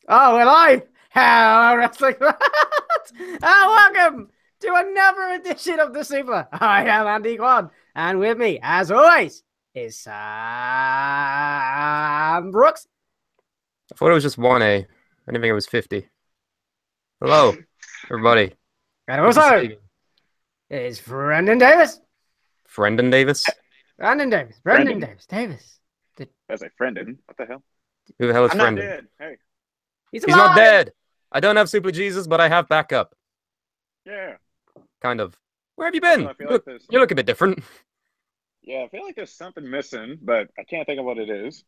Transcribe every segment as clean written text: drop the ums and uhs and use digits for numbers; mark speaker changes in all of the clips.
Speaker 1: Oh, we're live! Hello, wrestling fans! And welcome to another edition of the Suplah. I am Andy Kwan, and with me, as always, is Sam Brooks.
Speaker 2: I thought it was just 1A. I didn't think it was 50. Hello, everybody.
Speaker 1: And
Speaker 2: Good to see
Speaker 1: also,
Speaker 2: you.
Speaker 1: is Brendan Davis.
Speaker 2: Brendan Davis?
Speaker 1: Brendan Davis. Brendan
Speaker 3: Brendan.
Speaker 1: Davis. Davis.
Speaker 3: As a friend, what the hell?
Speaker 2: Who the hell is
Speaker 3: I'm not
Speaker 2: Brendan?
Speaker 3: dead. Hey,
Speaker 1: He's
Speaker 2: He's not
Speaker 1: alive!
Speaker 2: dead! I don't have Super Jesus, but I have backup.
Speaker 3: yeah.
Speaker 2: Kind of. Where have you
Speaker 3: Also,
Speaker 2: been?
Speaker 3: I feel
Speaker 2: You
Speaker 3: like
Speaker 2: look,
Speaker 3: there's
Speaker 2: you look a bit different.
Speaker 3: I feel like there's something missing, but I can't think of what it is.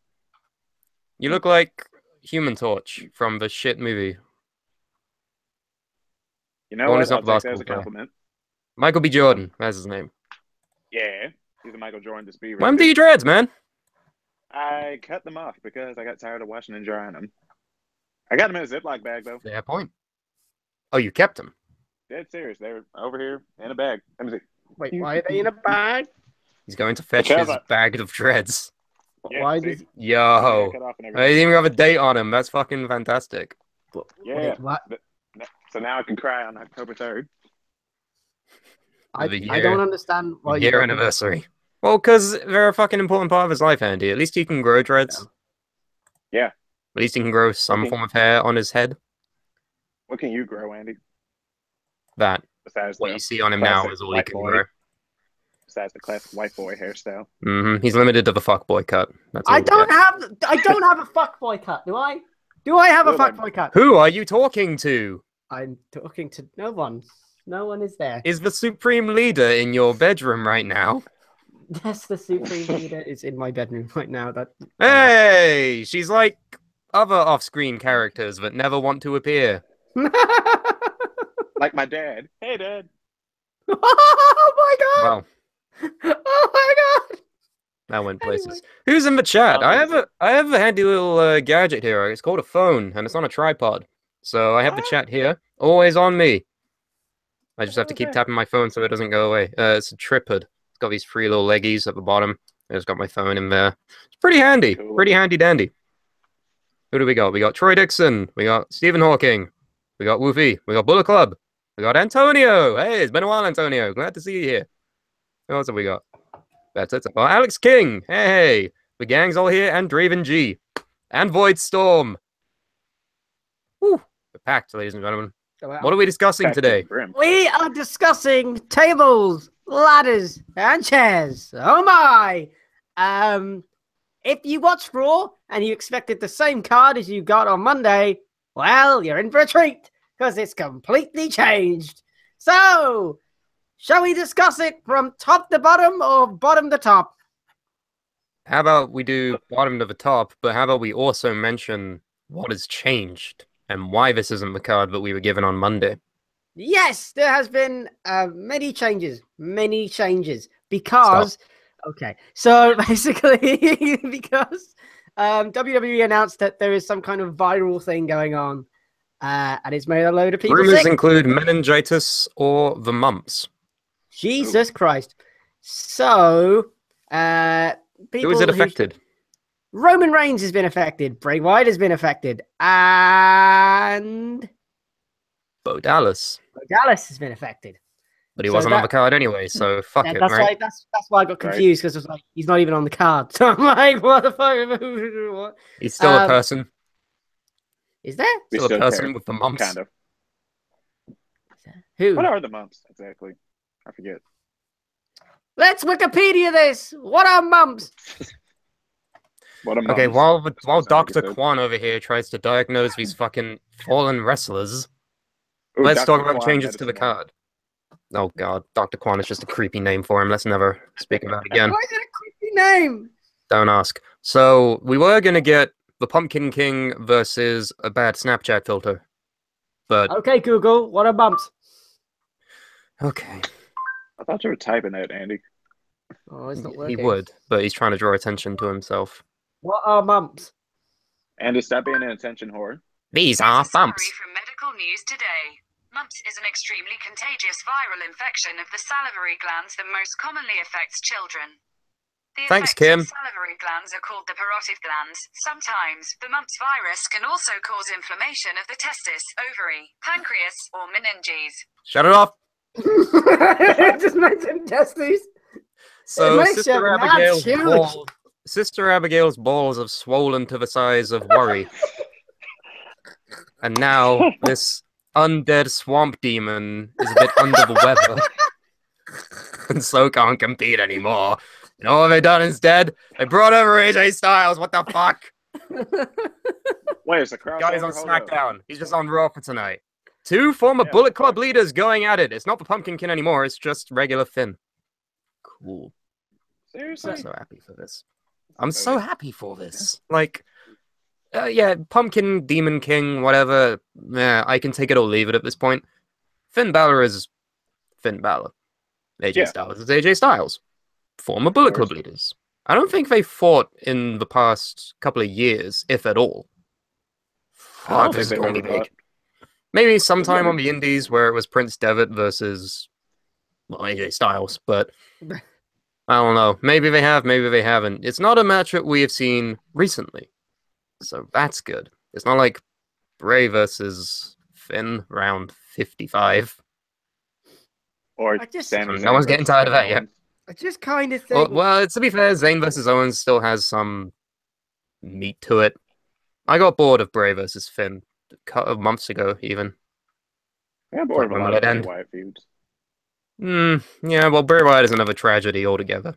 Speaker 2: You look like Human Torch from the shit movie.
Speaker 3: You
Speaker 2: The
Speaker 3: know
Speaker 2: one
Speaker 3: what?
Speaker 2: who's not
Speaker 3: I'll
Speaker 2: the
Speaker 3: take that
Speaker 2: basketball
Speaker 3: as a
Speaker 2: player.
Speaker 3: compliment.
Speaker 2: Michael B. Jordan, that's his name.
Speaker 3: Yeah, he's a Michael Jordan just be
Speaker 2: When do you dreads, man?
Speaker 3: I cut them off because I got tired of washing and drying them. I got them in a Ziploc bag though.
Speaker 2: Fair point. Oh, you kept him.
Speaker 3: Dead serious. They're over here in a bag. Let me see.
Speaker 1: Wait, why are they in a bag?
Speaker 2: He's going to fetch
Speaker 3: Because
Speaker 2: his bag of dreads.
Speaker 3: Yeah,
Speaker 1: Why
Speaker 3: see?
Speaker 1: does he...
Speaker 3: I got
Speaker 2: Yo.
Speaker 3: cut off and
Speaker 2: I
Speaker 3: everything.
Speaker 2: didn't even have a date on him. That's fucking fantastic.
Speaker 3: Yeah.
Speaker 1: Wait, what?
Speaker 3: So now I can cry on October 3rd.
Speaker 2: The
Speaker 1: I don't understand why you
Speaker 2: year
Speaker 1: got
Speaker 2: anniversary. Well, because they're a fucking important part of his life, Andy. At least he can grow dreads.
Speaker 3: Yeah.
Speaker 2: At least he can grow some
Speaker 3: Okay.
Speaker 2: form of hair on his head.
Speaker 3: What can you grow, Andy?
Speaker 2: That
Speaker 3: Besides
Speaker 2: what
Speaker 3: the
Speaker 2: you see on him now
Speaker 3: classic
Speaker 2: is all he
Speaker 3: white
Speaker 2: can
Speaker 3: boy.
Speaker 2: grow.
Speaker 3: Besides the classic white boy hairstyle.
Speaker 2: He's limited to the fuckboy cut. That's all
Speaker 1: I
Speaker 2: he
Speaker 1: don't
Speaker 2: gets.
Speaker 1: have a fuckboy cut, do I? Do I have a
Speaker 3: Look like-
Speaker 1: fuckboy cut?
Speaker 2: Who are you talking to?
Speaker 1: I'm talking to no one. No one is there.
Speaker 2: Is the supreme leader in your bedroom right now?
Speaker 1: Yes, the supreme leader is in my bedroom right now. That
Speaker 2: Hey, she's like other off-screen characters that never want to appear.
Speaker 3: Like my dad. Hey, Dad.
Speaker 1: Oh my god!
Speaker 2: Wow,
Speaker 1: Oh my god!
Speaker 2: that went
Speaker 1: Anyway.
Speaker 2: places. Who's in the chat?
Speaker 3: I'll
Speaker 2: I
Speaker 3: take
Speaker 2: have a handy little gadget here. It's called a phone, and it's on a tripod. So I have the
Speaker 3: What?
Speaker 2: chat here, always on me. I just have to
Speaker 3: What
Speaker 2: keep
Speaker 3: was that?
Speaker 2: tapping my phone so it doesn't go away. It's a tripod. It's got these three little leggies at the bottom. I just got my phone in there. It's pretty handy.
Speaker 3: Cool.
Speaker 2: Pretty handy dandy. Who do we got? We got Troy Dixon. We got Stephen Hawking. We got Woofy. We got Bullet Club. We got Antonio. Hey, it's been a while, Antonio. Glad to see you here. Who else have we got? That's it. Oh, Alex King. Hey. The gang's all here. And Draven G. And Void Storm. Whew. We're packed, ladies and gentlemen. What are we discussing
Speaker 3: Packed to the
Speaker 2: today?
Speaker 3: brim.
Speaker 1: We are discussing tables, ladders, and chairs. Oh my! If you watched Raw and you expected the same card as you got on Monday, well, you're in for a treat because it's completely changed. So, shall we discuss it from top to bottom or bottom to top?
Speaker 2: How about we do bottom to the top, but how about we also mention what has changed and why this isn't the card that we were given on Monday?
Speaker 1: Yes, there has been many changes because okay, so basically because WWE announced that there is some kind of viral thing going on, and it's made a load of people
Speaker 2: Rumors
Speaker 1: sick.
Speaker 2: include meningitis or the mumps.
Speaker 1: Jesus Christ! So people
Speaker 2: Who is it
Speaker 1: who-
Speaker 2: affected?
Speaker 1: Roman Reigns has been affected. Bray Wyatt has been affected, and
Speaker 2: Bo Dallas.
Speaker 1: Dallas has been affected.
Speaker 2: But he
Speaker 1: So
Speaker 2: wasn't on
Speaker 1: that-
Speaker 2: the card anyway, so fuck it,
Speaker 1: That's
Speaker 2: right?
Speaker 1: why that's why I got confused because it's like he's not even on the card. So I'm like, what the fuck? What?
Speaker 2: He's still a
Speaker 1: Um,
Speaker 2: person.
Speaker 1: Is there?
Speaker 3: We
Speaker 2: Still a
Speaker 3: still
Speaker 2: person
Speaker 3: care.
Speaker 2: with the mumps.
Speaker 3: Kind of.
Speaker 1: Who?
Speaker 3: What are the mumps exactly? I forget.
Speaker 1: Let's Wikipedia this. What are mumps?
Speaker 3: What are
Speaker 2: Okay,
Speaker 3: mumps?
Speaker 2: while
Speaker 3: Sound like
Speaker 2: Dr.
Speaker 3: it said.
Speaker 2: Kwan over here tries to diagnose these fucking fallen wrestlers,
Speaker 3: Ooh,
Speaker 2: let's
Speaker 3: Dr.
Speaker 2: talk about
Speaker 3: Kwan
Speaker 2: changes to the
Speaker 3: medicine.
Speaker 2: card. Oh god, Dr. Kwan is just a creepy name for him. Let's never speak about it again.
Speaker 1: Why is it a creepy name?
Speaker 2: Don't ask. So we were gonna get the Pumpkin King versus a bad Snapchat filter, but
Speaker 1: Okay, Google. What are mumps?
Speaker 2: okay,
Speaker 3: I thought you were typing that, Andy.
Speaker 1: Oh, it's not
Speaker 2: he
Speaker 1: working.
Speaker 2: would, but he's trying to draw attention to himself.
Speaker 1: What are mumps?
Speaker 3: Andy, stop being an attention whore.
Speaker 2: These are
Speaker 4: Here's a summary
Speaker 2: bumps.
Speaker 4: from Medical News Today. Mumps is an extremely contagious viral infection of the salivary glands that most commonly affects children. The
Speaker 2: Thanks,
Speaker 4: effects
Speaker 2: Kim.
Speaker 4: of salivary glands are called the parotid glands. Sometimes, the mumps virus can also cause inflammation of the testis, ovary, pancreas, or meninges.
Speaker 2: Shut it off.
Speaker 1: Just mentioned testes.
Speaker 2: So
Speaker 1: Make sure not huge.
Speaker 2: Sister Abigail's balls have swollen to the size of worry. And now this undead swamp demon is a bit under the weather. And so can't compete anymore. You know what they've done instead? They brought over AJ Styles. What the fuck?
Speaker 3: Wait, it's a crossover.
Speaker 2: Guy's on
Speaker 3: Hold up.
Speaker 2: SmackDown. He's just on Raw for tonight. Two former
Speaker 3: Yeah,
Speaker 2: Bullet Club
Speaker 3: fuck.
Speaker 2: leaders going at it. It's not the Pumpkinkin anymore. It's just regular Finn. Cool.
Speaker 3: Seriously?
Speaker 2: I'm so happy for this. I'm so happy for this. Like, yeah, Pumpkin, Demon King, whatever. Yeah, I can take it or leave it at this point. Finn Balor is Finn Balor. AJ
Speaker 3: Yeah.
Speaker 2: Styles is AJ Styles. Former Bullet Club leaders. I don't think they fought in the past couple of years, if at all.
Speaker 3: I don't
Speaker 2: Fuck, this
Speaker 3: think
Speaker 2: is
Speaker 3: they
Speaker 2: going to be
Speaker 3: ever
Speaker 2: big.
Speaker 3: fought.
Speaker 2: Maybe sometime on the Indies where it was Prince Devitt versus, well, AJ Styles, but I don't know. Maybe they have, maybe they haven't. It's not a match that we have seen recently, so that's good. It's not like Bray versus Finn round 55.
Speaker 3: Or
Speaker 1: I just-
Speaker 3: Sami
Speaker 2: No one's
Speaker 3: Zayn
Speaker 2: getting
Speaker 3: versus
Speaker 2: tired of that
Speaker 3: Kevin
Speaker 2: yet.
Speaker 3: Owens.
Speaker 1: I just kind of think.
Speaker 2: Well, to be fair, Zayn versus Owens still has some meat to it. I got bored of Bray versus Finn a couple of months ago, even.
Speaker 3: I'm bored of a
Speaker 2: When
Speaker 3: lot
Speaker 2: will
Speaker 3: of
Speaker 2: it
Speaker 3: Bray
Speaker 2: end?
Speaker 3: Wyatt feuds.
Speaker 2: Yeah, well, Bray Wyatt is another tragedy altogether.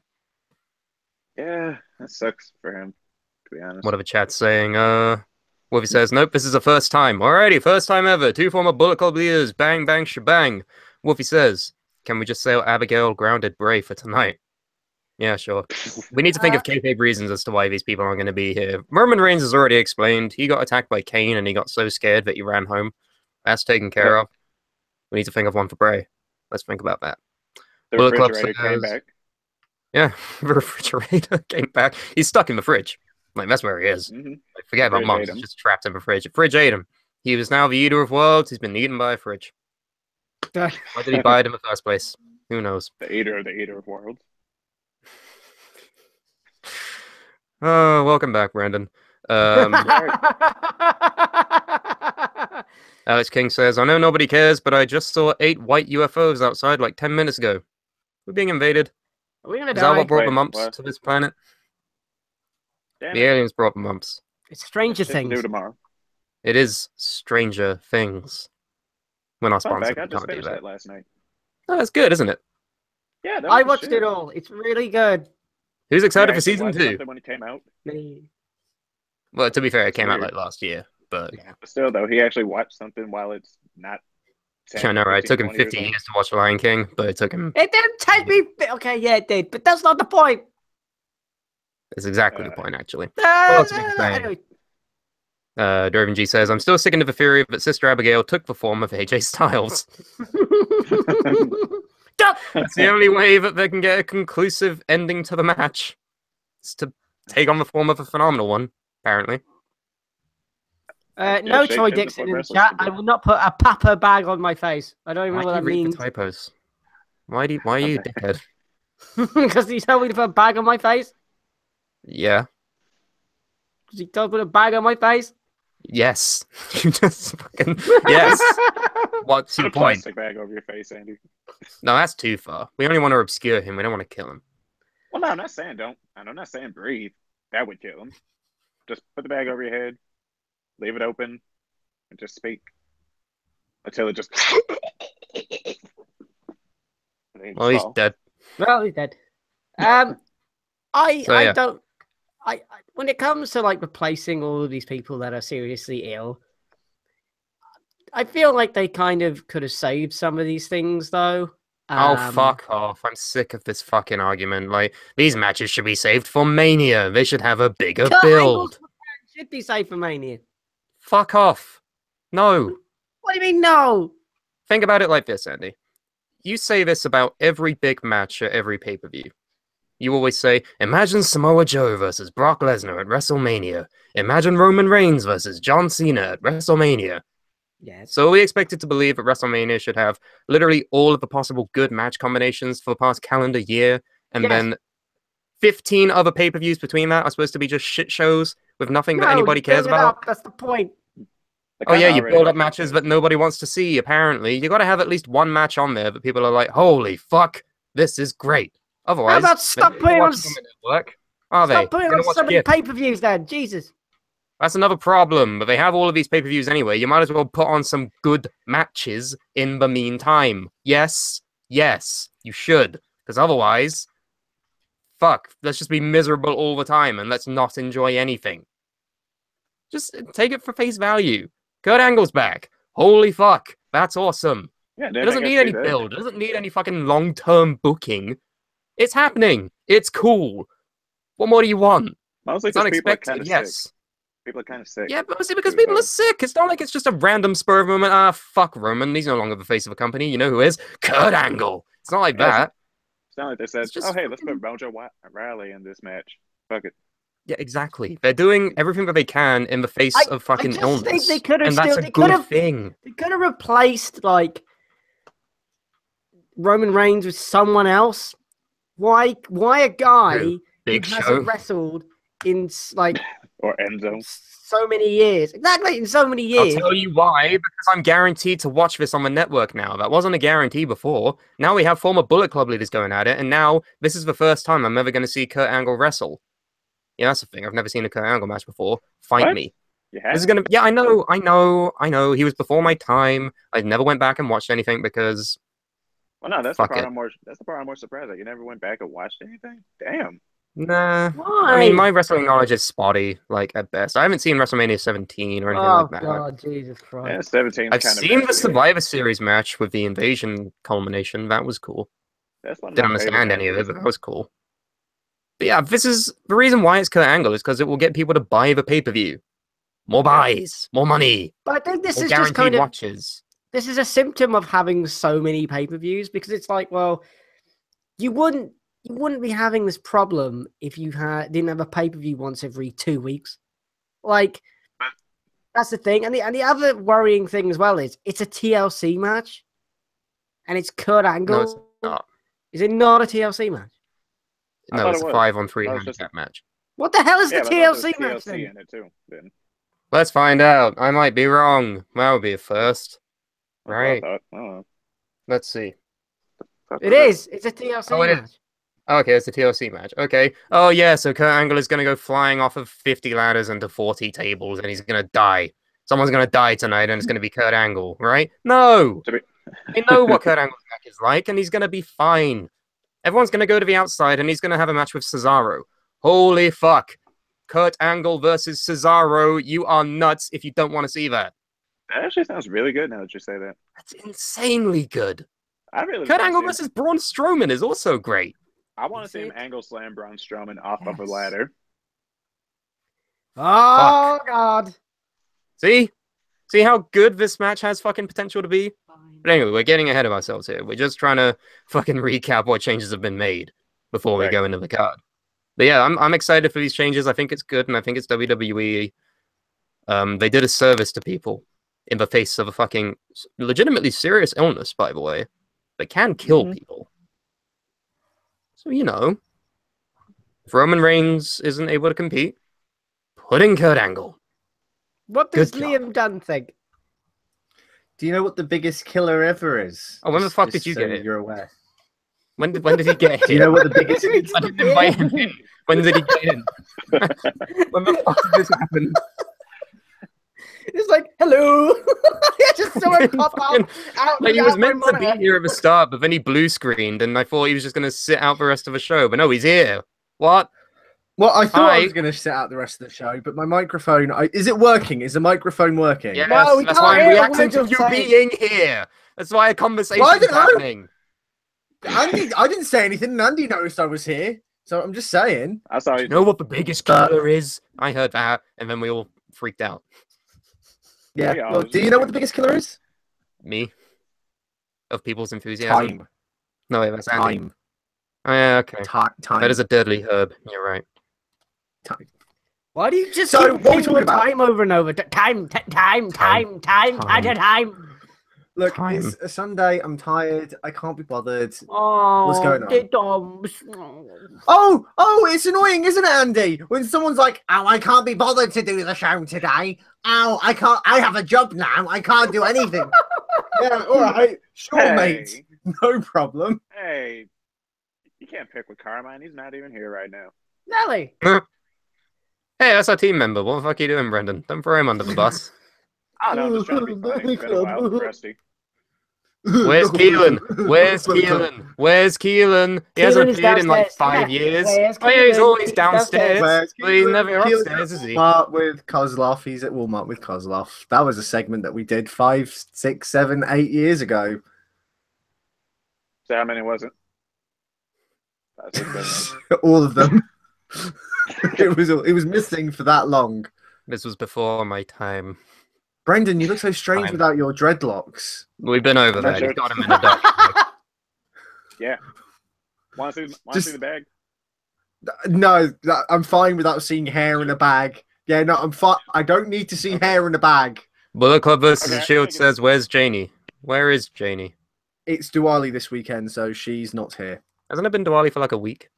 Speaker 3: Yeah, that sucks for him, to be honest.
Speaker 2: What are the chats saying? Wolfie says, nope, this is the first time. Alrighty, first time ever. Two former Bullet Club leaders. Bang, bang, shebang. Wolfie says, can we just say Abigail grounded Bray for tonight? Yeah, sure. We need to think of kayfabe reasons as to why these people aren't going to be here. Roman Reigns has already explained. He got attacked by Kane and he got so scared that he ran home. That's taken care of. We need to think of one for Bray. Let's think about that.
Speaker 3: The
Speaker 2: Bullet Club
Speaker 3: refrigerator came
Speaker 2: says-
Speaker 3: back.
Speaker 2: Yeah, the refrigerator came back. He's stuck in the fridge. Like, that's where he is.
Speaker 3: Mm-hmm.
Speaker 2: Like, forget about
Speaker 3: Fridge
Speaker 2: mums.
Speaker 3: ate
Speaker 2: He's
Speaker 3: him.
Speaker 2: just trapped in the fridge. The fridge ate him. He was now the eater of worlds. He's been eaten by a fridge. Why did he buy it in the first place? Who knows?
Speaker 3: The eater of worlds.
Speaker 2: Oh, welcome back, Brandon. Alex King says, I know nobody cares, but I just saw 8 white UFOs outside like 10 minutes ago. We're being invaded.
Speaker 1: Are we gonna
Speaker 2: Is that
Speaker 1: die?
Speaker 2: what brought the
Speaker 3: Wait,
Speaker 2: mumps
Speaker 3: what?
Speaker 2: to this planet?
Speaker 3: Damn
Speaker 2: The
Speaker 3: it.
Speaker 2: aliens brought the mumps.
Speaker 1: It's Stranger
Speaker 3: Shit to do
Speaker 1: Things.
Speaker 3: tomorrow.
Speaker 2: It is Stranger Things. We're not
Speaker 3: Fun
Speaker 2: sponsored.
Speaker 3: fact, I
Speaker 2: We
Speaker 3: just
Speaker 2: can't do
Speaker 3: finished
Speaker 2: that.
Speaker 3: that last night.
Speaker 2: Oh, that's good, isn't it?
Speaker 3: Yeah, that
Speaker 1: I
Speaker 3: was the
Speaker 1: watched
Speaker 3: shit.
Speaker 1: it all. It's really good.
Speaker 2: Who's excited
Speaker 3: Yeah, I
Speaker 2: for
Speaker 3: used to
Speaker 2: season
Speaker 3: watch
Speaker 2: 2?
Speaker 3: something when it came out.
Speaker 1: Me.
Speaker 2: Well, to be fair, it
Speaker 3: It's
Speaker 2: came out
Speaker 3: weird.
Speaker 2: like last year, but
Speaker 3: But still, though, he actually watched something while it's not. 10,
Speaker 2: I know, right? It
Speaker 3: 15,
Speaker 2: took him
Speaker 3: 20 years
Speaker 2: 50
Speaker 3: old.
Speaker 2: years to watch Lion King, but it took him.
Speaker 1: It didn't take me. Okay, yeah, it did, but that's not the point.
Speaker 2: It's exactly the point, actually.
Speaker 1: No,
Speaker 2: else we can say?
Speaker 1: anyway.
Speaker 2: Draven G says, I'm still sticking to the theory that Sister Abigail took the form of AJ Styles. That's the only way that they can get a conclusive ending to the match. It's to take on the form of a phenomenal one, apparently.
Speaker 1: No
Speaker 3: shake
Speaker 1: Troy
Speaker 3: hands
Speaker 1: Dixon
Speaker 3: before
Speaker 1: in the
Speaker 3: wrestlers
Speaker 1: chat.
Speaker 3: can do
Speaker 1: I
Speaker 3: it.
Speaker 1: will not put a papa bag on my face. I don't even
Speaker 2: Why
Speaker 1: know what
Speaker 2: do you
Speaker 1: that
Speaker 2: read
Speaker 1: means.
Speaker 2: the typos? Why are you a dickhead?
Speaker 1: Because he told me to put a bag on my face.
Speaker 2: Yeah.
Speaker 1: Because he told me to put a bag on my face.
Speaker 2: Yes. You just fucking... Yes. What's
Speaker 3: Put
Speaker 2: your
Speaker 3: a
Speaker 2: point?
Speaker 3: plastic bag over your face, Andy.
Speaker 2: No, that's too far. We only want to obscure him. We don't want to kill him.
Speaker 3: Well, no, I'm not saying don't. I'm not saying breathe. That would kill him. Just put the bag over your head, leave it open, and just speak until it just.
Speaker 2: Well, he's dead.
Speaker 1: Well, he's dead. I
Speaker 2: yeah.
Speaker 1: don't. I when it comes to like replacing all of these people that are seriously ill, I feel like they kind of could have saved some of these things though.
Speaker 2: Oh, fuck off. I'm sick of this fucking argument. Like, these matches should be saved for Mania. They should have a bigger
Speaker 1: Kurt
Speaker 2: build.
Speaker 1: Angle's should be safe for Mania.
Speaker 2: Fuck off. No.
Speaker 1: What do you mean no?
Speaker 2: Think about it like this, Andy. You say this about every big match at every pay-per-view. You always say, imagine Samoa Joe versus Brock Lesnar at WrestleMania. Imagine Roman Reigns versus John Cena at WrestleMania.
Speaker 1: Yes.
Speaker 2: So we expected to believe that WrestleMania should have literally all of the possible good match combinations for the past calendar year, and
Speaker 1: Yes.
Speaker 2: then 15 other pay-per-views between that are supposed to be just shit shows with nothing that anybody
Speaker 1: you
Speaker 2: cares
Speaker 1: build it
Speaker 2: about.
Speaker 1: up, that's the point.
Speaker 2: Oh yeah, you build up matches that nobody wants to see, apparently. You gotta have at least one match on there that people are like, holy fuck, this is great. Otherwise,
Speaker 1: How about stop putting on
Speaker 2: network, are they?
Speaker 1: stop putting
Speaker 2: You're
Speaker 1: on
Speaker 2: gonna watch
Speaker 1: so many
Speaker 2: GIF.
Speaker 1: pay-per-views then? Jesus.
Speaker 2: That's another problem, but they have all of these pay-per-views anyway. You might as well put on some good matches in the meantime. Yes, you should. Because otherwise, fuck, let's just be miserable all the time and let's not enjoy anything. Just take it for face value. Kurt Angle's back. Holy fuck, that's awesome.
Speaker 3: Yeah,
Speaker 2: It doesn't need any build. It doesn't need any fucking long-term booking. It's happening. It's cool. What more do you want?
Speaker 3: Mostly
Speaker 2: It's
Speaker 3: because people are
Speaker 2: unexpected,
Speaker 3: kind of
Speaker 2: yes.
Speaker 3: sick. People are kind of sick.
Speaker 2: Yeah, mostly because people are sick. It's not like it's just a random spur of the moment. Ah, fuck Roman. He's no longer the face of a company. You know who is? Kurt Angle. It's not like that.
Speaker 3: It's not like they said,
Speaker 2: It's just
Speaker 3: oh, hey, let's
Speaker 2: fucking-
Speaker 3: put Mojo Riley in this match. Fuck it.
Speaker 2: Yeah, exactly. They're doing everything that they can in the face of fucking
Speaker 1: just
Speaker 2: illness.
Speaker 1: think they could have
Speaker 2: and that's
Speaker 1: still-
Speaker 2: a
Speaker 1: they
Speaker 2: good
Speaker 1: could've-
Speaker 2: thing.
Speaker 1: They could have replaced like Roman Reigns with someone else. Why a guy
Speaker 2: Who? Big
Speaker 1: who
Speaker 2: Show.
Speaker 1: hasn't wrestled in like
Speaker 3: Or Enzo.
Speaker 1: so many years? Exactly, in so many years.
Speaker 2: I'll tell you why, because I'm guaranteed to watch this on the network now. That wasn't a guarantee before. Now we have former Bullet Club leaders going at it, and now this is the first time I'm ever going to see Kurt Angle wrestle. Yeah, that's the thing. I've never seen a Kurt Angle match before. Fight
Speaker 3: What?
Speaker 2: me.
Speaker 3: You
Speaker 2: This
Speaker 3: have?
Speaker 2: is gonna. Yeah, I know. He was before my time. I never went back and watched anything because
Speaker 3: Well, no, that's
Speaker 2: Fuck
Speaker 3: the part
Speaker 2: it.
Speaker 3: I'm more. That's the part I'm more surprised at. You never went back and watched anything. Damn.
Speaker 2: nah.
Speaker 1: Why?
Speaker 2: I mean, my wrestling knowledge is spotty, like at best. I haven't seen WrestleMania 17 or anything
Speaker 1: Oh
Speaker 2: like that.
Speaker 1: God, Jesus
Speaker 3: Yeah,
Speaker 1: Christ!
Speaker 3: 17.
Speaker 2: I've seen the Survivor Series match with the Invasion culmination. That was cool.
Speaker 3: That's one of
Speaker 2: Didn't
Speaker 3: my favorite
Speaker 2: understand any of it,
Speaker 3: matches.
Speaker 2: but that was cool. But yeah, this is the reason why it's Kurt Angle is because it will get people to buy the pay-per-view. More buys, more money,
Speaker 1: But I think this
Speaker 2: more
Speaker 1: is just
Speaker 2: guaranteed
Speaker 1: kind of
Speaker 2: watches.
Speaker 1: this is a symptom of having so many pay-per-views because it's like, well, you wouldn't be having this problem if you didn't have a pay-per-view once every 2 weeks. Like that's the thing, and the other worrying thing as well is it's a TLC match, and it's Kurt Angle.
Speaker 2: No, it's not.
Speaker 1: Is it not a TLC match?
Speaker 3: I
Speaker 2: No,
Speaker 3: thought
Speaker 2: it's
Speaker 3: it
Speaker 2: a
Speaker 3: was.
Speaker 2: 5-on-3
Speaker 3: I was just-
Speaker 2: handicap match.
Speaker 1: What the hell is
Speaker 3: Yeah,
Speaker 1: the
Speaker 3: but I thought
Speaker 1: TLC
Speaker 3: there was
Speaker 1: match
Speaker 3: TLC
Speaker 1: then?
Speaker 3: in it too. Then.
Speaker 2: Let's find out. I might be wrong. That would be a first.
Speaker 3: That's what I
Speaker 2: Right.
Speaker 3: thought. I don't know.
Speaker 2: Let's see.
Speaker 1: It is. It's a TLC
Speaker 2: Oh, it is.
Speaker 1: match.
Speaker 2: Oh, okay, it's a TLC match. Okay. Oh, yeah, so Kurt Angle is going to go flying off of 50 ladders into 40 tables, and he's going to die. Someone's going to die tonight, and it's going to be Kurt Angle, right? No!
Speaker 3: To be-
Speaker 2: We know what Kurt Angle's back is like, and he's going to be fine. Everyone's going to go to the outside, and he's going to have a match with Cesaro. Holy fuck. Kurt Angle versus Cesaro. You are nuts if you don't want to see that.
Speaker 3: That actually sounds really good now that you say that.
Speaker 2: That's insanely good.
Speaker 3: I really
Speaker 2: Kurt
Speaker 3: wanna
Speaker 2: Angle
Speaker 3: see him-
Speaker 2: versus Braun Strowman is also great.
Speaker 3: I want to
Speaker 1: Is
Speaker 3: see him
Speaker 1: it?
Speaker 3: angle slam Braun Strowman off of a
Speaker 2: Yes.
Speaker 3: ladder.
Speaker 1: Oh God.
Speaker 2: See? See how good this match has fucking potential to be? But anyway, we're getting ahead of ourselves here. We're just trying to fucking recap what changes have been made before we
Speaker 3: Right.
Speaker 2: go into the card. But yeah, I'm excited for these changes. I think it's good, and I think it's WWE. They did a service to people in the face of a fucking legitimately serious illness, by the way, that can kill
Speaker 3: Mhm.
Speaker 2: people. So, you know, if Roman Reigns isn't able to compete, put in Kurt Angle.
Speaker 1: What does
Speaker 2: Good job.
Speaker 1: Liam Dunn think?
Speaker 5: Do you know what the biggest killer ever is?
Speaker 2: Oh, when the
Speaker 5: Just-
Speaker 2: fuck did
Speaker 5: just
Speaker 2: you
Speaker 5: so
Speaker 2: get it?
Speaker 5: You're aware.
Speaker 2: When did he get
Speaker 5: Do you
Speaker 2: here?
Speaker 5: know what the biggest?
Speaker 2: I didn't invite him in. When did he get in? When the fuck did this happen?
Speaker 1: It's like, hello. I just saw him pop up
Speaker 2: Fucking-
Speaker 1: out.
Speaker 2: Like, he
Speaker 1: out
Speaker 2: was
Speaker 1: my
Speaker 2: meant to be
Speaker 1: monitor.
Speaker 2: here at the start, but then he blue screened, and I thought he was just going to sit out the rest of the show. But no, he's here. What?
Speaker 5: Well, I thought I
Speaker 2: Hi.
Speaker 5: was going to sit out the rest of the show, but my microphone. Is it working? Is the microphone working?
Speaker 2: Yes,
Speaker 1: No, we
Speaker 2: that's
Speaker 1: can't
Speaker 2: why I'm
Speaker 1: hear a
Speaker 2: reacting to
Speaker 1: woman
Speaker 2: you
Speaker 1: say-
Speaker 2: being here. That's why a conversation's
Speaker 5: Well, I don't know.
Speaker 2: happening.
Speaker 5: Andy, I didn't say anything, and Andy noticed I was here, so I'm just saying.
Speaker 3: I saw
Speaker 2: You
Speaker 3: you.
Speaker 2: know what the biggest killer is? I heard that, and then we all freaked out.
Speaker 5: Yeah.
Speaker 3: Yeah, I
Speaker 5: Well,
Speaker 3: was
Speaker 5: do you
Speaker 3: just
Speaker 5: know what the biggest killer is?
Speaker 2: Me? Of people's enthusiasm?
Speaker 5: Time.
Speaker 2: No, wait, that's Andy.
Speaker 5: Time.
Speaker 2: Oh, yeah, okay.
Speaker 5: Time.
Speaker 2: That is a deadly herb. You're right.
Speaker 5: Time.
Speaker 1: Why do you just
Speaker 5: So,
Speaker 1: keep
Speaker 5: what are we
Speaker 1: repeating
Speaker 5: talking
Speaker 1: the
Speaker 5: about?
Speaker 1: time over and over? Time.
Speaker 2: Time.
Speaker 5: Look,
Speaker 2: Time.
Speaker 5: it's a Sunday. I'm tired. I can't be bothered.
Speaker 1: Oh,
Speaker 5: What's going on?
Speaker 1: get Doms.
Speaker 5: Oh, it's annoying, isn't it, Andy? When someone's like, "Oh, I can't be bothered to do the show today. Oh, I can't. I have a job now. I can't do anything." Yeah, all right, sure, mate. No problem.
Speaker 3: Hey, you can't pick with Carmine. He's not even here right now.
Speaker 1: Nelly.
Speaker 2: Hey, that's our team member. What the fuck are you doing, Brendan? Don't throw him under the bus.
Speaker 3: I don't know. I'm just trying to be funny. It's been a while. I'm rusty.
Speaker 2: Where's Keelan? Where's Keelan? Where's Keelan? He hasn't
Speaker 1: Keelan is
Speaker 2: appeared in like
Speaker 1: downstairs.
Speaker 2: 5 years.
Speaker 1: Where's
Speaker 2: Oh yeah, he's
Speaker 1: Keelan?
Speaker 2: always
Speaker 1: He's
Speaker 2: downstairs.
Speaker 5: Where's
Speaker 2: But he's never
Speaker 5: Keelan's
Speaker 2: upstairs, is he?
Speaker 5: Walmart with Kozlov. He's at Walmart with Kozlov. That was a segment that we did 5, 6, 7, 8 years ago.
Speaker 3: So how many was it? 5, 6, 7, 8.
Speaker 5: All of them. It was missing for that long.
Speaker 2: This was before my time.
Speaker 5: Brendan, you look so strange
Speaker 2: Fine.
Speaker 5: without your dreadlocks.
Speaker 2: We've been over that.
Speaker 3: sure.
Speaker 2: He's got him in a duck.
Speaker 3: Yeah. Want to see the bag?
Speaker 5: No, I'm fine without seeing hair in a bag. Yeah, no, I'm fine. I don't need to see hair in a bag.
Speaker 2: Bullet Club versus
Speaker 3: Okay,
Speaker 2: the Shield
Speaker 3: I think
Speaker 2: says, "Where's Janie? Where is Janie?
Speaker 5: It's Diwali this weekend, so she's not here.
Speaker 2: Hasn't it been Diwali for like a week?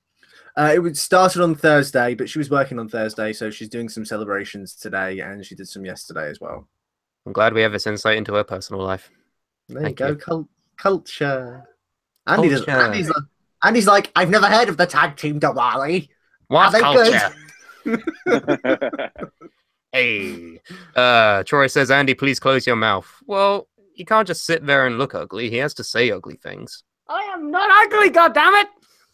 Speaker 5: It was started on Thursday, but she was working on Thursday, so she's doing some celebrations today, and she did some yesterday as well.
Speaker 2: I'm glad we have this insight into her personal life.
Speaker 5: There
Speaker 2: Thank
Speaker 5: you go, culture. Andy doesn't.
Speaker 2: Culture.
Speaker 5: Andy's like, I've never heard of the tag team Diwali.
Speaker 2: What
Speaker 5: they
Speaker 2: culture? Hey. Troy says, "Andy, please close your mouth." Well, he can't just sit there and look ugly. He has to say ugly things.
Speaker 1: I am not ugly, goddammit!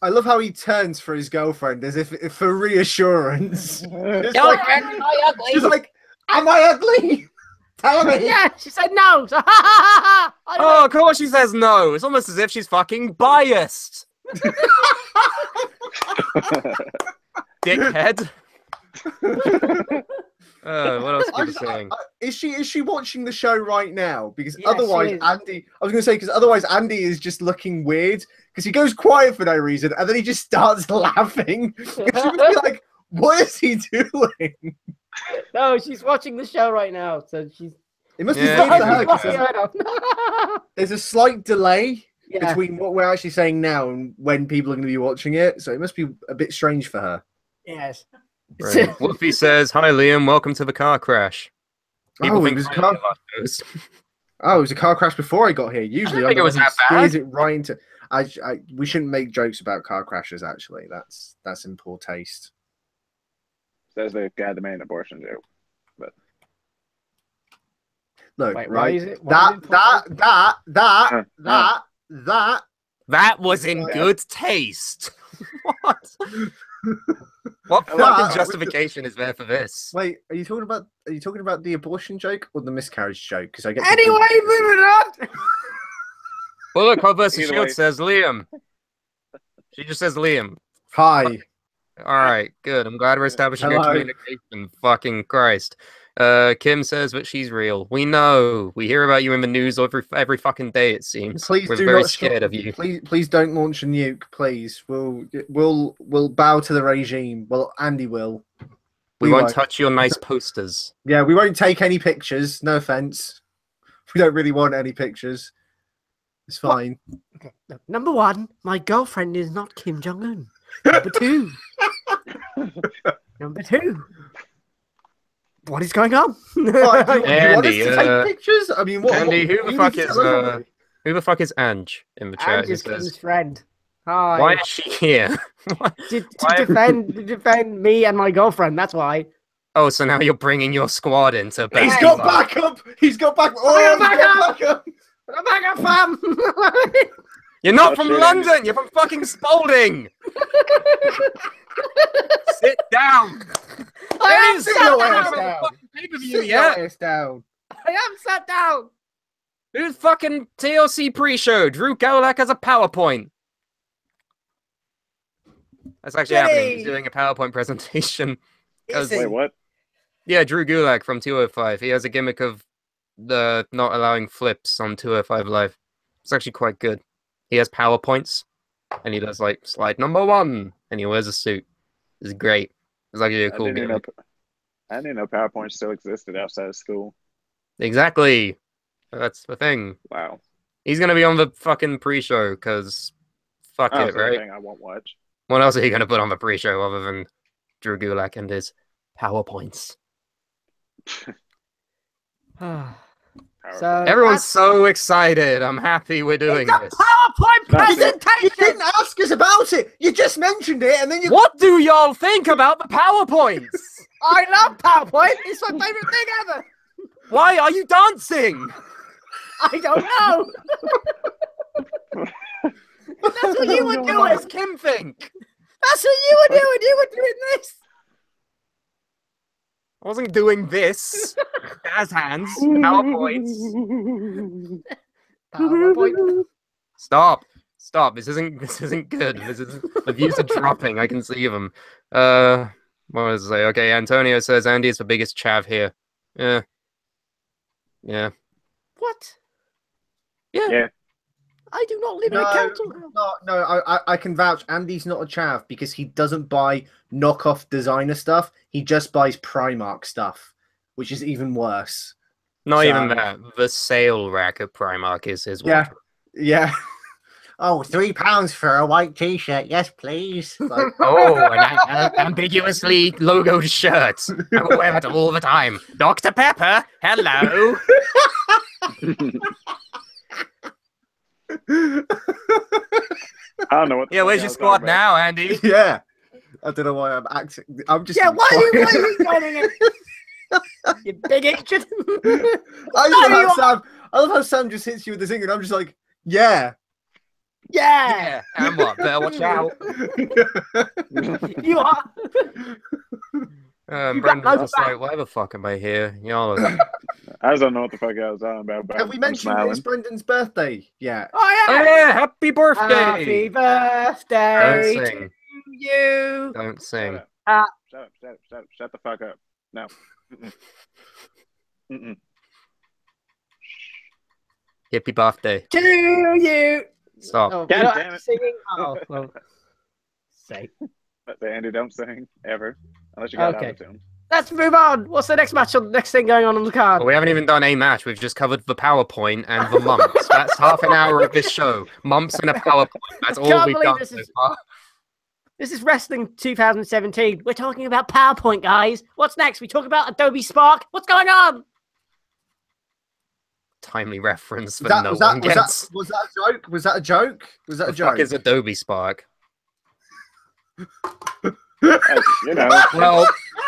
Speaker 5: I love how he turns for his girlfriend as if for reassurance. Just
Speaker 2: You're
Speaker 5: like,
Speaker 2: ugly.
Speaker 5: she's like, am I ugly? Tell me.
Speaker 1: Yeah, she said no. So,
Speaker 2: Oh, of course she says no. It's almost as if she's fucking biased. Dickhead. What else are you saying?
Speaker 5: Is she watching the show right now? Because
Speaker 1: Yes,
Speaker 5: otherwise,
Speaker 1: she is.
Speaker 5: Andy. I was going to say because otherwise Andy is just looking weird because he goes quiet for no reason and then he just starts laughing. She must be like, "What is he doing?"
Speaker 1: No, she's watching the show right now, so she's.
Speaker 5: It must
Speaker 2: Yeah,
Speaker 5: be funny for her
Speaker 1: She's
Speaker 5: 'cause
Speaker 1: watching
Speaker 5: there's a slight delay
Speaker 1: yeah.
Speaker 5: between what we're actually saying now and when people are going to be watching it. So it must be a bit strange for her.
Speaker 1: Yes.
Speaker 2: Right. Wolfie says, "Hi Liam, welcome to the car crash." People
Speaker 5: Oh, it
Speaker 2: think
Speaker 5: was a
Speaker 2: highly
Speaker 5: car.
Speaker 2: of our shows.
Speaker 5: Oh, it was a car crash before I got here. Usually,
Speaker 2: think it was that bad.
Speaker 5: Steers it right into. We shouldn't make jokes about car crashes. Actually, that's in poor taste.
Speaker 3: Says the guy that made an abortion joke.
Speaker 5: Look,
Speaker 1: Wait, why
Speaker 5: right?
Speaker 1: is it- why is it
Speaker 5: That.
Speaker 2: That was in good taste. What? What
Speaker 5: That-
Speaker 2: fucking justification is there for this?
Speaker 5: Wait, are you talking about the abortion joke or the miscarriage joke? Because I get
Speaker 1: Anyway, moving on.
Speaker 2: Bullet Club versus
Speaker 3: Either
Speaker 2: Shield
Speaker 3: way.
Speaker 2: says Liam. She just says Liam.
Speaker 5: Hi.
Speaker 2: All right, good. I'm glad we're establishing a
Speaker 5: Hello.
Speaker 2: communication. Fucking Christ. Kim says that she's real. We know. We hear about you in the news every fucking day. It seems.
Speaker 5: Please
Speaker 2: We're
Speaker 5: do
Speaker 2: very
Speaker 5: not
Speaker 2: scared of you.
Speaker 5: Please don't launch a nuke. Please, we'll bow to the regime. Well, Andy will.
Speaker 2: We won't touch your nice posters.
Speaker 5: Yeah, we won't take any pictures. No offense. We don't really want any pictures. It's fine.
Speaker 1: Okay. Look, number one, my girlfriend is not Kim Jong Un. Number two. Number two. What is going on?
Speaker 5: What, do you want us
Speaker 2: Andy,
Speaker 5: to take pictures? I mean, what?
Speaker 2: Andy,
Speaker 5: what-
Speaker 2: who the
Speaker 5: you
Speaker 2: fuck
Speaker 5: need to
Speaker 2: is
Speaker 5: tell everybody.
Speaker 2: who the fuck is Ange in the chat?
Speaker 1: I'm
Speaker 2: Who
Speaker 1: just
Speaker 2: says,
Speaker 1: Kim's friend. Hi.
Speaker 2: why is she here?
Speaker 1: To
Speaker 2: why-
Speaker 1: defend me and my girlfriend. That's why.
Speaker 2: Oh, so now you're bringing your squad into
Speaker 5: He's
Speaker 2: battle.
Speaker 5: got backup. He's got back. Oh,
Speaker 1: got
Speaker 5: he's got backup.
Speaker 1: Back up, fam.
Speaker 2: You're not
Speaker 3: Oh,
Speaker 2: from
Speaker 3: shit,
Speaker 2: London. You're from fucking Spalding. Sit down.
Speaker 1: I am
Speaker 2: It is
Speaker 1: sat
Speaker 5: your
Speaker 1: down.
Speaker 5: ass
Speaker 2: Haven't
Speaker 5: down.
Speaker 2: fucking pay-per-view
Speaker 5: Sit
Speaker 2: yet.
Speaker 5: your ass down.
Speaker 1: I am sat down.
Speaker 2: Who's fucking TLC pre-show? Drew Gulak has a PowerPoint. That's actually happening. He's
Speaker 1: Yay.
Speaker 2: doing a PowerPoint presentation.
Speaker 1: Is
Speaker 3: Wait,
Speaker 1: it?
Speaker 3: what?
Speaker 2: Yeah, Drew Gulak from 205. He has a gimmick of the not allowing flips on 205 Live. It's actually quite good. He has PowerPoints, and he does like slide number 1, and he wears a suit. It's great. It's actually a cool
Speaker 3: I didn't even
Speaker 2: gimmick.
Speaker 3: know PowerPoint still existed outside of school.
Speaker 2: Exactly. That's the thing.
Speaker 3: Wow.
Speaker 2: He's gonna be on the fucking pre-show because fuck
Speaker 3: Oh,
Speaker 2: it,
Speaker 3: so the
Speaker 2: right?
Speaker 3: thing I won't watch.
Speaker 2: What else are you gonna put on the pre-show other than Drew Gulak and his PowerPoints?
Speaker 1: So
Speaker 2: Everyone's
Speaker 1: that's-
Speaker 2: so excited. I'm happy we're doing
Speaker 1: it's a
Speaker 2: this.
Speaker 1: PowerPoint
Speaker 3: No, see-
Speaker 5: You
Speaker 1: presentation.
Speaker 5: didn't ask us about it. You just mentioned it, and then you.
Speaker 2: What do y'all think about the PowerPoints?
Speaker 1: I love PowerPoint. It's my favorite thing ever.
Speaker 2: Why are you dancing?
Speaker 1: I don't know. That's what you were
Speaker 2: What
Speaker 1: doing.
Speaker 2: does Kim think?
Speaker 1: That's what you were doing. You were doing this.
Speaker 2: I wasn't doing this. Jazz hands, PowerPoints.
Speaker 1: PowerPoint.
Speaker 2: Stop. This isn't good. The views are dropping. I can see them. What was I say? Okay, Antonio says Andy is the biggest chav here. Yeah.
Speaker 1: What?
Speaker 3: Yeah.
Speaker 1: I do not live in a council house.
Speaker 5: No, I can vouch. Andy's not a chav because he doesn't buy knockoff designer stuff. He just buys Primark stuff, which is even worse.
Speaker 2: Not
Speaker 5: So-
Speaker 2: even that. The sale rack at Primark is his
Speaker 5: Yeah.
Speaker 2: wardrobe.
Speaker 5: Yeah. Oh, £3 for a white t-shirt. Yes, please. Like,
Speaker 2: Oh, an ambiguously logoed shirt. I will wear it all the time. Dr. Pepper, hello.
Speaker 3: I don't know what. The
Speaker 2: Yeah,
Speaker 3: fuck
Speaker 2: where's
Speaker 3: I
Speaker 2: your
Speaker 3: was
Speaker 2: squad
Speaker 3: talking about.
Speaker 2: now, Andy?
Speaker 5: yeah. I don't know why I'm acting. I'm just.
Speaker 1: Yeah, why are you
Speaker 5: quiet.
Speaker 1: pointing it? You big idiot.
Speaker 5: I love how Sam just hits you with the thing, and I'm just like, yeah.
Speaker 1: Yeah.
Speaker 2: And what? Better watch out.
Speaker 1: You are.
Speaker 2: Brendan's
Speaker 1: loads
Speaker 2: just like, why the fuck am I here? Y'all are...
Speaker 3: I just don't know what the fuck I was talking about. But
Speaker 5: Have we
Speaker 3: I'm
Speaker 5: mentioned
Speaker 3: smiling.
Speaker 5: it's Brendan's birthday? Yeah.
Speaker 1: Oh,
Speaker 2: Oh
Speaker 1: yeah.
Speaker 2: yeah, happy birthday!
Speaker 1: Happy birthday
Speaker 2: Don't
Speaker 1: to
Speaker 2: sing.
Speaker 1: you.
Speaker 2: Don't sing.
Speaker 3: Shut the fuck up. No. Mm-mm. Mm-mm.
Speaker 2: Happy birthday.
Speaker 1: To you.
Speaker 2: Stop.
Speaker 1: Oh,
Speaker 3: God
Speaker 1: you're not
Speaker 3: damn it.
Speaker 1: Singing? Oh, well. Say.
Speaker 3: But Andy, don't sing ever unless you got
Speaker 1: Okay.
Speaker 3: autotune.
Speaker 1: Let's move on. What's the next match? On the next thing going on the card?
Speaker 2: But we haven't even done a match. We've just covered the PowerPoint and the mumps. That's half an hour of this show. Mumps and a PowerPoint. That's all
Speaker 1: Can't
Speaker 2: we've
Speaker 1: believe
Speaker 2: done
Speaker 1: this
Speaker 2: so
Speaker 1: is-
Speaker 2: far.
Speaker 1: This is Wrestling 2017. We're talking about PowerPoint, guys. What's next? We talk about Adobe Spark. What's going on?
Speaker 2: Timely reference that no one
Speaker 5: was
Speaker 2: gets.
Speaker 5: was that a joke? Was that a joke? Was that
Speaker 2: The
Speaker 5: a joke?
Speaker 2: fuck is Adobe Spark?
Speaker 3: Hey, you know,
Speaker 2: Well,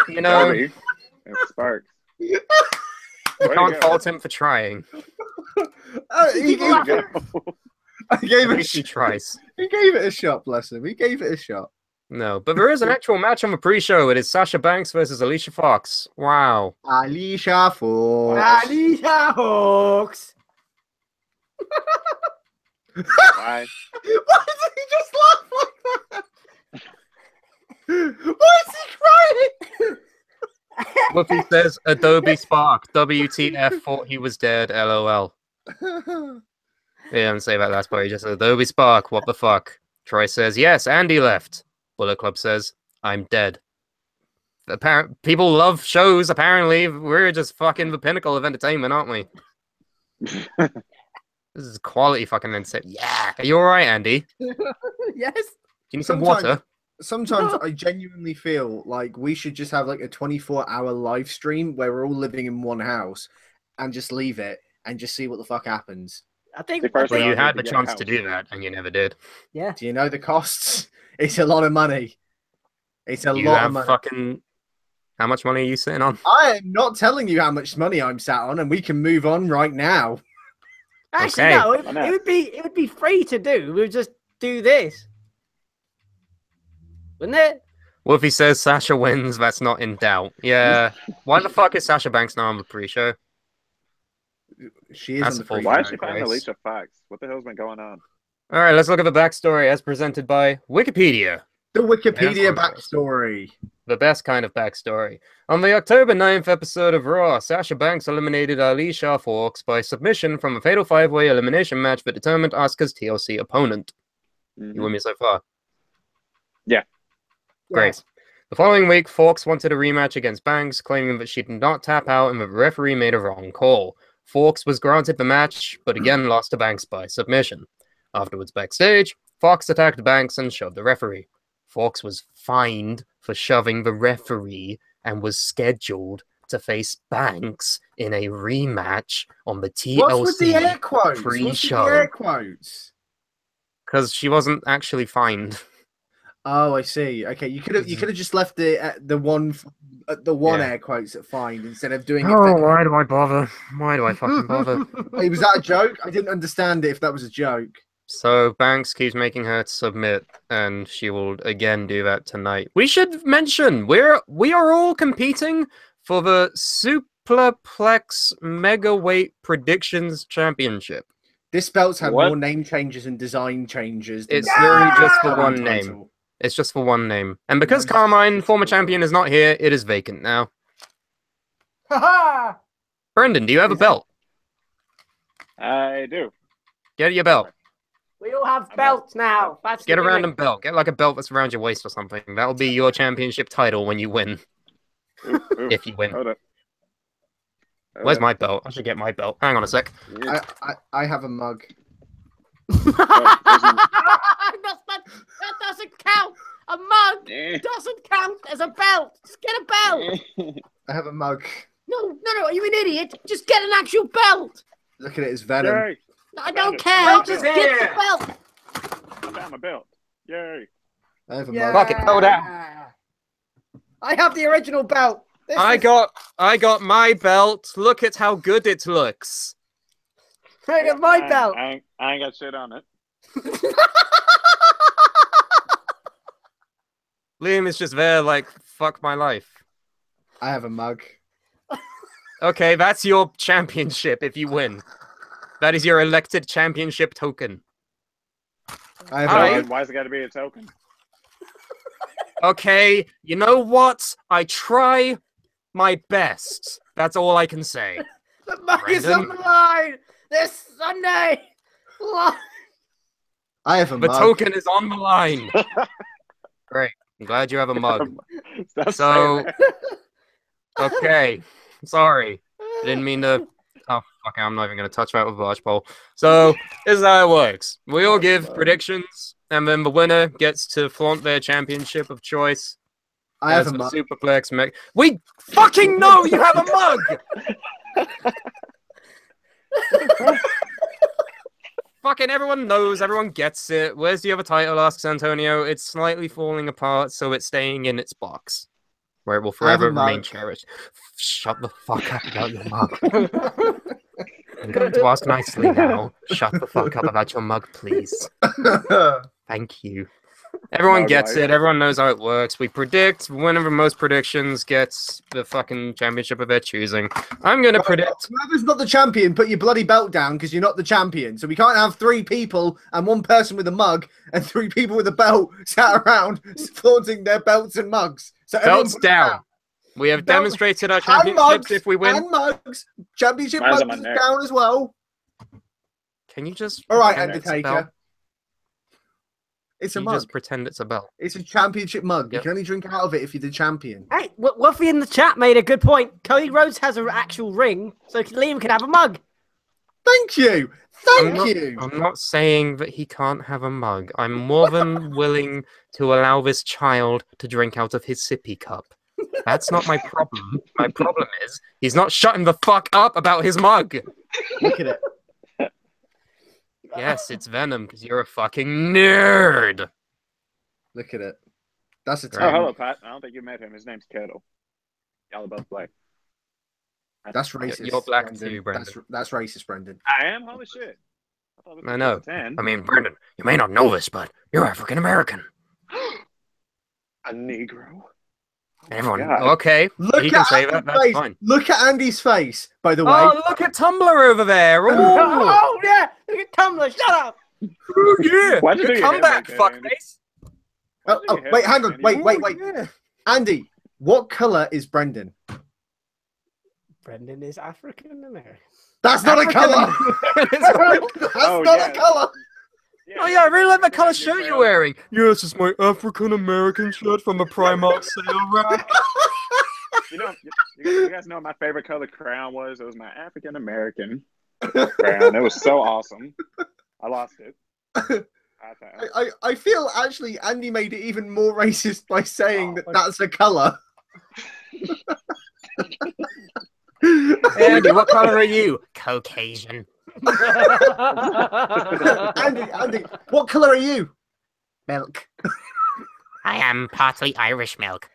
Speaker 2: you know,
Speaker 3: Adobe, it's Sparks.
Speaker 2: you
Speaker 3: Way to
Speaker 2: can't
Speaker 3: go.
Speaker 2: fault him for trying.
Speaker 5: He
Speaker 3: Way to go.
Speaker 5: gave
Speaker 2: At
Speaker 5: it.
Speaker 2: least he tries.
Speaker 5: He gave it a shot. Bless him. He gave it a shot.
Speaker 2: No, but there is an actual match on the pre-show. It is Sasha Banks versus Alicia Fox. Wow.
Speaker 5: Alicia Fox.
Speaker 1: Alicia Hawks.
Speaker 3: Why?
Speaker 5: Why did he just laugh like that? Why is he crying?
Speaker 2: Whoopi says Adobe Spark. WTF thought he was dead. LOL. He didn't say that last part. He just said Adobe Spark. What the fuck? Troy says yes. Andy left. Bullet Club says I'm dead. People love shows. Apparently, we're just fucking the pinnacle of entertainment, aren't we? This is quality fucking entertainment. Yeah. Are you all right, Andy? Do
Speaker 1: Yes.
Speaker 2: you need some
Speaker 5: Sometimes-
Speaker 2: water?
Speaker 5: Sometimes I genuinely feel like we should just have like a 24-hour live stream where we're all living in one house and just leave it and just see what the fuck happens.
Speaker 1: I think.
Speaker 3: The first
Speaker 2: Well,
Speaker 3: thing
Speaker 2: you
Speaker 3: I need
Speaker 2: had
Speaker 3: to
Speaker 2: the
Speaker 3: get a
Speaker 2: chance to
Speaker 3: house.
Speaker 2: do that, and you never did.
Speaker 1: Yeah.
Speaker 5: Do you know the costs? It's a lot of money. It's a
Speaker 2: You
Speaker 5: lot of
Speaker 2: have
Speaker 5: money.
Speaker 2: fucking. How much money are you sitting on?
Speaker 5: I am not telling you how much money I'm sat on, and we can move on right now.
Speaker 1: Actually,
Speaker 2: Okay.
Speaker 1: no.
Speaker 3: Why not?
Speaker 1: It would be free to do. We'd just do this, wouldn't it?
Speaker 2: Well, if he says Sasha wins, that's not in doubt. Yeah. Why the fuck is Sasha Banks now on the pre-show?
Speaker 5: She is
Speaker 2: That's
Speaker 5: on the
Speaker 2: a full
Speaker 5: pre-
Speaker 3: Why is she fighting
Speaker 2: Christ.
Speaker 3: Alicia Fox? What the hell's been going on?
Speaker 2: All right, let's look at the backstory as presented by Wikipedia.
Speaker 5: the Wikipedia
Speaker 2: Yes,
Speaker 5: backstory.
Speaker 2: The best kind of backstory. On the October 9th episode of Raw, Sasha Banks eliminated Alicia Fox by submission from a fatal five-way elimination match that determined Asuka's TLC opponent. You with me so far? Great.
Speaker 1: Yes.
Speaker 2: The following week, Fox wanted a rematch against Banks, claiming that she did not tap out and that the referee made a wrong call. Fawkes was granted the match, but again lost to Banks by submission. Afterwards, backstage, Fox attacked Banks and shoved the referee. Fawkes was fined for shoving the referee and was scheduled to face Banks in a rematch on the TLC
Speaker 5: What's with the air quotes?
Speaker 2: pre-show.
Speaker 5: What's with the air quotes?
Speaker 2: Because she wasn't actually fined.
Speaker 5: Oh, I see. Okay, you could have just left the one air quotes at fined instead of doing it.
Speaker 2: Why do I bother? Why do I fucking bother?
Speaker 5: Hey, was that a joke? I didn't understand it if that was a joke.
Speaker 2: So Banks keeps making her submit, and she will again do that tonight. We should mention we are all competing for the Superplex Megaweight Predictions Championship.
Speaker 5: This belt's had
Speaker 3: What?
Speaker 5: more name changes and design changes.
Speaker 2: It's
Speaker 5: the
Speaker 2: literally just
Speaker 5: title.
Speaker 2: for one name. It's just for one name. And because Carmine, former champion, is not here, it is vacant now.
Speaker 1: Ha
Speaker 2: Brendan, do you have a belt?
Speaker 3: I do.
Speaker 2: Get your belt.
Speaker 1: We all have belts now. That's
Speaker 2: Get
Speaker 1: the
Speaker 2: a
Speaker 1: gimmick.
Speaker 2: random belt. Get like a belt that's around your waist or something. That'll be your championship title when you win.
Speaker 3: Ooh, ooh.
Speaker 2: If you win.
Speaker 3: Hold up.
Speaker 2: Where's my belt? I should get my belt. Hang on a sec.
Speaker 5: I have a mug.
Speaker 1: that doesn't count. A mug doesn't count as a belt. Just get a belt.
Speaker 5: I have a mug.
Speaker 1: No, are you an idiot? Just get an actual belt.
Speaker 5: Look at it, it's venom.
Speaker 3: Yay!
Speaker 1: I don't
Speaker 3: Belt
Speaker 1: care.
Speaker 3: is
Speaker 1: Just
Speaker 3: here.
Speaker 1: get the belt.
Speaker 3: I found my belt. Yay!
Speaker 5: I have a
Speaker 1: Yeah.
Speaker 5: mug.
Speaker 2: Fuck it, throw it out.
Speaker 1: I have the original belt. This
Speaker 2: I
Speaker 1: is-
Speaker 2: got my belt. Look at how good it looks.
Speaker 1: Look at my belt.
Speaker 3: I ain't got shit on it.
Speaker 2: Liam is just there like, fuck my life.
Speaker 5: I have a mug.
Speaker 2: Okay, that's your championship if you win. That is your elected championship token.
Speaker 5: I have
Speaker 2: Alright.
Speaker 5: a mug.
Speaker 3: Why's it got to be a token?
Speaker 2: Okay, you know what? I try my best. That's all I can say.
Speaker 1: The mug is on the line. This Sunday.
Speaker 5: I have a
Speaker 2: The
Speaker 5: mug.
Speaker 2: token is on the line. Great. I'm glad you have a mug.
Speaker 3: Stop
Speaker 2: So-
Speaker 3: saying that.
Speaker 2: Okay. Sorry. I didn't mean to. Oh, fuck. I'm not even going to touch that with a barge pole. So, this is how it works. We all give predictions, and then the winner gets to flaunt their championship of choice.
Speaker 5: I have
Speaker 2: as
Speaker 5: a mug.
Speaker 2: Superplex Meg. We fucking know you have a mug! Fucking everyone knows, everyone gets it. Where's the other title, asks Antonio. It's slightly falling apart, so it's staying in its box, where it will forever
Speaker 5: mug.
Speaker 2: remain cherished. Shut the fuck up about your mug. I'm going to ask nicely now. Shut the fuck up about your mug, please. Thank you. Everyone
Speaker 3: Mug
Speaker 2: gets
Speaker 3: life.
Speaker 2: it. Everyone knows how it works. We predict. Winner of most predictions gets the fucking championship of their choosing. I'm going to predict.
Speaker 5: Whoever's not the champion, put your bloody belt down because you're not the champion. So we can't have 3 people and 1 person with a mug and 3 people with a belt sat around flaunting their belts and mugs. So everyone
Speaker 2: Belts
Speaker 5: put it
Speaker 2: down. We have
Speaker 5: Belt-
Speaker 2: demonstrated our
Speaker 5: And
Speaker 2: championships
Speaker 5: mugs.
Speaker 2: if we win.
Speaker 5: And mugs. Championship
Speaker 3: Mine's on
Speaker 5: mugs
Speaker 3: my
Speaker 5: is
Speaker 3: neck.
Speaker 5: down as well.
Speaker 2: Can you just
Speaker 5: All right,
Speaker 2: pretend it's a belt?
Speaker 5: Undertaker. It's a
Speaker 2: Can you
Speaker 5: mug.
Speaker 2: just pretend it's a belt?
Speaker 5: It's a championship mug.
Speaker 2: Yep.
Speaker 5: You can only drink out of it if you're the champion.
Speaker 1: Hey, Wolfie in the chat made a good point. Cody Rhodes has an actual ring, so Liam can have a mug.
Speaker 5: Thank you.
Speaker 2: I'm
Speaker 5: Thank
Speaker 2: not-
Speaker 5: you.
Speaker 2: I'm not saying that he can't have a mug. I'm more than willing to allow this child to drink out of his sippy cup. That's not my problem. My problem is he's not shutting the fuck up about his mug.
Speaker 5: Look at it.
Speaker 2: Yes, it's Venom because you're a fucking nerd.
Speaker 5: Look at it. That's a
Speaker 3: Oh,
Speaker 2: Right.
Speaker 3: hello, Pat. I don't think you met him. His name's Kettle. Y'all are both black.
Speaker 5: That's racist.
Speaker 2: You're black
Speaker 5: Brendan.
Speaker 2: too, Brendan.
Speaker 5: That's racist, Brendan.
Speaker 3: I am? Holy shit. thought this
Speaker 2: I
Speaker 3: was
Speaker 2: know.
Speaker 3: 10.
Speaker 2: I mean, Brendan, you may not know this, but you're African American.
Speaker 3: A Negro.
Speaker 2: Everyone,
Speaker 3: God.
Speaker 2: okay,
Speaker 5: Look
Speaker 2: he can
Speaker 5: at
Speaker 2: say
Speaker 5: Andy's
Speaker 2: that. That's
Speaker 5: face.
Speaker 2: fine.
Speaker 5: Look at Andy's face, by the way.
Speaker 2: Oh, look at Tumblr over there. Ooh,
Speaker 1: Oh, yeah. Look at Tumblr. Shut up.
Speaker 2: ooh, yeah.
Speaker 3: Why'd you do
Speaker 2: Good
Speaker 3: your hair
Speaker 2: comeback,
Speaker 3: like that, Andy?
Speaker 2: fuckface.
Speaker 5: Oh, oh, wait, hang on. Wait.
Speaker 2: Yeah.
Speaker 5: Andy, what color is Brendan?
Speaker 1: Brendan is African American.
Speaker 5: That's not a color. That's
Speaker 3: Oh,
Speaker 5: not
Speaker 3: yeah.
Speaker 5: a color.
Speaker 2: Oh yeah, I really like the color shirt you're wearing. Yeah, it's just my African American shirt from a Primark sale rack.
Speaker 3: You guys know what my favorite color crown was? It was my African American crown. It was so awesome. I lost it.
Speaker 5: I feel actually Andy made it even more racist by saying that that's a color.
Speaker 2: Andy, what color are you? Caucasian.
Speaker 5: Andy, what color are you? Milk.
Speaker 2: I am partly Irish milk.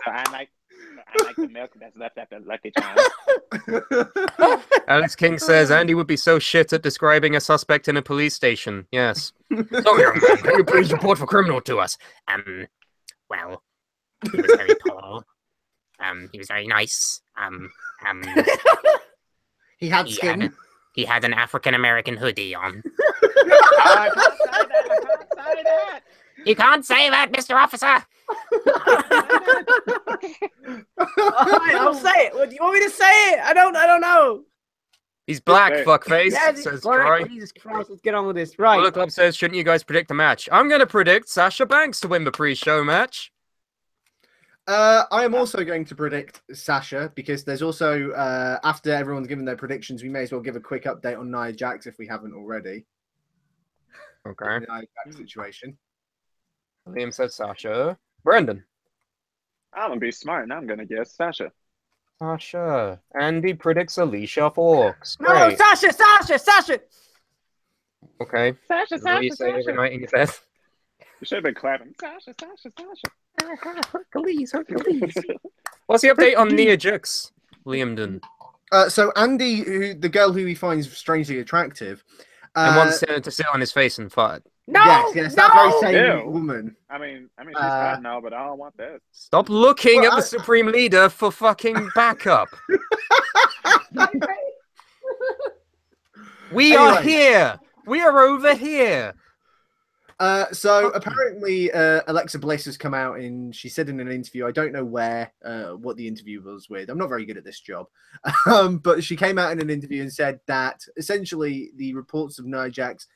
Speaker 3: I like the milk that's left after Lucky Charms.
Speaker 2: Alex King says Andy would be so shit at describing a suspect in a police station. Yes. So, young man, can you please report for criminal to us? Well, he was very tall. He was very nice.
Speaker 5: He had skin.
Speaker 2: He had an African American hoodie on.
Speaker 3: I can't say that.
Speaker 2: You can't say that, Mr. Officer.
Speaker 1: Alright, I'll say it. What, do you want me to say it? I don't know.
Speaker 2: He's black,
Speaker 3: Okay.
Speaker 2: fuckface.
Speaker 1: Yeah,
Speaker 2: Says
Speaker 1: Troy.
Speaker 2: Troy.
Speaker 1: Jesus Christ, let's get on with this. Right.
Speaker 2: Bullet Club says, shouldn't you guys predict the match? I'm going to predict Sasha Banks to win the pre-show match.
Speaker 5: I am also going to predict Sasha because there's also after everyone's given their predictions, we may as well give a quick update on Nia Jax if we haven't already.
Speaker 2: Okay.
Speaker 5: The Nia Jax situation.
Speaker 2: Liam says Sasha. Brendan.
Speaker 3: I'm gonna be smart and I'm gonna guess Sasha.
Speaker 2: Sasha. Andy predicts Alicia Fox.
Speaker 1: No,
Speaker 2: Great.
Speaker 1: Sasha.
Speaker 2: Okay.
Speaker 3: Sasha,
Speaker 2: What do you say every night in your bed?
Speaker 3: You should have been clapping. Sasha.
Speaker 2: Hercules. What's the update on Nia Jax, Liamden?
Speaker 5: So Andy, the girl who he finds strangely attractive,
Speaker 2: And wants to sit on his face and fart.
Speaker 1: No.
Speaker 5: yes,
Speaker 1: no.
Speaker 5: that very same
Speaker 3: Ew.
Speaker 5: woman.
Speaker 3: I mean, she's hot now, but I don't want that.
Speaker 2: Stop looking
Speaker 5: Well,
Speaker 2: at the Supreme Leader for fucking backup. We are
Speaker 5: Anyway.
Speaker 2: here. We are over here.
Speaker 5: So apparently Alexa Bliss has come out and she said in an interview, I don't know where, what the interview was with. I'm not very good at this job. But she came out in an interview and said that essentially the reports of Nia Jax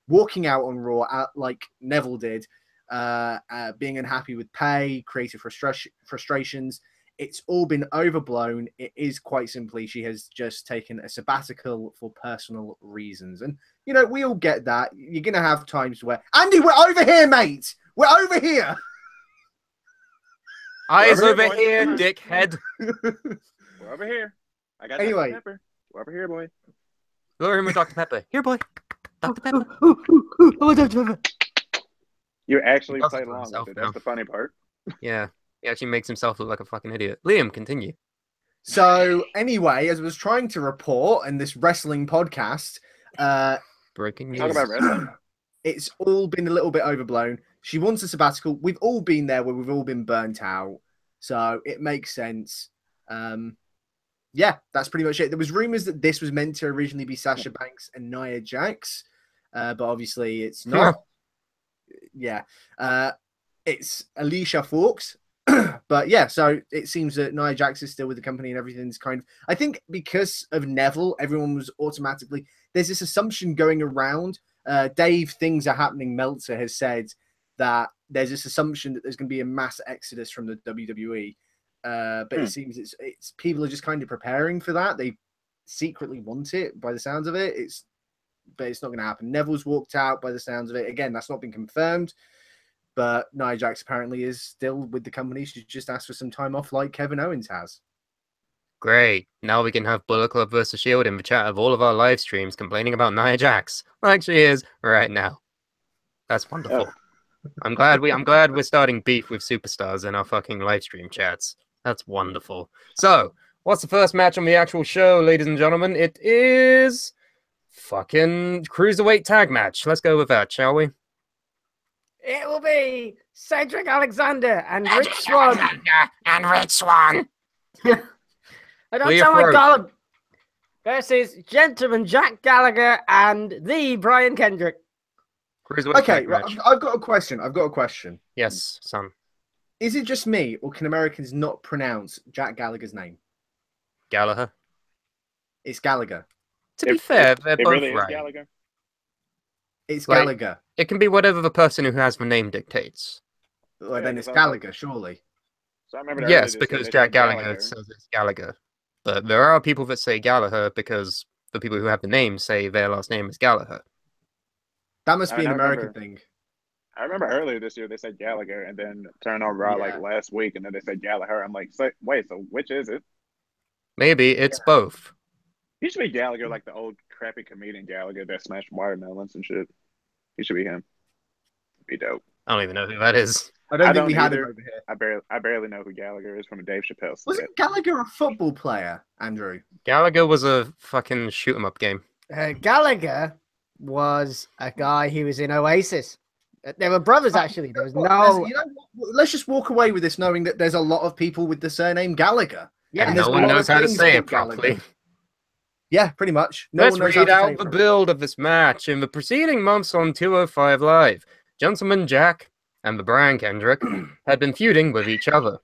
Speaker 5: walking out on Raw like Neville did, being unhappy with pay, creative frustrations. It's all been overblown. It is quite simply she has just taken a sabbatical for personal reasons. And, you know, we all get that. You're going to have times where, Andy, we're over here, mate. We're over here.
Speaker 2: Eyes
Speaker 3: Over
Speaker 2: over
Speaker 3: here, boy.
Speaker 2: here,
Speaker 3: Come on.
Speaker 2: dickhead.
Speaker 3: We're over here. I got
Speaker 5: Anyway.
Speaker 3: Dr. Pepper. We're over here, boy.
Speaker 2: Lure him with Dr. Pepper. Here, boy. Dr. Pepper.
Speaker 3: You actually
Speaker 2: He does
Speaker 3: played
Speaker 2: it for
Speaker 3: along
Speaker 2: himself
Speaker 3: with it.
Speaker 2: now.
Speaker 3: That's the funny part.
Speaker 2: Yeah. He actually makes himself look like a fucking idiot. Liam, continue.
Speaker 5: So anyway, as I was trying to report in this wrestling podcast,
Speaker 2: Breaking news.
Speaker 3: Talk about wrestling.
Speaker 5: it's all been a little bit overblown. She wants a sabbatical. We've all been there where we've all been burnt out. So it makes sense. Yeah, that's pretty much it. There was rumors that this was meant to originally be Sasha Banks and Nia Jax, but obviously it's not. Yeah. It's Alicia Fox. But yeah, so it seems that Nia Jax is still with the company and everything's kind of, I think because of Neville, everyone was automatically, there's this assumption going around. Dave, things are happening. Meltzer has said that there's this assumption that there's going to be a mass exodus from the WWE. But it seems it's people are just kind of preparing for that. They secretly want it by the sounds of it. But it's not going to happen. Neville's walked out by the sounds of it. Again, that's not been confirmed. But Nia Jax apparently is still with the company. She's just asked for some time off like Kevin Owens has.
Speaker 2: Great. Now we can have Bullet Club vs. Shield in the chat of all of our live streams complaining about Nia Jax, like she is right now. That's wonderful. I'm glad we're starting beef with superstars in our fucking live stream chats. That's wonderful. So, what's the first match on the actual show, ladies and gentlemen? It is fucking cruiserweight tag match. Let's go with that, shall we?
Speaker 1: It will be Cedric Alexander and Rich Swann.
Speaker 2: And Rich Swann.
Speaker 1: I don't
Speaker 2: Leah
Speaker 1: sound like
Speaker 2: Frost.
Speaker 1: Gollum. Versus Gentleman Jack Gallagher and the Brian Kendrick.
Speaker 2: Cruiserweight
Speaker 5: Okay,
Speaker 2: tag
Speaker 5: right,
Speaker 2: match.
Speaker 5: I've got a question.
Speaker 2: Yes, son.
Speaker 5: Is it just me, or can Americans not pronounce Jack Gallagher's name?
Speaker 2: Gallagher.
Speaker 5: It's Gallagher.
Speaker 2: To be fair, they're
Speaker 3: It
Speaker 2: both
Speaker 3: really is
Speaker 2: right.
Speaker 3: Gallagher.
Speaker 5: It's
Speaker 2: Like-
Speaker 5: Gallagher.
Speaker 2: It can be whatever the person who has the name dictates.
Speaker 5: Well,
Speaker 3: Yeah,
Speaker 5: then it's
Speaker 3: 'cause I was like-
Speaker 5: Gallagher, surely.
Speaker 3: So I remember earlier
Speaker 2: Yes,
Speaker 3: this year
Speaker 2: because
Speaker 3: they
Speaker 2: Jack
Speaker 3: said
Speaker 2: Gallagher says it's Gallagher. But there are people that say Gallagher because the people who have the name say their last name is Gallagher.
Speaker 5: That must
Speaker 3: I
Speaker 5: be
Speaker 3: mean,
Speaker 5: an
Speaker 3: I
Speaker 5: American
Speaker 3: remember-
Speaker 5: thing.
Speaker 3: I remember earlier this year they said Gallagher, and then turned on Raw like
Speaker 5: Yeah.
Speaker 3: last week, and then they said Gallagher. I'm like, wait, so which is it?
Speaker 2: Maybe it's both.
Speaker 3: He should be Gallagher, like the old crappy comedian Gallagher that smashed watermelons and shit. He should be him. Be dope.
Speaker 2: I don't even know who that is.
Speaker 5: I don't
Speaker 3: I
Speaker 5: think we
Speaker 3: don't
Speaker 5: had him
Speaker 3: either.
Speaker 5: over here.
Speaker 3: I barely know who Gallagher is from a Dave Chappelle skit.
Speaker 5: Wasn't Gallagher a football player, Andrew?
Speaker 2: Gallagher was a fucking shoot 'em up game.
Speaker 1: Gallagher was a guy who was in Oasis. They were brothers, actually. There was
Speaker 5: What,
Speaker 1: no.
Speaker 5: you know what? Let's just walk away with this knowing that there's a lot of people with the surname Gallagher.
Speaker 1: Yeah,
Speaker 2: And
Speaker 5: there's
Speaker 2: no
Speaker 5: a
Speaker 2: one
Speaker 5: lot
Speaker 2: knows
Speaker 5: of
Speaker 2: how to
Speaker 5: things
Speaker 2: say
Speaker 5: called
Speaker 2: it properly.
Speaker 5: Gallagher. Yeah, pretty much. No
Speaker 2: Let's
Speaker 5: one knows how
Speaker 2: read
Speaker 5: to say
Speaker 2: out
Speaker 5: it
Speaker 2: the
Speaker 5: properly.
Speaker 2: build of this match. In the preceding months on 205 Live, Gentleman Jack and the Brian Kendrick had been feuding with each other.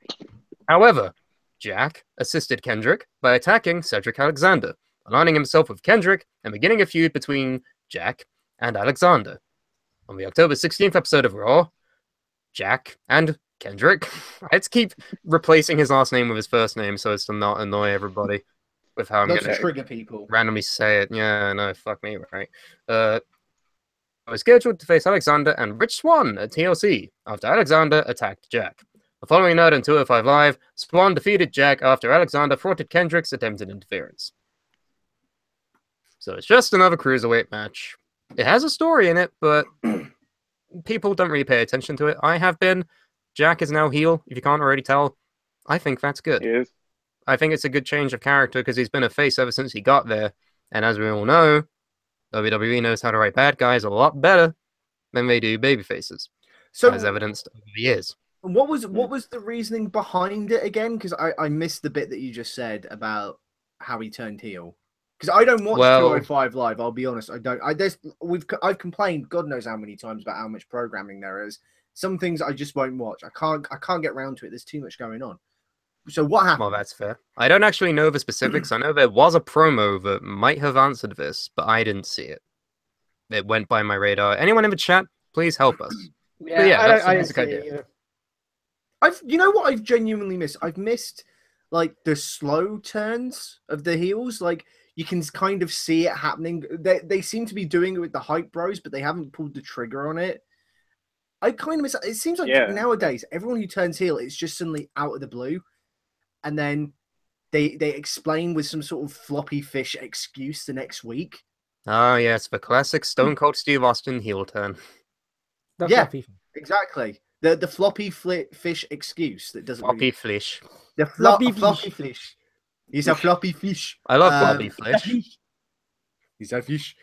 Speaker 2: However, Jack assisted Kendrick by attacking Cedric Alexander, aligning himself with Kendrick and beginning a feud between Jack and Alexander. On the October 16th episode of Raw, Jack and Kendrick. Let's keep replacing his last name with his first name so as to not annoy everybody with how I'm
Speaker 5: Not
Speaker 2: going
Speaker 5: to
Speaker 2: to
Speaker 5: trigger people.
Speaker 2: randomly say it. Yeah, no, fuck me, right? I was scheduled to face Alexander and Rich Swann at TLC after Alexander attacked Jack. The following night on 205 Live, Swann defeated Jack after Alexander thwarted Kendrick's attempted interference. So it's just another cruiserweight match. It has a story in it, but people don't really pay attention to it. I have been. Jack is now heel, if you can't already tell. I think that's good.
Speaker 3: He is.
Speaker 2: I think it's a good change of character because he's been a face ever since he got there. And as we all know, WWE knows how to write bad guys a lot better than they do baby faces,
Speaker 5: So,
Speaker 2: as evidenced over the years.
Speaker 5: what was the reasoning behind it again? Because I missed the bit that you just said about how he turned heel. Because I don't watch
Speaker 2: Well-
Speaker 5: 205 Live. I'll be honest. I don't. I've complained God knows how many times about how much programming there is. Some things I just won't watch. I can't get around to it. There's too much going on. So what happened?
Speaker 2: Well, that's fair. I don't actually know the specifics. I know there was a promo that might have answered this, but I didn't see it. It went by my radar. Anyone in the chat, please help us. yeah, that's the
Speaker 1: I didn't
Speaker 2: basic
Speaker 1: see
Speaker 2: idea.
Speaker 1: it either.
Speaker 5: You know what I've genuinely missed? I've missed like the slow turns of the heels. Like you can kind of see it happening. They seem to be doing it with the hype bros, but they haven't pulled the trigger on it. I kind of miss it. It seems like
Speaker 3: Yeah.
Speaker 5: nowadays everyone who turns heel, it's just suddenly out of the blue, and then they explain with some sort of floppy fish excuse the next week.
Speaker 2: Oh, yes, the classic Stone Cold Steve Austin heel turn.
Speaker 1: The
Speaker 5: Yeah.
Speaker 1: floppy.
Speaker 5: Exactly. The floppy fish excuse that doesn't
Speaker 2: Floppy
Speaker 5: really...
Speaker 2: Flish.
Speaker 5: The
Speaker 1: Floppy
Speaker 5: floppy fish. He's a floppy fish.
Speaker 2: I love
Speaker 5: Um,
Speaker 2: Floppy Flish.
Speaker 5: He's a fish.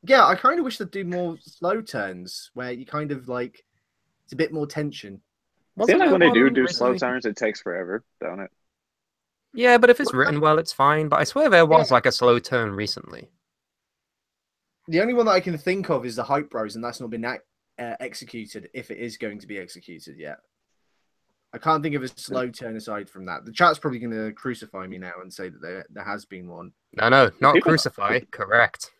Speaker 5: Yeah, I kind of wish they'd do more slow turns where you kind of like it's a bit more tension.
Speaker 3: Seems like when they do
Speaker 2: Recently?
Speaker 3: slow turns, it takes forever, don't it?
Speaker 2: Yeah, but if it's written well, it's fine. But I swear there was like a slow turn recently.
Speaker 5: The only one that I can think of is the Hype Bros, and that's not been executed if it is going to be executed yet. I can't think of a slow turn aside from that. The chat's probably going to crucify me now and say that there has been one.
Speaker 2: No, not
Speaker 3: People-
Speaker 2: crucify. Correct.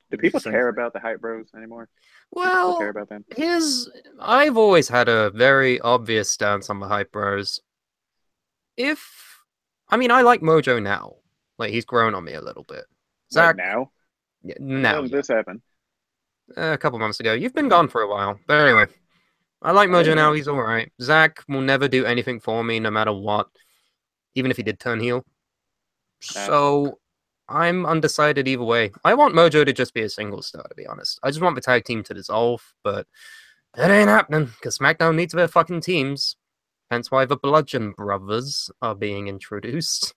Speaker 3: Do people
Speaker 5: Same
Speaker 3: care
Speaker 5: thing.
Speaker 3: about the hype bros anymore? People
Speaker 2: Well,
Speaker 3: care about them?
Speaker 2: I've always had a very obvious stance on the hype bros. I like Mojo now. Like he's grown on me a little bit. Zach,
Speaker 3: Like now?
Speaker 2: yeah,
Speaker 3: When
Speaker 2: now,
Speaker 3: did this happen?
Speaker 2: a couple months ago. You've been gone for a while, but anyway, I like Mojo now. He's all right. Zach will never do anything for me, no matter what, even if he did turn heel. So I'm undecided either way. I want Mojo to just be a single star, to be honest. I just want the tag team to dissolve, but it ain't happening because SmackDown needs their fucking teams. Hence why the Bludgeon Brothers are being introduced.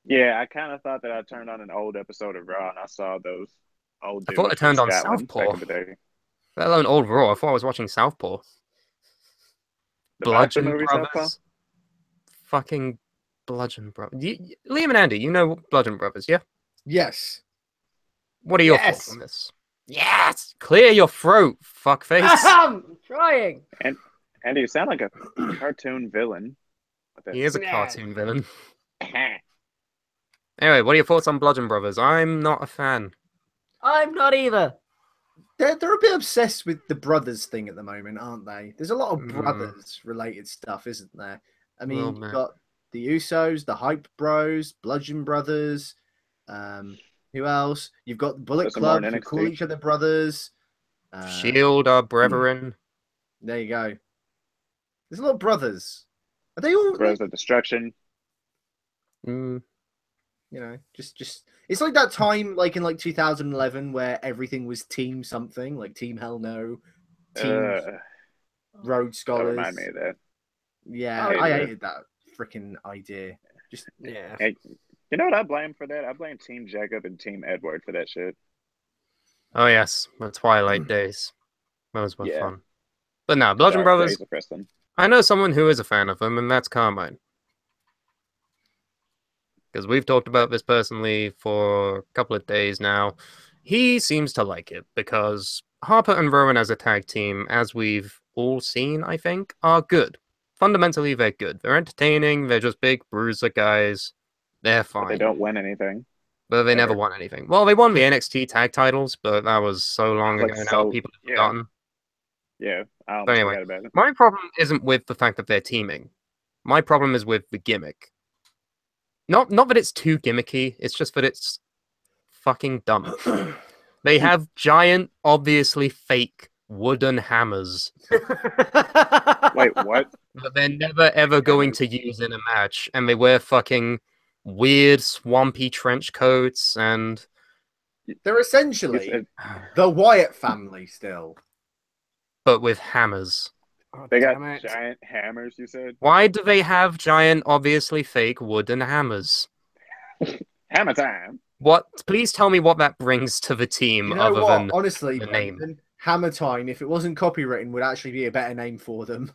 Speaker 3: Yeah, I kind of thought that I turned on an old episode of Raw and I saw those old
Speaker 2: I
Speaker 3: dudes
Speaker 2: thought I
Speaker 3: from
Speaker 2: turned on
Speaker 3: Scotland back
Speaker 2: Southpaw.
Speaker 3: in the day.
Speaker 2: Let alone Old Raw. I thought I was watching Southpaw.
Speaker 3: The
Speaker 2: Bludgeon
Speaker 3: boxing movie,
Speaker 2: Brothers.
Speaker 3: Southpaw?
Speaker 2: Fucking Bludgeon Brothers. Liam and Andy, you know Bludgeon Brothers, yeah?
Speaker 5: Yes.
Speaker 2: What are your
Speaker 1: Yes.
Speaker 2: thoughts on this? Yes! Clear your throat, fuckface.
Speaker 1: I'm trying.
Speaker 3: Andy, you sound like a cartoon villain. With that-
Speaker 2: He is a
Speaker 1: Nah.
Speaker 2: cartoon villain. Anyway, what are your thoughts on Bludgeon Brothers? I'm not a fan.
Speaker 1: I'm not either.
Speaker 5: They're a bit obsessed with the brothers thing at the moment, aren't they? There's a lot of
Speaker 2: Mm.
Speaker 5: brothers related stuff, isn't there? I mean,
Speaker 2: Well,
Speaker 5: you've
Speaker 2: man.
Speaker 5: got the Usos, the Hype Bros, Bludgeon Brothers. Who else? You've got the Bullet
Speaker 3: There's some more
Speaker 5: Club
Speaker 3: in
Speaker 5: who call
Speaker 3: NXT.
Speaker 5: each other brothers.
Speaker 2: Shield, our brethren.
Speaker 5: There you go. There's a lot of brothers. Are they all?
Speaker 3: Bros of Destruction.
Speaker 2: Mm.
Speaker 5: You know, just it's like that time, like in like 2011, where everything was Team something, like Team Hell No, Team Road
Speaker 3: Don't
Speaker 5: Scholars.
Speaker 3: remind me of that.
Speaker 5: Yeah,
Speaker 3: I
Speaker 5: I
Speaker 3: hated it.
Speaker 5: hated that freaking idea. Just
Speaker 1: Yeah.
Speaker 3: Hey, you know what I blame for that? I blame Team Jacob and Team Edward for that shit.
Speaker 2: Oh yes, the Twilight days. Those were
Speaker 3: Yeah.
Speaker 2: fun. But no, Bludgeon
Speaker 3: Dark
Speaker 2: Brothers.
Speaker 3: Days of Preston.
Speaker 2: I know someone who is a fan of them, and that's Carmine. Because we've talked about this personally for a couple of days now. He seems to like it because Harper and Rowan as a tag team, as we've all seen, I think, are good. Fundamentally, they're good. They're entertaining. They're just big bruiser guys. They're
Speaker 3: But they
Speaker 2: fine.
Speaker 3: don't win anything.
Speaker 2: But they never
Speaker 3: ever.
Speaker 2: won anything. Well, they won the NXT tag titles, but that was so long
Speaker 3: Like,
Speaker 2: ago now.
Speaker 3: so-
Speaker 2: People have
Speaker 3: yeah.
Speaker 2: forgotten.
Speaker 3: Yeah, I almost
Speaker 2: But anyway,
Speaker 3: forgot about it.
Speaker 2: my problem isn't with the fact that they're teaming. My problem is with the gimmick. Not that it's too gimmicky, it's just that it's fucking dumb. They have giant, obviously fake wooden hammers
Speaker 3: Wait, what?
Speaker 2: that they're never ever going to use in a match, and they wear fucking weird, swampy trench coats, and
Speaker 5: they're essentially
Speaker 3: It's-
Speaker 5: the Wyatt family still.
Speaker 2: but with hammers.
Speaker 1: Oh,
Speaker 3: They got
Speaker 1: damn it.
Speaker 3: giant hammers, you said?
Speaker 2: Why do they have giant, obviously fake wooden hammers?
Speaker 3: Hammer time.
Speaker 2: What? Please tell me what that brings to the team
Speaker 5: You know
Speaker 2: other
Speaker 5: what?
Speaker 2: than
Speaker 5: Honestly,
Speaker 2: the name.
Speaker 5: Brendan, Hammer Time, if it wasn't copywritten, would actually be a better name for them.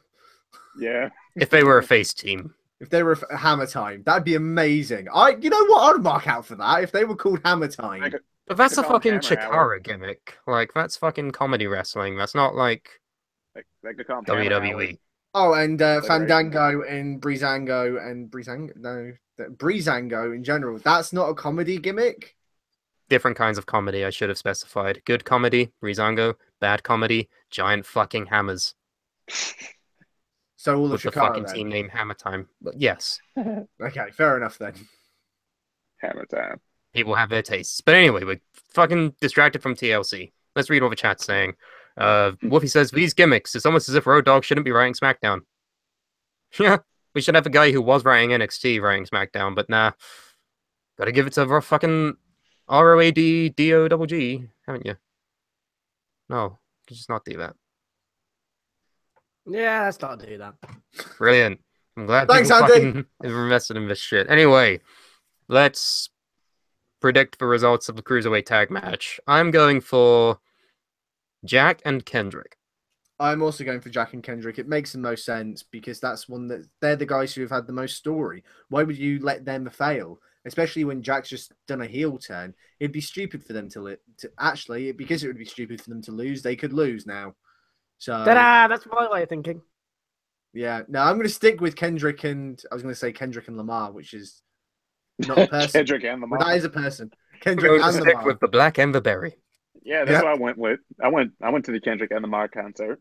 Speaker 3: Yeah.
Speaker 2: if they were a face team.
Speaker 5: If they were Hammer Time, that'd be amazing. You know what? I'd mark out for that if they were called Hammer Time.
Speaker 3: Like,
Speaker 2: But that's a
Speaker 3: Could call
Speaker 2: fucking
Speaker 3: them Hammer Hour.
Speaker 2: Chikara gimmick. Like, that's fucking comedy wrestling. That's not like
Speaker 3: they could call them Hammer
Speaker 2: WWE.
Speaker 5: Oh, and
Speaker 3: Alliteration.
Speaker 5: Fandango and Breezango in general. That's not a comedy gimmick.
Speaker 2: Different kinds of comedy, I should have specified. Good comedy, Rizango. Bad comedy, giant fucking hammers.
Speaker 5: So all of
Speaker 2: With the
Speaker 5: Chicago.
Speaker 2: fucking
Speaker 5: Then.
Speaker 2: team name Hammer Time. But yes,
Speaker 5: Okay, fair enough then.
Speaker 3: Hammer time.
Speaker 2: people have their tastes. But anyway, we're fucking distracted from TLC. Let's read what the chat's saying. Wolfie says, these gimmicks, it's almost as if Road Dogg shouldn't be writing SmackDown. Yeah, we should have a guy who was writing NXT writing SmackDown, but nah. Gotta give it to the fucking ROADDOGG, haven't you? No, you can just not do that.
Speaker 1: Yeah, let's not do that.
Speaker 2: Brilliant. I'm glad
Speaker 5: Thanks,
Speaker 2: people
Speaker 5: Andy.
Speaker 2: fucking are invested in this shit. Anyway, let's predict the results of the Cruiserweight tag match. I'm going for Jack and Kendrick.
Speaker 5: I'm also going for Jack and Kendrick. It makes the most sense because that's one that they're the guys who have had the most story. Why would you let them fail? Especially when Jack's just done a heel turn. It'd be stupid for them to actually, because it would be stupid for them to lose. They could lose now. So
Speaker 1: Ta-da! That's my way of thinking.
Speaker 5: yeah, no, I'm going to stick with Kendrick and I was going to say Kendrick and Lamar, which is not a person,
Speaker 3: Kendrick and
Speaker 5: but
Speaker 3: Lamar.
Speaker 5: that is a person.
Speaker 2: I'm
Speaker 5: Kendrick
Speaker 2: going to
Speaker 5: and
Speaker 2: stick
Speaker 5: Lamar.
Speaker 2: with the black and the berry.
Speaker 3: Yeah, that's
Speaker 5: Yep.
Speaker 3: what I went with. I went to the Kendrick and Lamar concert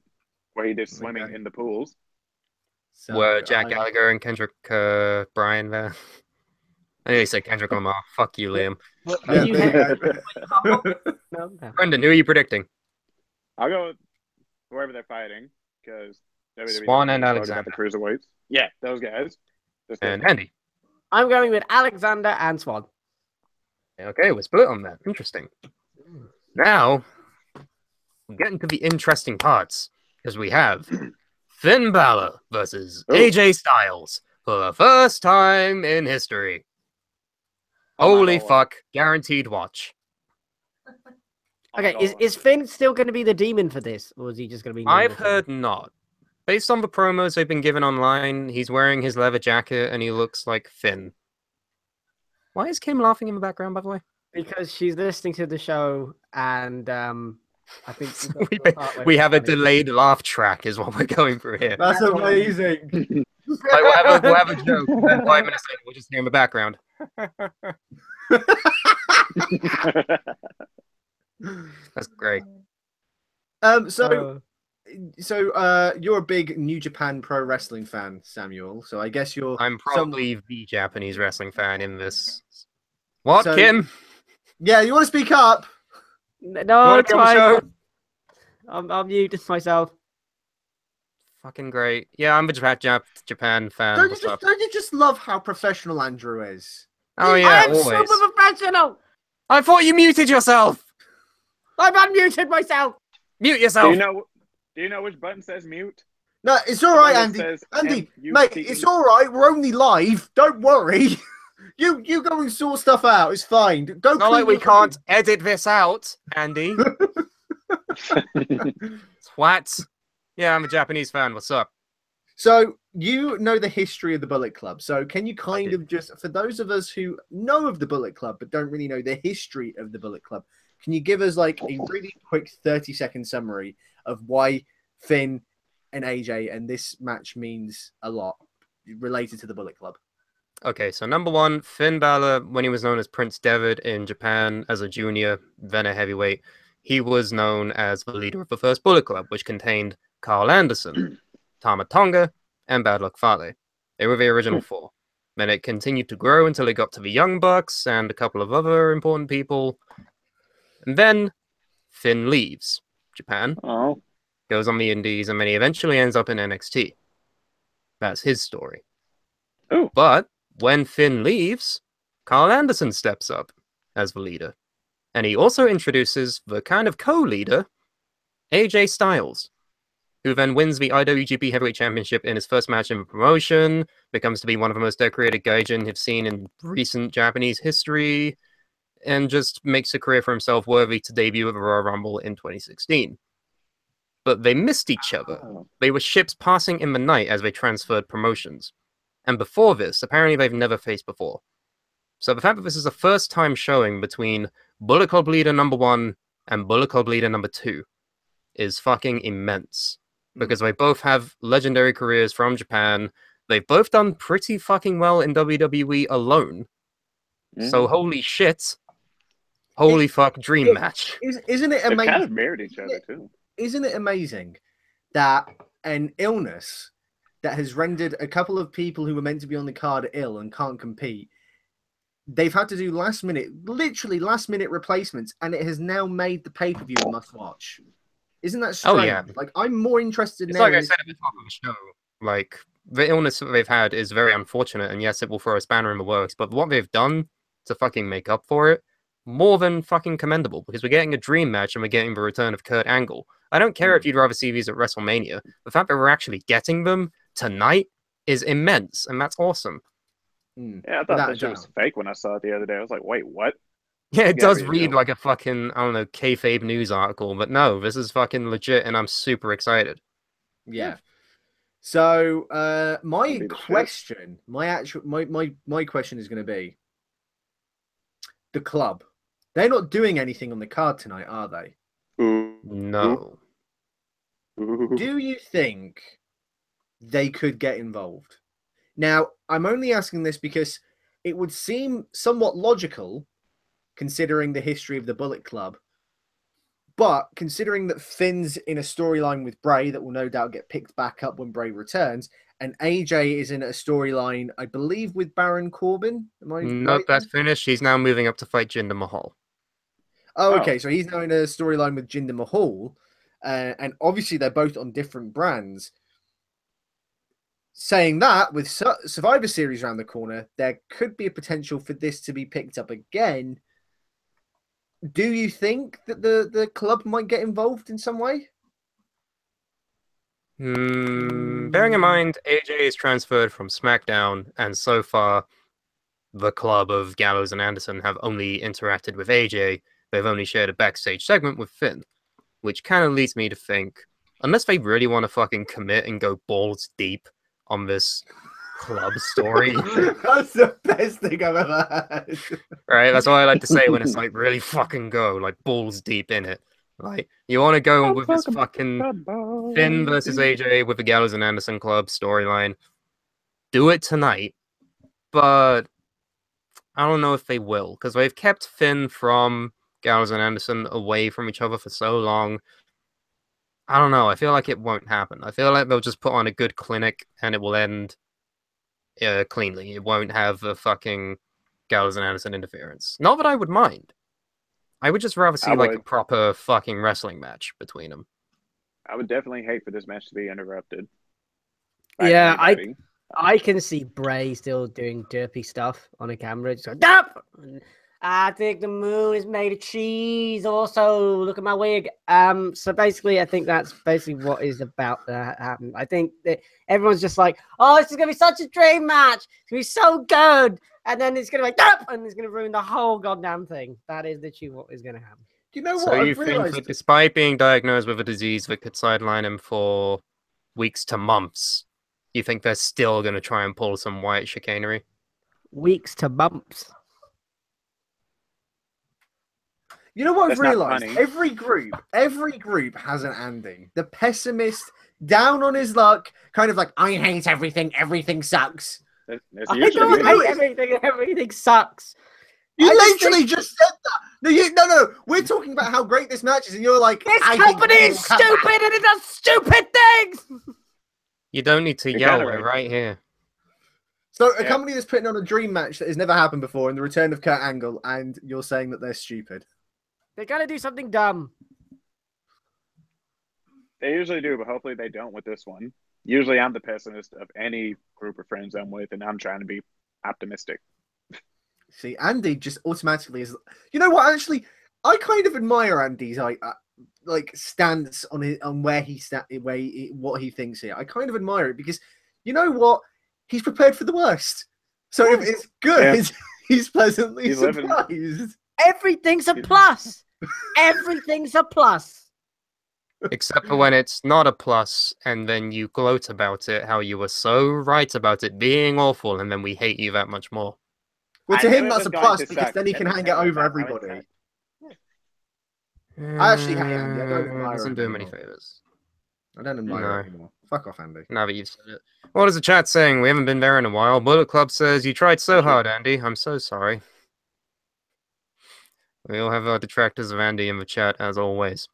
Speaker 3: where he did swimming
Speaker 5: Okay.
Speaker 3: in the pools.
Speaker 5: So,
Speaker 2: Were Jack Gallagher and Kendrick Bryan there? I nearly said Kendrick Lamar. Fuck you, Liam.
Speaker 1: What,
Speaker 5: Yeah,
Speaker 1: you
Speaker 5: there you
Speaker 1: had-
Speaker 5: go.
Speaker 1: No, no.
Speaker 2: Brendan, who are you predicting?
Speaker 3: I'll go with whoever they're fighting because
Speaker 2: Swan and
Speaker 3: got
Speaker 2: Alexander.
Speaker 3: the cruiserweights. Yeah, those guys. Just
Speaker 2: And
Speaker 3: those.
Speaker 2: Andy.
Speaker 1: I'm going with Alexander and Swan.
Speaker 2: Okay, we're split on that. Interesting. Now, we get into the interesting parts because we have Finn Balor versus
Speaker 3: Ooh.
Speaker 2: AJ Styles for the first time in history.
Speaker 3: Oh my
Speaker 2: Holy
Speaker 3: Lord.
Speaker 2: fuck. Guaranteed watch.
Speaker 3: Oh my
Speaker 1: Okay,
Speaker 3: God.
Speaker 1: is Finn still going to be the demon for this, or is he just going to be?
Speaker 2: I've
Speaker 1: normal Finn?
Speaker 2: heard not. Based on the promos they've been given online, he's wearing his leather jacket and he looks like Finn. Why is Kim laughing in the background, by the way?
Speaker 1: Because she's listening to the show, and I think
Speaker 2: we have a delayed laugh track, is what we're going for here.
Speaker 5: That's amazing.
Speaker 2: Like, we'll have a joke, and then 5 minutes later, we'll just hear in the background. That's great.
Speaker 5: So you're a big New Japan Pro Wrestling fan, Samuel. So I guess you're.
Speaker 2: I'm probably the Japanese wrestling fan in this. What,
Speaker 5: So-
Speaker 2: Kim?
Speaker 5: Yeah, you want to speak up?
Speaker 1: No,
Speaker 2: Wanna
Speaker 1: it's
Speaker 2: be on the
Speaker 1: fine.
Speaker 2: show?
Speaker 1: I'll mute myself.
Speaker 2: Fucking great. Yeah, I'm a Japan fan.
Speaker 5: Don't
Speaker 2: What's up?
Speaker 5: you just love how professional Andrew is?
Speaker 2: Oh yeah,
Speaker 1: I'm
Speaker 2: always.
Speaker 1: super professional.
Speaker 2: I thought you muted yourself.
Speaker 1: I've unmuted myself.
Speaker 2: Mute
Speaker 3: Do
Speaker 2: yourself.
Speaker 3: you know which button says mute?
Speaker 5: No, it's all
Speaker 3: The
Speaker 5: right,
Speaker 3: one that
Speaker 5: Andy.
Speaker 3: says
Speaker 5: Andy,
Speaker 3: MUTE.
Speaker 5: mate, it's all right. We're only live. Don't worry. You go and sort stuff out. It's fine. Go.
Speaker 2: It's not like
Speaker 5: clean
Speaker 2: we
Speaker 5: your
Speaker 2: can't edit this out, Andy. Twat. Yeah, I'm a Japanese fan. What's up?
Speaker 5: So you know the history of the Bullet Club. So can you kind
Speaker 2: do.
Speaker 5: of just, for those of us who know of the Bullet Club but don't really know the history of the Bullet Club, can you give us like a really quick 30-second summary of why Finn and AJ and this match means a lot related to the Bullet Club?
Speaker 2: Okay, so number one, Finn Balor, when he was known as Prince Devitt in Japan as a junior, then a heavyweight, he was known as the leader of the first Bullet Club, which contained Carl Anderson, Tama Tonga, and Bad Luck Fale. They were the original four. Then it continued to grow until it got to the Young Bucks and a couple of other important people. And then Finn leaves Japan,
Speaker 3: Oh,
Speaker 2: goes on the Indies, and then he eventually ends up in NXT. That's his story.
Speaker 3: Ooh.
Speaker 2: But when Finn leaves, Carl Anderson steps up as the leader. And he also introduces the kind of co-leader, AJ Styles, who then wins the IWGP Heavyweight Championship in his first match in the promotion, becomes to be one of the most decorated gaijin you've seen in recent Japanese history, and just makes a career for himself worthy to debut at the Royal Rumble in 2016. But they missed each other.
Speaker 3: Oh.
Speaker 2: They were ships passing in the night as they transferred promotions. And before this, apparently they've never faced before. So the fact that this is a first time showing between Bullet Club leader number 1 and Bullet Club leader number 2 is fucking immense. Because they both have legendary careers from Japan. They've both done pretty fucking well in WWE alone. So holy shit. Holy fuck, dream match.
Speaker 5: Isn't it
Speaker 3: They've
Speaker 5: amazing?
Speaker 3: kind of married each other too.
Speaker 5: Isn't it amazing that an illness that has rendered a couple of people who were meant to be on the card ill and can't compete, they've had to do literally last minute replacements, and it has now made the pay-per-view a must-watch. Isn't that strange?
Speaker 2: Oh, yeah.
Speaker 5: Like, I'm more interested
Speaker 2: It's
Speaker 5: now.
Speaker 2: like I said at the top of the show, like, the illness that they've had is very unfortunate, and yes, it will throw a spanner in the works, but what they've done to fucking make up for it, more than fucking commendable, because we're getting a dream match and we're getting the return of Kurt Angle. I don't care if you'd rather see these at WrestleMania. The fact that we're actually getting them tonight is immense, and that's awesome.
Speaker 3: Yeah, I thought
Speaker 5: Without a
Speaker 3: that shit was
Speaker 5: doubt.
Speaker 3: fake when I saw it the other day. I was like, wait, what?
Speaker 2: Yeah, it
Speaker 3: Yeah,
Speaker 2: does
Speaker 3: you
Speaker 2: read
Speaker 3: know.
Speaker 2: like a fucking, I don't know, kayfabe news article, but no, this is fucking legit, and I'm super excited.
Speaker 5: Yeah. So my
Speaker 3: That'd be the shit.
Speaker 5: question, my question is going to be the club. They're not doing anything on the card tonight, are they?
Speaker 3: Ooh.
Speaker 2: No.
Speaker 3: Ooh.
Speaker 5: Do you think they could get involved? Now, I'm only asking this because it would seem somewhat logical considering the history of the Bullet Club. But considering that Finn's in a storyline with Bray that will no doubt get picked back up when Bray returns, and AJ is in a storyline, I believe, with Baron Corbin. Am I
Speaker 2: Nope,
Speaker 5: right
Speaker 2: that's
Speaker 5: there?
Speaker 2: finished. He's now moving up to fight Jinder Mahal.
Speaker 5: Oh,
Speaker 3: Oh.
Speaker 5: okay. So he's now in a storyline with Jinder Mahal. And obviously they're both on different brands. Saying that, with Survivor Series around the corner, there could be a potential for this to be picked up again. Do you think that the club might get involved in some way?
Speaker 2: Bearing in mind, AJ is transferred from SmackDown, and so far, the club of Gallows and Anderson have only interacted with AJ. They've only shared a backstage segment with Finn, which kind of leads me to think, unless they really want to fucking commit and go balls deep on this club story,
Speaker 5: That's the best thing I've ever heard.
Speaker 2: right? That's what I like to say when it's like really fucking go, like balls deep in it. Like, you want to go with this fucking Finn versus AJ with the Gallows and Anderson Club storyline. Do it tonight, but I don't know if they will, because they've kept Finn from Gallows and Anderson away from each other for so long. I don't know. I feel like it won't happen. I feel like they'll just put on a good clinic and it will end cleanly. It won't have a fucking Gallows and Anderson interference. Not that I would mind. I would just rather see like a proper fucking wrestling match between them.
Speaker 3: I would definitely hate for this match to be interrupted.
Speaker 1: Yeah, I can see Bray still doing derpy stuff on a camera. Just going, Dup! I think the moon is made of cheese. Also, look at my wig. So basically, I think that's basically what is about to happen. I think that everyone's just like, oh, this is gonna be such a dream match. It's gonna be so good, and then it's gonna be like, Dup! And it's gonna ruin the whole goddamn thing. That is literally what is gonna happen.
Speaker 5: You know what?
Speaker 2: So you think that despite being diagnosed with a disease that could sideline him for weeks to months, you think they're still going to try and pull some white chicanery?
Speaker 1: Weeks to months.
Speaker 5: You know what I've realised? Every group has an Andy. The pessimist, down on his luck, kind of like, I hate everything, everything sucks.
Speaker 1: I don't hate everything, everything sucks.
Speaker 5: You literally just said that. No. We're talking about how great this match is, and you're like,
Speaker 1: this company is stupid and it does stupid things.
Speaker 2: You don't need to yell. We're right here.
Speaker 5: So a company that's putting on a dream match that has never happened before, in the return of Kurt Angle, and you're saying that they're stupid.
Speaker 1: They gotta do something dumb.
Speaker 3: They usually do, but hopefully they don't with this one. Usually I'm the pessimist of any group of friends I'm with, and I'm trying to be optimistic.
Speaker 5: See, Andy just automatically is. You know what? Actually, I kind of admire Andy's stance on where he what he thinks here. I kind of admire it because you know what? He's prepared for the worst. So if it's good, he's pleasantly surprised.
Speaker 1: Everything's a plus. Everything's a plus.
Speaker 2: Except for when it's not a plus, and then you gloat about it, how you were so right about it being awful, and then we hate you that much more.
Speaker 5: Well, to him, that's a plus because then he can hang it over everybody. I actually hate Andy. I don't admire him.
Speaker 2: Doesn't do him any favors.
Speaker 5: I don't admire him anymore. Fuck off, Andy.
Speaker 2: Now that you've said it. What is the chat saying? We haven't been there in a while. Bullet Club says, you tried so hard, Andy. I'm so sorry. We all have our detractors of Andy in the chat, as always.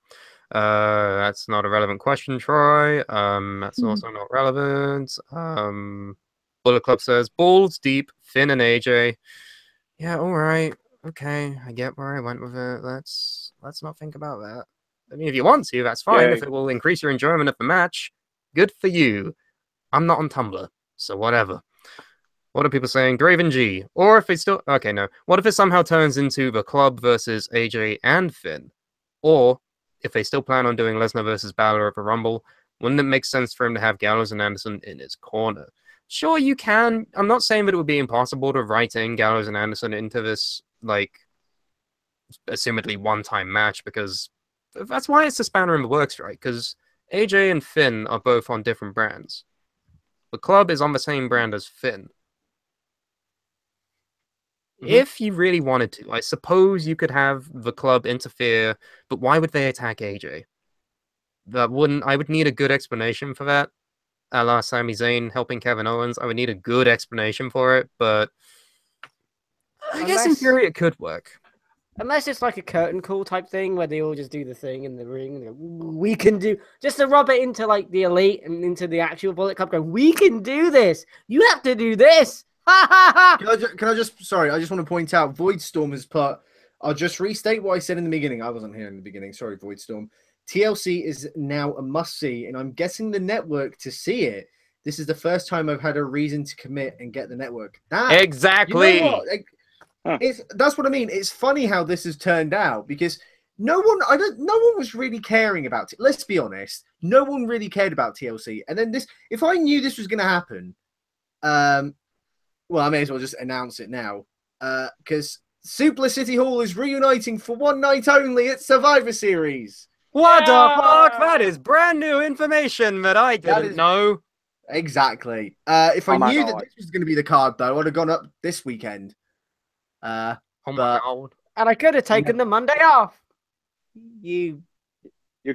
Speaker 2: That's not a relevant question, Troy. That's also not relevant. Bullet Club says, balls deep, Finn and AJ. Yeah, all right. Okay, I get where I went with it. Let's not think about that. I mean, if you want to, that's fine. If it will increase your enjoyment of the match, good for you. I'm not on Tumblr, so whatever. What are people saying? Draven G. Or if it's still... Okay, no. What if it somehow turns into the Club versus AJ and Finn? Or if they still plan on doing Lesnar versus Balor at the Rumble, wouldn't it make sense for him to have Gallows and Anderson in his corner? Sure, you can. I'm not saying that it would be impossible to write in Gallows and Anderson into this, like, assumedly one-time match, because that's why it's a spanner in the works, right? Because AJ and Finn are both on different brands. The Club is on the same brand as Finn. If you really wanted to, I suppose you could have the Club interfere, but why would they attack AJ? I would need a good explanation for that. A la Sami Zayn helping Kevin Owens. I would need a good explanation for it, but I guess in theory it could work.
Speaker 1: Unless it's like a curtain call type thing where they all just do the thing in the ring and go, we can do, just to rub it into like the elite and into the actual Bullet Club, go, we can do this. You have to do this. Ha ha ha.
Speaker 5: Can I just, sorry, I just want to point out, Voidstorm has put, I'll just restate what I said in the beginning. I wasn't here in the beginning. Sorry, Voidstorm. TLC is now a must-see, and I'm getting the network to see it. This is the first time I've had a reason to commit and get the network.
Speaker 2: Exactly.
Speaker 5: You know what? That's what I mean. It's funny how this has turned out because no one was really caring about it. Let's be honest. No one really cared about TLC. And then if I knew this was going to happen, well, I may as well just announce it now because Suplah City Hall is reuniting for one night only at Survivor Series.
Speaker 2: What the fuck? That is brand new information that I didn't know.
Speaker 5: Exactly. If I knew that this was going to be the card, though, I'd have gone up this weekend.
Speaker 2: Oh my god.
Speaker 1: And I could have taken the Monday off.
Speaker 3: You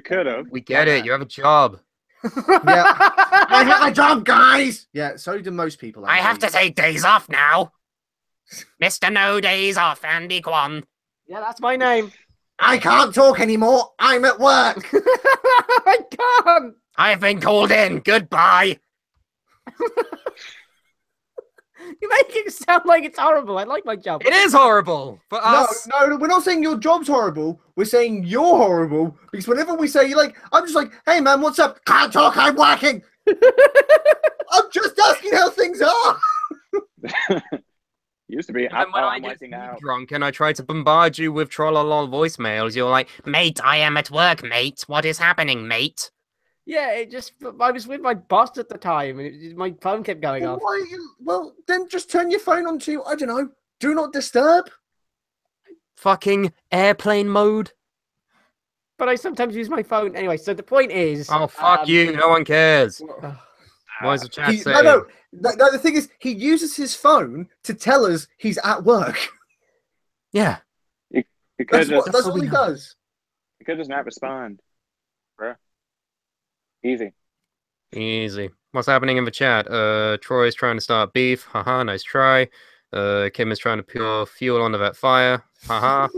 Speaker 3: could have.
Speaker 2: We get it. You have a job.
Speaker 5: Yeah. I have a job, guys. Yeah, so do most people.
Speaker 2: I have to take days off now. Mr. No Days Off, Andy Kwan.
Speaker 1: Yeah, that's my name.
Speaker 5: I can't talk anymore. I'm at work.
Speaker 1: I can't.
Speaker 2: I've been called in. Goodbye.
Speaker 1: You make it sound like it's horrible. I like my job.
Speaker 2: It is horrible for
Speaker 5: No,
Speaker 2: us.
Speaker 5: no, we're not saying your job's horrible. We're saying you're horrible because whenever we say you like, I'm just like, hey man, what's up? Can't talk. I'm working. I'm just asking how things are.
Speaker 3: Used to be.
Speaker 2: And when I
Speaker 3: I'm
Speaker 2: get
Speaker 3: wiping out.
Speaker 2: drunk and I try to bombard you with trollolol voicemails, you're like, mate, I am at work, mate. What is happening, mate?
Speaker 1: Yeah, I was with my boss at the time, and my phone kept going off.
Speaker 5: Well, then just turn your phone on to, I don't know, do not disturb.
Speaker 2: Fucking airplane mode.
Speaker 1: But I sometimes use my phone anyway. So the point is,
Speaker 2: Oh, fuck you. No one cares. Why is the chat saying?
Speaker 5: No, the thing is, he uses his phone to tell us he's at work.
Speaker 2: Yeah.
Speaker 3: You could just.
Speaker 5: That's all he does.
Speaker 3: You could just not respond, bruh. Easy.
Speaker 2: Easy. What's happening in the chat? Troy's trying to start beef. Haha, nice try. Kim is trying to pour fuel onto that fire. Haha.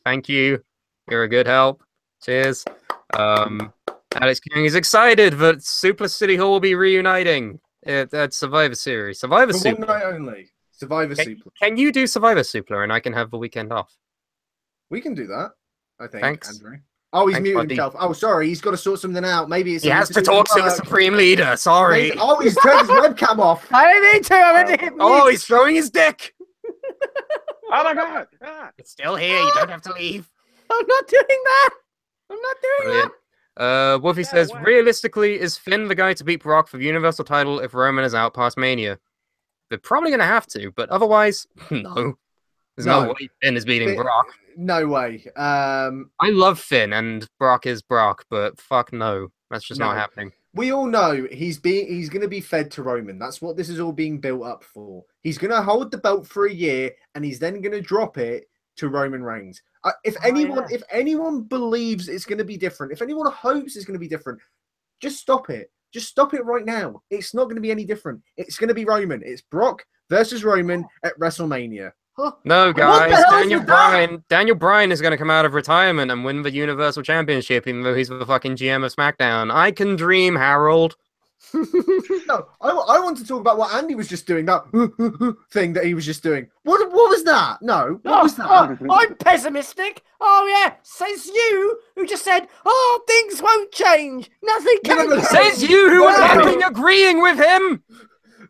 Speaker 2: Thank you. You're a good help. Cheers. Alex King is excited that Suplah City Hall will be reuniting at Survivor Series. Survivor
Speaker 5: For
Speaker 2: Suplah.
Speaker 5: one night only. Survivor Suplah.
Speaker 2: Can you do Survivor Suplah and I can have the weekend off?
Speaker 5: We can do that, I think,
Speaker 2: Thanks.
Speaker 5: Andrew. Oh, he's
Speaker 2: Thanks,
Speaker 5: muted
Speaker 2: buddy.
Speaker 5: himself. Oh, sorry, he's got to sort something out. Maybe it's
Speaker 2: He has to
Speaker 5: do
Speaker 2: talk to the
Speaker 5: work.
Speaker 2: Supreme Leader. Sorry.
Speaker 5: Oh, he's turned his webcam off.
Speaker 1: I didn't mean to. I meant to hit
Speaker 2: Oh,
Speaker 1: mute.
Speaker 2: he's throwing his dick.
Speaker 3: Oh my god! Ah.
Speaker 2: It's still here. You don't have to leave.
Speaker 1: I'm not doing that. I'm not doing
Speaker 2: Brilliant. Wolfie
Speaker 3: Yeah,
Speaker 2: says,
Speaker 3: why?
Speaker 2: realistically, is Finn the guy to beat Brock for the Universal title if Roman is out past Mania? They're probably going to have to, but otherwise, no. There's no
Speaker 5: No.
Speaker 2: way Finn is beating
Speaker 5: Finn-
Speaker 2: Brock.
Speaker 5: No way.
Speaker 2: I love Finn, and Brock is Brock, but fuck no. That's just not
Speaker 5: No.
Speaker 2: happening.
Speaker 5: We all know he's going to be fed to Roman. That's what this is all being built up for. He's going to hold the belt for a year, and he's then going to drop it to Roman Reigns. If anyone believes it's going to be different, if anyone hopes it's going to be different, just stop it. Just stop it right now. It's not going to be any different. It's going to be Roman. It's Brock versus Roman at WrestleMania.
Speaker 2: No,
Speaker 5: What
Speaker 2: guys.
Speaker 5: the hell is
Speaker 2: Daniel
Speaker 5: with that?
Speaker 2: Daniel Bryan is going to come out of retirement and win the Universal Championship, even though he's the fucking GM of SmackDown. I can dream, Harold.
Speaker 5: No, I want to talk about what Andy was just doing, that thing that he was just doing. What was that? No, what was that?
Speaker 1: I'm pessimistic. Oh yeah, says you who just said, "Oh, things won't change. Nothing
Speaker 5: No,
Speaker 1: can
Speaker 5: no, no.
Speaker 1: change."
Speaker 2: Says you who was
Speaker 5: No.
Speaker 2: fucking agreeing with him.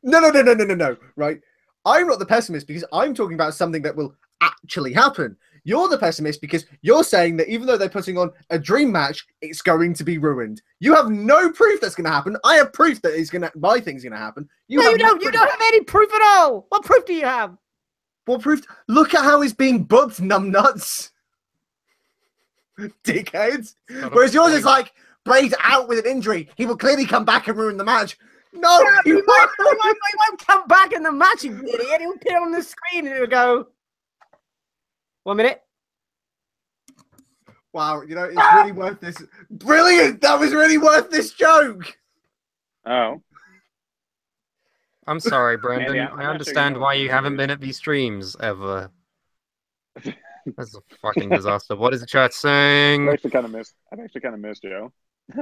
Speaker 5: No. Right. I'm not the pessimist because I'm talking about something that will actually happen. You're the pessimist because you're saying that even though they're putting on a dream match, it's going to be ruined. You have no proof that's going to happen. I have proof that my thing's going to happen.
Speaker 1: No, you don't. You don't have any proof at all. What proof do you have?
Speaker 5: What proof? Look at how he's being booked, numbnuts. Dickheads. Whereas yours is like, Bray's out with an injury. He will clearly come back and ruin the match. No,
Speaker 1: He won't come back in the match, you idiot. He'll appear on the screen and he'll go, 1 minute.
Speaker 5: Wow, you know, it's really worth this. Brilliant! That was really worth this joke.
Speaker 3: Oh.
Speaker 2: I'm sorry, Brendan.
Speaker 3: Mandy, I'm not
Speaker 2: I
Speaker 3: sure
Speaker 2: understand
Speaker 3: you know
Speaker 2: why
Speaker 3: what
Speaker 2: you
Speaker 3: to
Speaker 2: haven't
Speaker 3: do.
Speaker 2: been at these streams ever. That's a fucking disaster. What is the chat saying?
Speaker 3: I've actually kind of missed Joe.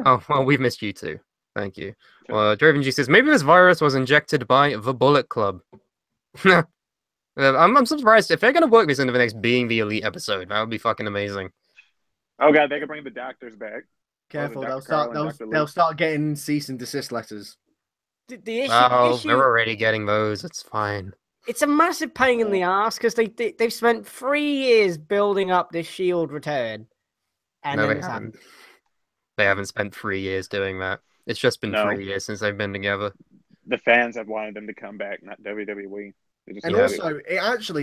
Speaker 2: Oh, well, we've missed you too. Thank you. Draven G says, maybe this virus was injected by the Bullet Club. I'm surprised. If they're going to work this into the next Being the Elite episode, that would be fucking amazing.
Speaker 3: Oh god, they could bring the doctors back.
Speaker 5: Careful,
Speaker 3: Dr.
Speaker 5: they'll start.
Speaker 3: Carl and Dr.
Speaker 5: They'll
Speaker 3: Luke.
Speaker 5: start getting cease and desist letters.
Speaker 1: The issue,
Speaker 2: Oh, they're already getting those. It's fine.
Speaker 1: it's a massive pain in the ass because they've spent 3 years building up this Shield return, and
Speaker 2: No,
Speaker 1: then
Speaker 2: they
Speaker 1: this
Speaker 2: haven't.
Speaker 1: happened.
Speaker 2: They haven't spent 3 years doing that. It's just been
Speaker 3: No.
Speaker 2: 3 years since they've been together.
Speaker 3: The fans have wanted them to come back, not WWE. They just
Speaker 5: And
Speaker 3: don't
Speaker 5: also,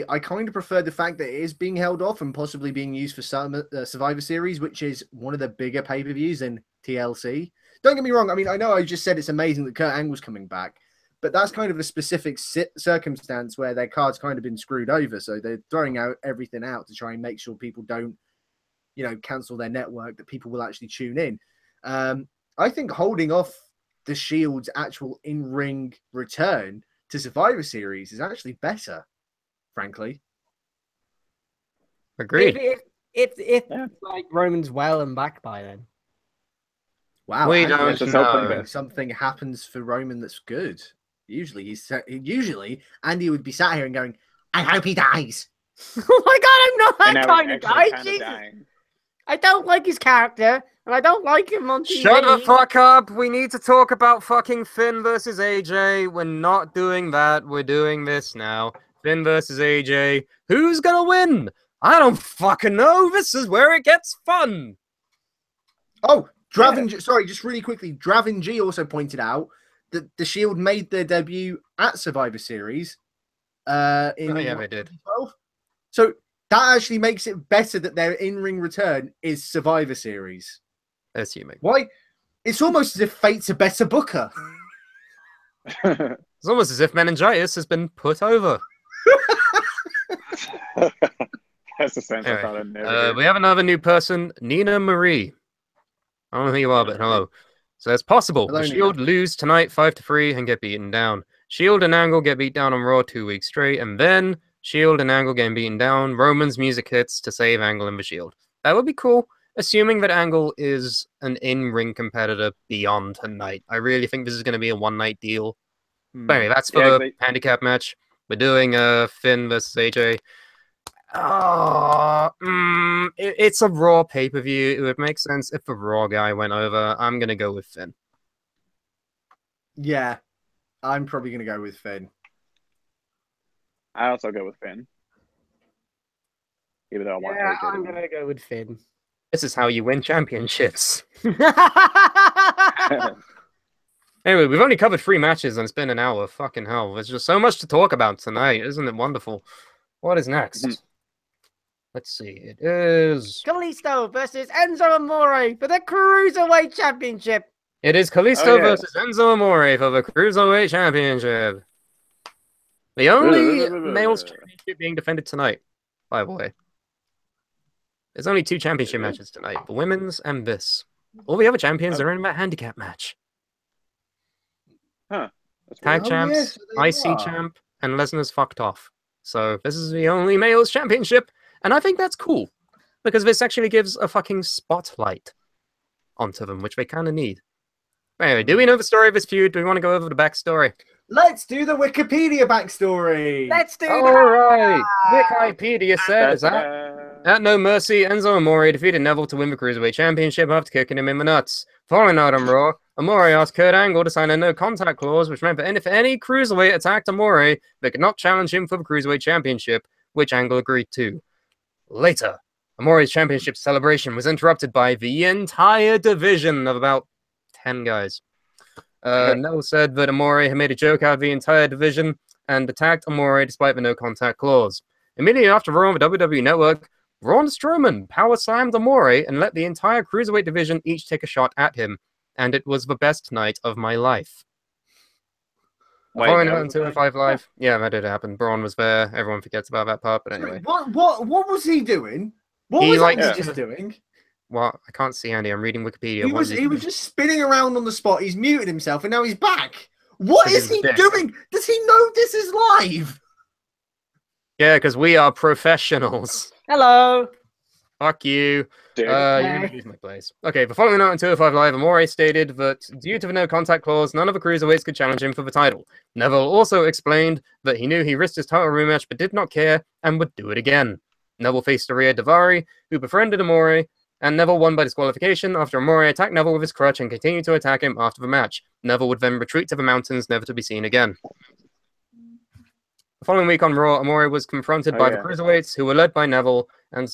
Speaker 5: I kind of prefer the fact that it is being held off and possibly being used for some Survivor Series, which is one of the bigger pay-per-views in TLC. Don't get me wrong. I mean, I know I just said it's amazing that Kurt Angle's coming back, but that's kind of a specific circumstance where their card's kind of been screwed over. So they're throwing out everything out to try and make sure people don't, cancel their network, that people will actually tune in. I think holding off the Shield's actual in-ring return to Survivor Series is actually better, frankly.
Speaker 2: Agreed.
Speaker 1: if
Speaker 3: Yeah.
Speaker 1: like Roman's well and back by then.
Speaker 5: Wow,
Speaker 2: We
Speaker 5: Andy
Speaker 2: don't
Speaker 5: actually
Speaker 3: know.
Speaker 5: hoping something happens for Roman that's good. Usually Andy would be sat here and going, "I hope he dies."
Speaker 1: Oh my god, I'm not
Speaker 3: And
Speaker 1: that
Speaker 3: now
Speaker 1: kind
Speaker 3: he's
Speaker 1: of
Speaker 3: actually
Speaker 1: guy.
Speaker 3: kind of
Speaker 1: Jesus.
Speaker 3: dying.
Speaker 1: I don't like his character, and I don't like him on TV.
Speaker 2: Shut the fuck up! We need to talk about fucking Finn versus AJ. We're not doing that. We're doing this now. Finn versus AJ. Who's gonna win? I don't fucking know. This is where it gets fun.
Speaker 5: Oh, sorry, just really quickly, Draven G also pointed out that the Shield made their debut at Survivor Series in
Speaker 2: yeah, they did.
Speaker 5: 2012. So that actually makes it better that their in-ring return is Survivor Series.
Speaker 2: Assuming.
Speaker 5: Why? It's almost as if Fate's a better booker.
Speaker 2: It's almost as if meningitis has been put over.
Speaker 3: That's the sense I thought I'd never
Speaker 2: We have another new person, Nina Marie. I don't know who you are, but hello. So it's possible
Speaker 5: Hello,
Speaker 2: the Shield lose tonight 5-3 and get beaten down. Shield and Angle get beat down on Raw 2 weeks straight, and then Shield and Angle getting beaten down. Roman's music hits to save Angle and the Shield. That would be cool, assuming that Angle is an in-ring competitor beyond tonight. I really think this is going to be a one-night deal. But anyway, that's for the handicap match. We're doing Finn versus AJ. It's a Raw pay-per-view. It would make sense if the Raw guy went over. I'm going to go with Finn.
Speaker 5: Yeah, I'm probably going to go with Finn.
Speaker 3: I also go with Finn. Even though I want AJ.
Speaker 1: I'm going to go with Finn.
Speaker 2: This is how you win championships.
Speaker 1: I
Speaker 2: Anyway, we've only covered 3 matches and it's been an hour. Fucking hell. There's just so much to talk about tonight. Isn't it wonderful? What is next? Let's see. It is...
Speaker 1: Kalisto versus Enzo Amore for the Cruiserweight Championship.
Speaker 2: It is Kalisto versus Enzo Amore for the Cruiserweight Championship. The only male's championship being defended tonight, by the way. There's only 2 championship matches tonight. The women's and this. All the other champions are in that handicap match.
Speaker 3: Huh.
Speaker 2: Tag champs, IC champ, and Lesnar's fucked off. So this is the only male's championship. And I think that's cool. Because this actually gives a fucking spotlight onto them, which they kind of need. Anyway, do we know the story of this feud? Do we want to go over the backstory?
Speaker 5: Let's do the Wikipedia backstory.
Speaker 1: Let's do
Speaker 2: All
Speaker 1: that.
Speaker 2: right. Wikipedia says that at No Mercy, Enzo Amore defeated Neville to win the Cruiserweight Championship after kicking him in the nuts. Following out on Raw, Amore asked Kurt Angle to sign a no-contact clause, which meant that if any Cruiserweight attacked Amore, they could not challenge him for the Cruiserweight Championship, which Angle agreed to. Later, Amore's championship celebration was interrupted by the entire division of about 10 guys. Neville said that Amore had made a joke out of the entire division and attacked Amore despite the no-contact clause. Immediately after Raw on the WWE Network, Braun Strowman power-slammed Amore and let the entire Cruiserweight division each take a shot at him, and it was the best night of my life. Following out on 205 Live. Yeah, that did happen. Braun was there. Everyone forgets about that part, but anyway.
Speaker 5: What was he doing? What was he just doing?
Speaker 2: Well, I can't see Andy. I'm reading Wikipedia.
Speaker 5: He was just spinning around on the spot. He's muted himself, and now he's back. What is he doing? Does he know this is live?
Speaker 2: Yeah, because we are professionals.
Speaker 1: Hello.
Speaker 2: Fuck you. You introduced my place. Okay, the following night on 205 Live, Amore stated that due to the no-contact clause, none of the Cruiserweights could challenge him for the title. Neville also explained that he knew he risked his title rematch but did not care and would do it again. Neville faced Rhea Daivari, who befriended Amore, and Neville won by disqualification after Amore attacked Neville with his crutch and continued to attack him after the match. Neville would then retreat to the mountains, never to be seen again. The following week on Raw, Amore was confronted by the Cruiserweights, who were led by Neville and...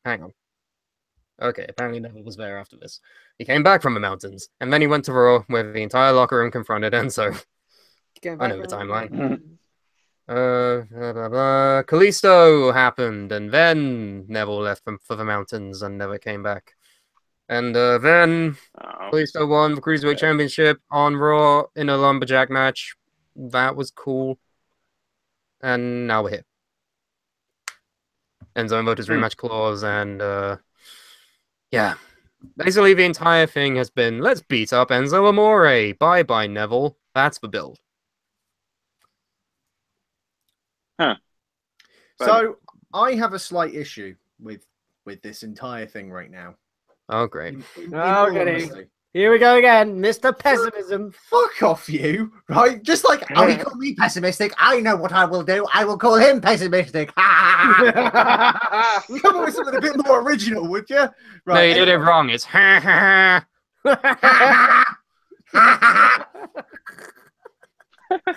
Speaker 2: hang on. Okay, apparently Neville was there after this. He came back from the mountains, and then he went to Raw, where the entire locker room confronted Enzo. I know the timeline. Kalisto happened, and then Neville left for the mountains and never came back. And then Kalisto won the Cruiserweight Championship on Raw in a lumberjack match. That was cool. And now we're here. Enzo invoked his rematch clause, and yeah. Basically, the entire thing has been, let's beat up Enzo Amore. Bye-bye, Neville. That's the build.
Speaker 3: Huh.
Speaker 5: So, I have a slight issue with with this entire thing right now.
Speaker 2: Oh, great.
Speaker 5: In
Speaker 1: Oh,
Speaker 5: all
Speaker 1: goody.
Speaker 5: honesty.
Speaker 1: Here we go again, Mr. Pessimism.
Speaker 5: Fuck off you, right? Just like, oh, he called me pessimistic. I know what I will do. I will call him pessimistic. Come up with something a bit more original, would you?
Speaker 2: No, you did it wrong. It's ha ha.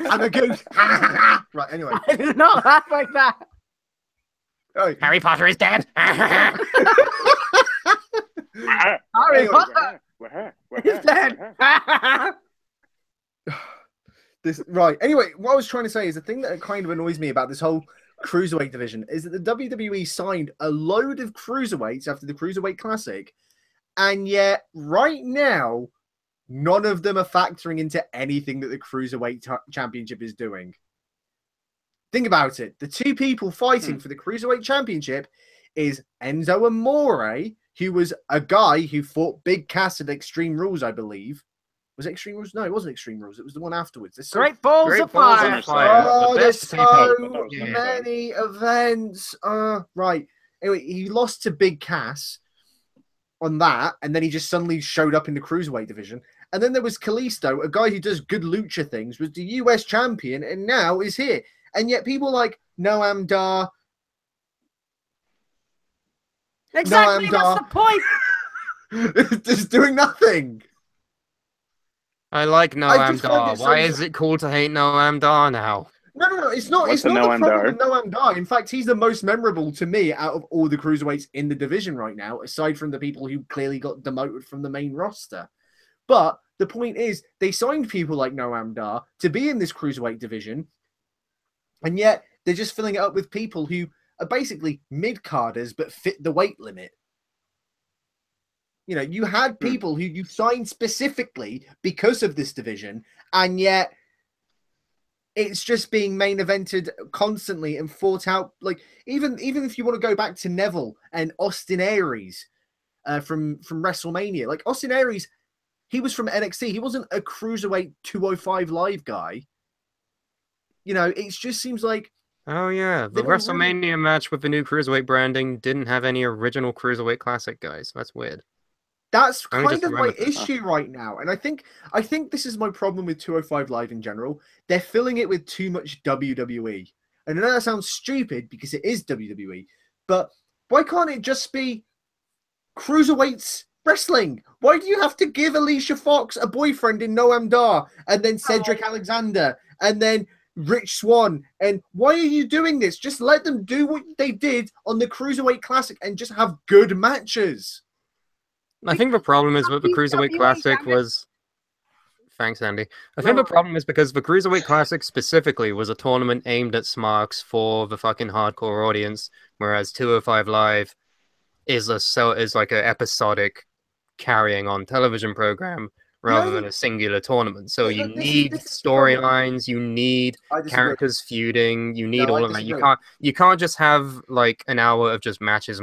Speaker 5: I'm a goose. Right, anyway.
Speaker 1: I did not laugh like that.
Speaker 5: Oh,
Speaker 2: Harry Potter is dead.
Speaker 1: Harry
Speaker 5: Anyway,
Speaker 1: Potter is dead.
Speaker 5: this right. Anyway, what I was trying to say is the thing that kind of annoys me about this whole cruiserweight division is that the WWE signed a load of cruiserweights after the Cruiserweight Classic, and yet right now none of them are factoring into anything that the Cruiserweight Championship is doing. Think about it. The two people fighting for the Cruiserweight Championship is Enzo Amore, who was a guy who fought Big Cass at Extreme Rules, I believe. Was it Extreme Rules? No, it wasn't Extreme Rules. It was the one afterwards. There's
Speaker 1: Great balls
Speaker 2: Great
Speaker 1: of
Speaker 2: balls
Speaker 1: fire.
Speaker 2: of fire.
Speaker 5: Oh,
Speaker 2: The
Speaker 5: there's
Speaker 2: best
Speaker 5: so
Speaker 3: people.
Speaker 5: many events. Right. Anyway, he lost to Big Cass on that, and then he just suddenly showed up in the Cruiserweight division. And then there was Kalisto, a guy who does good lucha things, was the US champion, and now is here. And yet people like Noam Dar.
Speaker 1: Exactly,
Speaker 5: No, I'm
Speaker 1: that's the point.
Speaker 5: just doing nothing.
Speaker 2: I like
Speaker 5: I
Speaker 2: Noam
Speaker 5: just find
Speaker 2: Dar.
Speaker 5: it so-
Speaker 2: Why is it cool to hate Noam Dar now?
Speaker 5: No. It's not.
Speaker 3: What's
Speaker 5: It's not
Speaker 3: the
Speaker 5: the
Speaker 3: Noam
Speaker 5: problem
Speaker 3: Dar?
Speaker 5: with Noam Dar. In fact, he's the most memorable to me out of all the cruiserweights in the division right now, aside from the people who clearly got demoted from the main roster. But the point is, they signed people like Noam Dar to be in this cruiserweight division, and yet they're just filling it up with people who are basically mid-carders but fit the weight limit. You know, you had people who you signed specifically because of this division, and yet it's just being main evented constantly and fought out. Like even if you want to go back to Neville and Austin Aries from WrestleMania, like Austin Aries, he was from NXT. He wasn't a cruiserweight 205 live guy. You know, it just seems like
Speaker 2: Oh yeah,
Speaker 5: They
Speaker 2: the
Speaker 5: don't really-
Speaker 2: WrestleMania match with the new Cruiserweight branding didn't have any original Cruiserweight Classic guys. That's weird.
Speaker 5: that's
Speaker 2: I
Speaker 5: kind
Speaker 2: just
Speaker 5: of my
Speaker 2: remembered this.
Speaker 5: issue right now. And I think this is my problem with 205 Live in general. They're filling it with too much WWE. And I know that sounds stupid because it is WWE, but why can't it just be cruiserweights wrestling? Why do you have to give Alicia Fox a boyfriend in Noam Dar and then Cedric Alexander and then Rich Swann? And why are you doing this? Just let them do what they did on the Cruiserweight Classic and just have good matches.
Speaker 2: I think the problem is that the Cruiserweight
Speaker 1: WWE,
Speaker 2: Classic
Speaker 1: damn it.
Speaker 2: was. Thanks, Andy. I think the problem is because the Cruiserweight Classic specifically was a tournament aimed at smarks for the fucking hardcore audience, whereas 205 Live is like an episodic carrying on television program rather than a singular tournament. So you
Speaker 5: This
Speaker 2: need
Speaker 5: is the problem.
Speaker 2: storylines, you need
Speaker 5: I disagree.
Speaker 2: characters feuding, you need
Speaker 5: No, I
Speaker 2: all of that.
Speaker 5: disagree.
Speaker 2: You can't just have like an hour of just matches.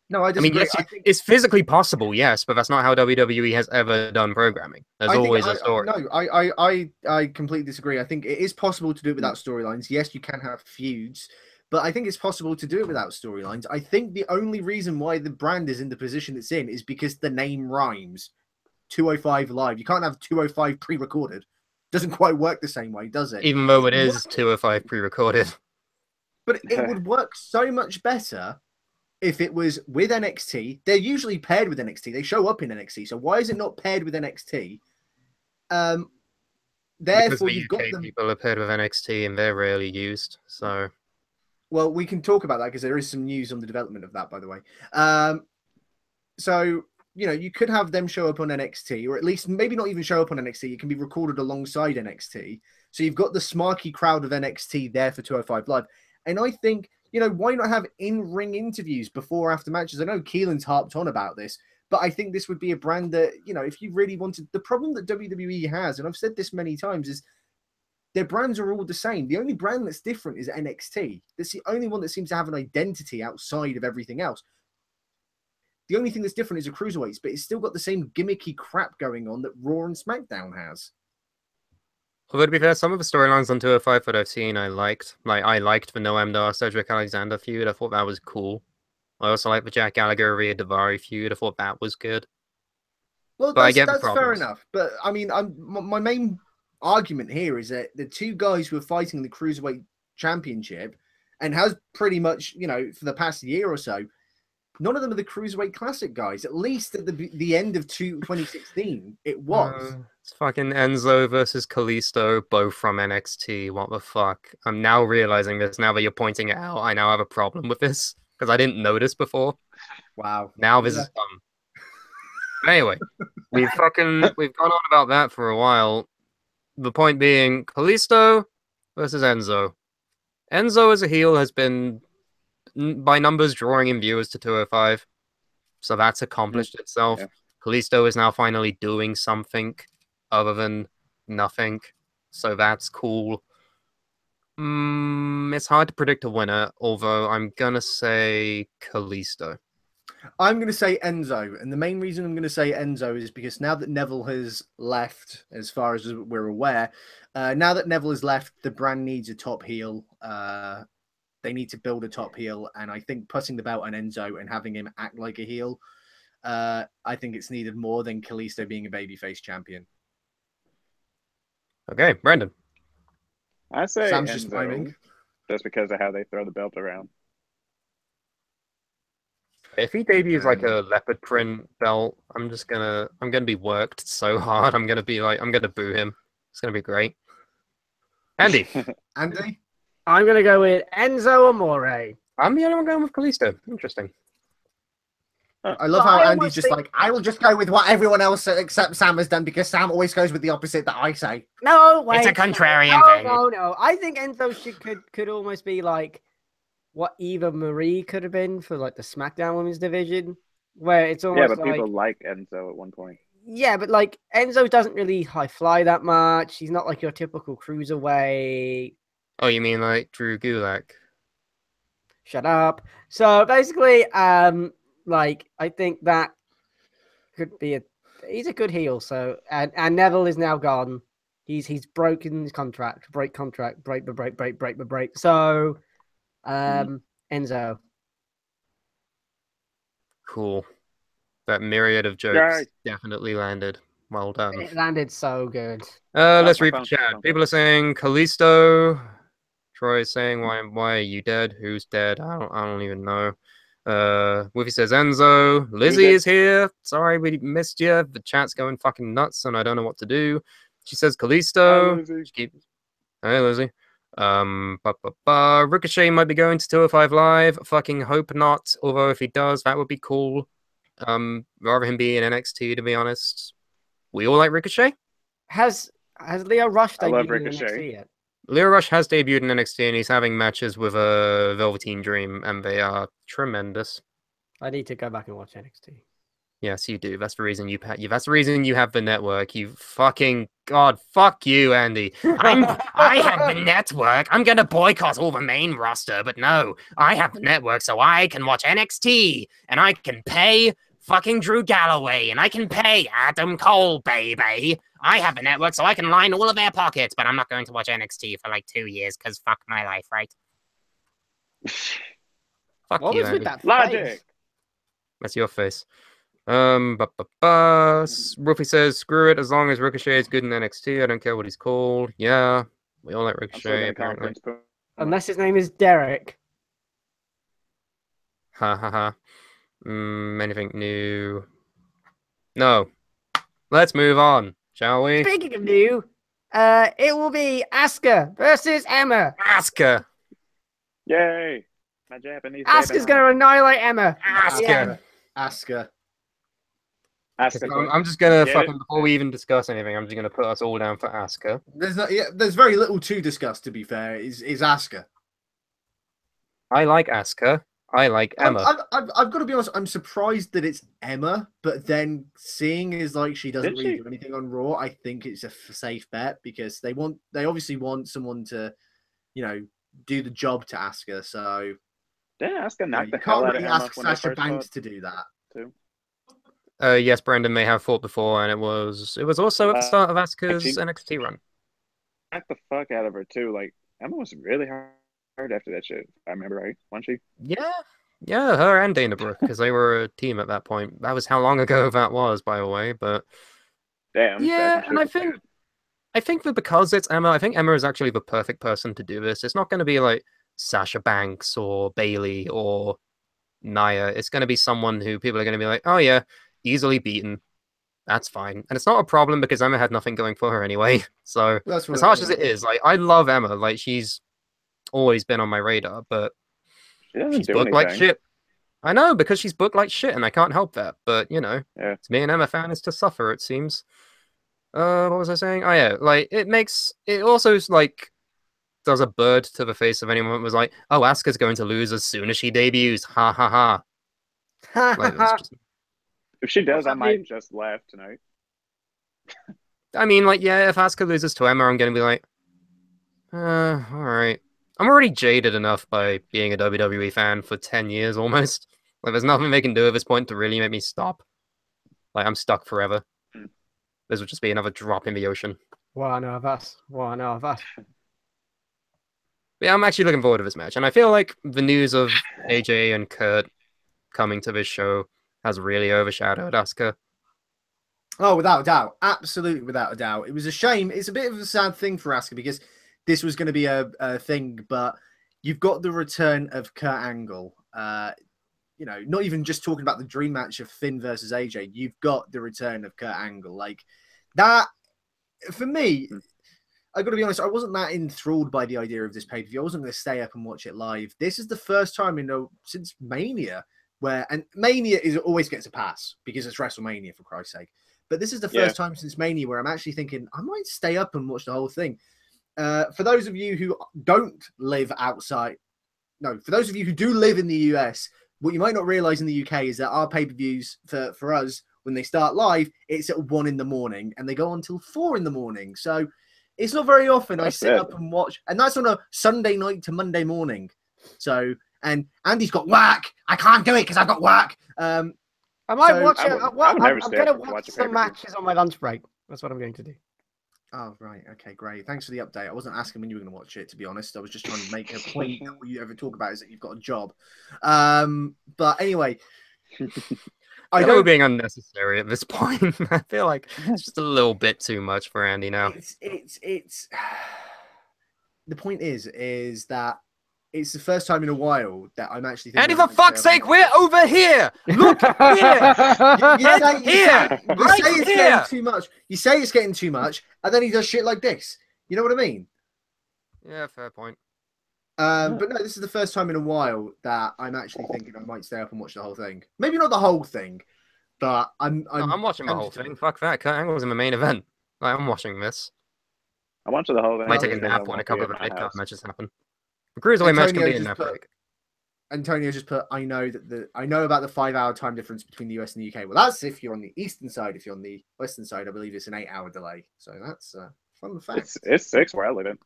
Speaker 5: No, I
Speaker 2: I mean,
Speaker 5: disagree.
Speaker 2: yes, it's physically possible, yes, but that's not how WWE has ever done programming. There's always a story.
Speaker 5: No, I completely disagree. I think it is possible to do it without storylines. Yes, you can have feuds, but I think it's possible to do it without storylines. I think the only reason why the brand is in the position it's in is because the name rhymes. 205 Live. You can't have 205 pre-recorded. Doesn't quite work the same way, does it?
Speaker 2: Even though it is 205 pre-recorded.
Speaker 5: But it would work so much better if it was with NXT. They're usually paired with NXT. They show up in NXT. So why is it not paired with NXT?
Speaker 2: Because
Speaker 5: Therefore,
Speaker 2: the
Speaker 5: you've
Speaker 2: UK
Speaker 5: got them.
Speaker 2: people are paired with NXT and they're rarely used. So
Speaker 5: Well, we can talk about that because there is some news on the development of that, by the way. So, you know, you could have them show up on NXT, or at least maybe not even show up on NXT. It can be recorded alongside NXT. So you've got the smarky crowd of NXT there for 205 Live. And I think, you know, why not have in-ring interviews before or after matches? I know Keelan's harped on about this, but I think this would be a brand that, you know, if you really wanted... The problem that WWE has, and I've said this many times, is their brands are all the same. The only brand that's different is NXT. That's the only one that seems to have an identity outside of everything else. The only thing that's different is the cruiserweights, but it's still got the same gimmicky crap going on that Raw and SmackDown has.
Speaker 2: although to be fair, some of the storylines on 205 that I've seen I liked. Like I liked the Noam Dar Cedric Alexander feud. I thought that was cool. I also like the Jack Gallagher Rhea Daivari feud. I thought that was good.
Speaker 5: Well,
Speaker 2: But I get the
Speaker 5: that's fair
Speaker 2: problems.
Speaker 5: enough. But I mean, my main argument here is that the two guys who are fighting the Cruiserweight Championship and has pretty much, for the past year or so, none of them are the Cruiserweight Classic guys. At least at the end of 2016, it was.
Speaker 2: It's fucking Enzo versus Kalisto, both from NXT. What the fuck? I'm now realizing this. Now that you're pointing it out, I now have a problem with this because I didn't notice before.
Speaker 5: Wow.
Speaker 2: Now this is dumb. Anyway, we've gone on about that for a while. The point being, Kalisto versus Enzo. Enzo as a heel has been, by numbers, drawing in viewers to 205. So that's accomplished itself.
Speaker 3: Yeah.
Speaker 2: Kalisto is now finally doing something other than nothing. So that's cool. It's hard to predict a winner, although I'm going to say Kalisto.
Speaker 5: I'm going to say Enzo. And the main reason I'm going to say Enzo is because now that Neville has left, as far as we're aware, now that Neville has left, the brand needs a top heel. They need to build a top heel. And I think putting the belt on Enzo and having him act like a heel, I think it's needed more than Kalisto being a babyface champion.
Speaker 2: Okay, Brandon.
Speaker 3: I say
Speaker 5: Sam's
Speaker 3: Enzo,
Speaker 5: just miming.
Speaker 3: just because of how they throw the belt around.
Speaker 2: If he debuts like a leopard print belt, I'm gonna be worked so hard. I'm gonna boo him. It's gonna be great. Andy.
Speaker 5: Andy?
Speaker 1: I'm going to go with Enzo Amore.
Speaker 2: I'm the only one going with Kalisto. Interesting.
Speaker 5: I love
Speaker 1: But
Speaker 5: how
Speaker 1: I
Speaker 5: Andy's
Speaker 1: almost
Speaker 5: just
Speaker 1: think-
Speaker 5: like, I will just go with what everyone else except Sam has done because Sam always goes with the opposite that I say.
Speaker 1: No, wait.
Speaker 2: It's a contrarian
Speaker 1: no,
Speaker 2: thing.
Speaker 1: No. I think Enzo could almost be like what Eva Marie could have been for like the SmackDown Women's Division, where it's almost
Speaker 3: Yeah, but
Speaker 1: like
Speaker 3: people like Enzo at one point.
Speaker 1: yeah, but like Enzo doesn't really high fly that much. He's not like your typical cruiserweight.
Speaker 2: Oh, you mean like Drew Gulak?
Speaker 1: Shut up. So basically, like I think that could be he's a good heel. So and Neville is now gone. He's broken his contract. Break contract. Break. So Enzo.
Speaker 2: Cool. That myriad of jokes
Speaker 3: Right.
Speaker 2: definitely landed. Well done.
Speaker 1: It landed so good.
Speaker 2: Let's
Speaker 3: my
Speaker 2: read the
Speaker 3: phone,
Speaker 2: chat.
Speaker 3: phone.
Speaker 2: People are saying Kalisto. Troy is saying why are you dead? Who's dead? I don't even know. Woofy says Enzo. Lizzie
Speaker 3: dead?
Speaker 2: is here. Sorry we missed you. The chat's going fucking nuts and I don't know what to do. She says Kalisto. Hey Lizzie. Ricochet might be going to 205 Live. Fucking hope not. Although if he does, that would be cool. Rather him be in NXT, to be honest. We all like Ricochet.
Speaker 1: Has Leo Rush
Speaker 3: I love
Speaker 1: debuted in
Speaker 3: Ricochet.
Speaker 1: NXT yet?
Speaker 2: Leo Rush has debuted in NXT and he's having matches with a Velveteen Dream, and they are tremendous.
Speaker 1: I need to go back and watch NXT.
Speaker 2: Yes, you do. That's the reason that's the reason you have the network. You fucking god, fuck you, Andy. I have the network. I'm gonna boycott all the main roster, but no, I have the network so I can watch NXT and I can pay fucking Drew Galloway and I can pay Adam Cole, baby. I have the network so I can line all of their pockets, but I'm not going to watch NXT for like 2 years because fuck my life, right? Fuck
Speaker 1: What
Speaker 2: you,
Speaker 1: was with
Speaker 2: Andy.
Speaker 1: that
Speaker 3: Logic.
Speaker 1: face?
Speaker 2: That's your face. Ruffy says, screw it, as long as Ricochet is good in NXT, I don't care what he's called. Yeah, we all like
Speaker 3: I'm still
Speaker 2: Ricochet,
Speaker 3: gonna
Speaker 2: apparently.
Speaker 3: conference.
Speaker 1: Unless his name is Derek.
Speaker 2: Ha ha ha. Anything new? No. Let's move on, shall we?
Speaker 1: Speaking of new, it will be Asuka versus Emma.
Speaker 2: Asuka!
Speaker 3: Yay! My Japanese.
Speaker 1: Asuka's going to annihilate Emma.
Speaker 2: Asuka!
Speaker 1: Yeah.
Speaker 5: Asuka.
Speaker 2: I'm just gonna
Speaker 3: Get
Speaker 2: fucking,
Speaker 3: it?
Speaker 2: before we even discuss anything, I'm just gonna put us all down for Asuka.
Speaker 5: There's very little to discuss, to be fair, is Asuka.
Speaker 2: I like Asuka. I like Emma.
Speaker 5: I've got to be honest, I'm surprised that it's Emma, but then seeing as like she doesn't
Speaker 3: Did
Speaker 5: really
Speaker 3: she?
Speaker 5: do anything on Raw, I think it's a safe bet because they obviously want someone to, do the job to Asuka. So
Speaker 3: Damn, Asuka knocked
Speaker 5: you
Speaker 3: the hell
Speaker 5: can't
Speaker 3: out of
Speaker 5: really
Speaker 3: Emma
Speaker 5: ask
Speaker 3: when they
Speaker 5: Sasha
Speaker 3: first
Speaker 5: Banks
Speaker 3: fought,
Speaker 5: to do that.
Speaker 3: too.
Speaker 2: Yes, Brandon may have fought before, and it was also at the start of Asuka's
Speaker 3: she-
Speaker 2: NXT run.
Speaker 3: Knocked the fuck out of her too. Like Emma was really hard after that shit. If I remember right, wasn't she?
Speaker 2: Yeah, her and Dana Brooke, because they were a team at that point. That was how long ago that was, by the way. But
Speaker 3: Damn.
Speaker 2: yeah,
Speaker 3: that's
Speaker 2: and I think that because it's Emma, I think Emma is actually the perfect person to do this. It's not going to be like Sasha Banks or Bailey or Nia. It's going to be someone who people are going to be like, oh yeah, easily beaten. That's fine. And it's not a problem because Emma had nothing going for her anyway. So
Speaker 5: That's what
Speaker 2: as harsh as it is, like I love Emma. Like she's always been on my radar, but
Speaker 3: She doesn't
Speaker 2: she's
Speaker 3: do
Speaker 2: booked like
Speaker 3: anything.
Speaker 2: shit. I know, because she's booked like shit, and I can't help that. But you know,
Speaker 3: Yeah.
Speaker 2: to me an Emma fan is to suffer, it seems. What was I saying? Oh yeah, like it also like does a bird to the face of anyone who was like, oh, Asuka's going to lose as soon as she debuts. Ha ha ha. Like that's just
Speaker 3: If she does,
Speaker 1: What's
Speaker 3: I
Speaker 1: that
Speaker 3: might
Speaker 1: mean?
Speaker 3: just laugh tonight.
Speaker 2: I mean, like, yeah, if Asuka loses to Emma, I'm gonna be like, alright. I'm already jaded enough by being a WWE fan for 10 years almost. Like, there's nothing they can do at this point to really make me stop. Like, I'm stuck forever.
Speaker 3: Hmm.
Speaker 2: This would just be another drop in the ocean.
Speaker 1: One of us. One of us.
Speaker 2: But yeah, I'm actually looking forward to this match. And I feel like the news of AJ and Kurt coming to this show has really overshadowed Asuka.
Speaker 5: Oh, without a doubt. Absolutely without a doubt. It was a shame. It's a bit of a sad thing for Asuka because this was going to be a thing, but you've got the return of Kurt Angle. Not even just talking about the dream match of Finn versus AJ. You've got the return of Kurt Angle. Like that, for me, I got to be honest, I wasn't that enthralled by the idea of this pay-per-view. I wasn't going to stay up and watch it live. This is the first time since Mania and Mania always gets a pass because it's WrestleMania, for Christ's sake. But this is the first time since Mania where I'm actually thinking I might stay up and watch the whole thing. For those of you who don't live outside, for those of you who do live in the US, what you might not realize in the UK is that our pay-per-views for us, when they start live, it's at 1 a.m. and they go on till 4 a.m. So it's not very often I sit up and watch, and that's on a Sunday night to Monday morning. So, and Andy's got work. I can't do it because I've got work.
Speaker 1: I might watch it.
Speaker 3: I'm
Speaker 1: I'm
Speaker 3: never
Speaker 1: going
Speaker 3: stay
Speaker 1: to
Speaker 3: up and
Speaker 1: watch
Speaker 3: watch a
Speaker 1: some
Speaker 3: pay-per-view.
Speaker 1: matches on my lunch break. That's what I'm going to do.
Speaker 5: Oh, right. Okay, great. Thanks for the update. I wasn't asking when you were going to watch it, to be honest. I was just trying to make a point that all you ever talk about is that you've got a job. But anyway,
Speaker 2: I know being unnecessary at this point. I feel like it's just a little bit too much for Andy now.
Speaker 5: It's the point is that it's the first time in a while that I'm actually thinking.
Speaker 2: Andy, for fuck's sake, we're over here. Look here.
Speaker 5: You say it's getting too much. You say it's getting too much, and then he does shit like this. You know what I mean?
Speaker 2: Yeah, fair point.
Speaker 5: But no, this is the first time in a while that I'm actually thinking I might stay up and watch the whole thing. Maybe not the whole thing, but I'm
Speaker 2: watching the whole thing. Fuck that. Kurt Angle's in the main event. Like, I'm watching this.
Speaker 3: I'm watching the whole thing.
Speaker 2: Might take a nap when a couple of the mid-card matches happen. The Cruiserweight match can be a nap break.
Speaker 5: Antonio just put, I know about the 5-hour time difference between the US and the UK. Well, that's if you're on the eastern side. If you're on the western side, I believe it's an 8-hour delay. So that's fun fact.
Speaker 3: It's 6 where I live in.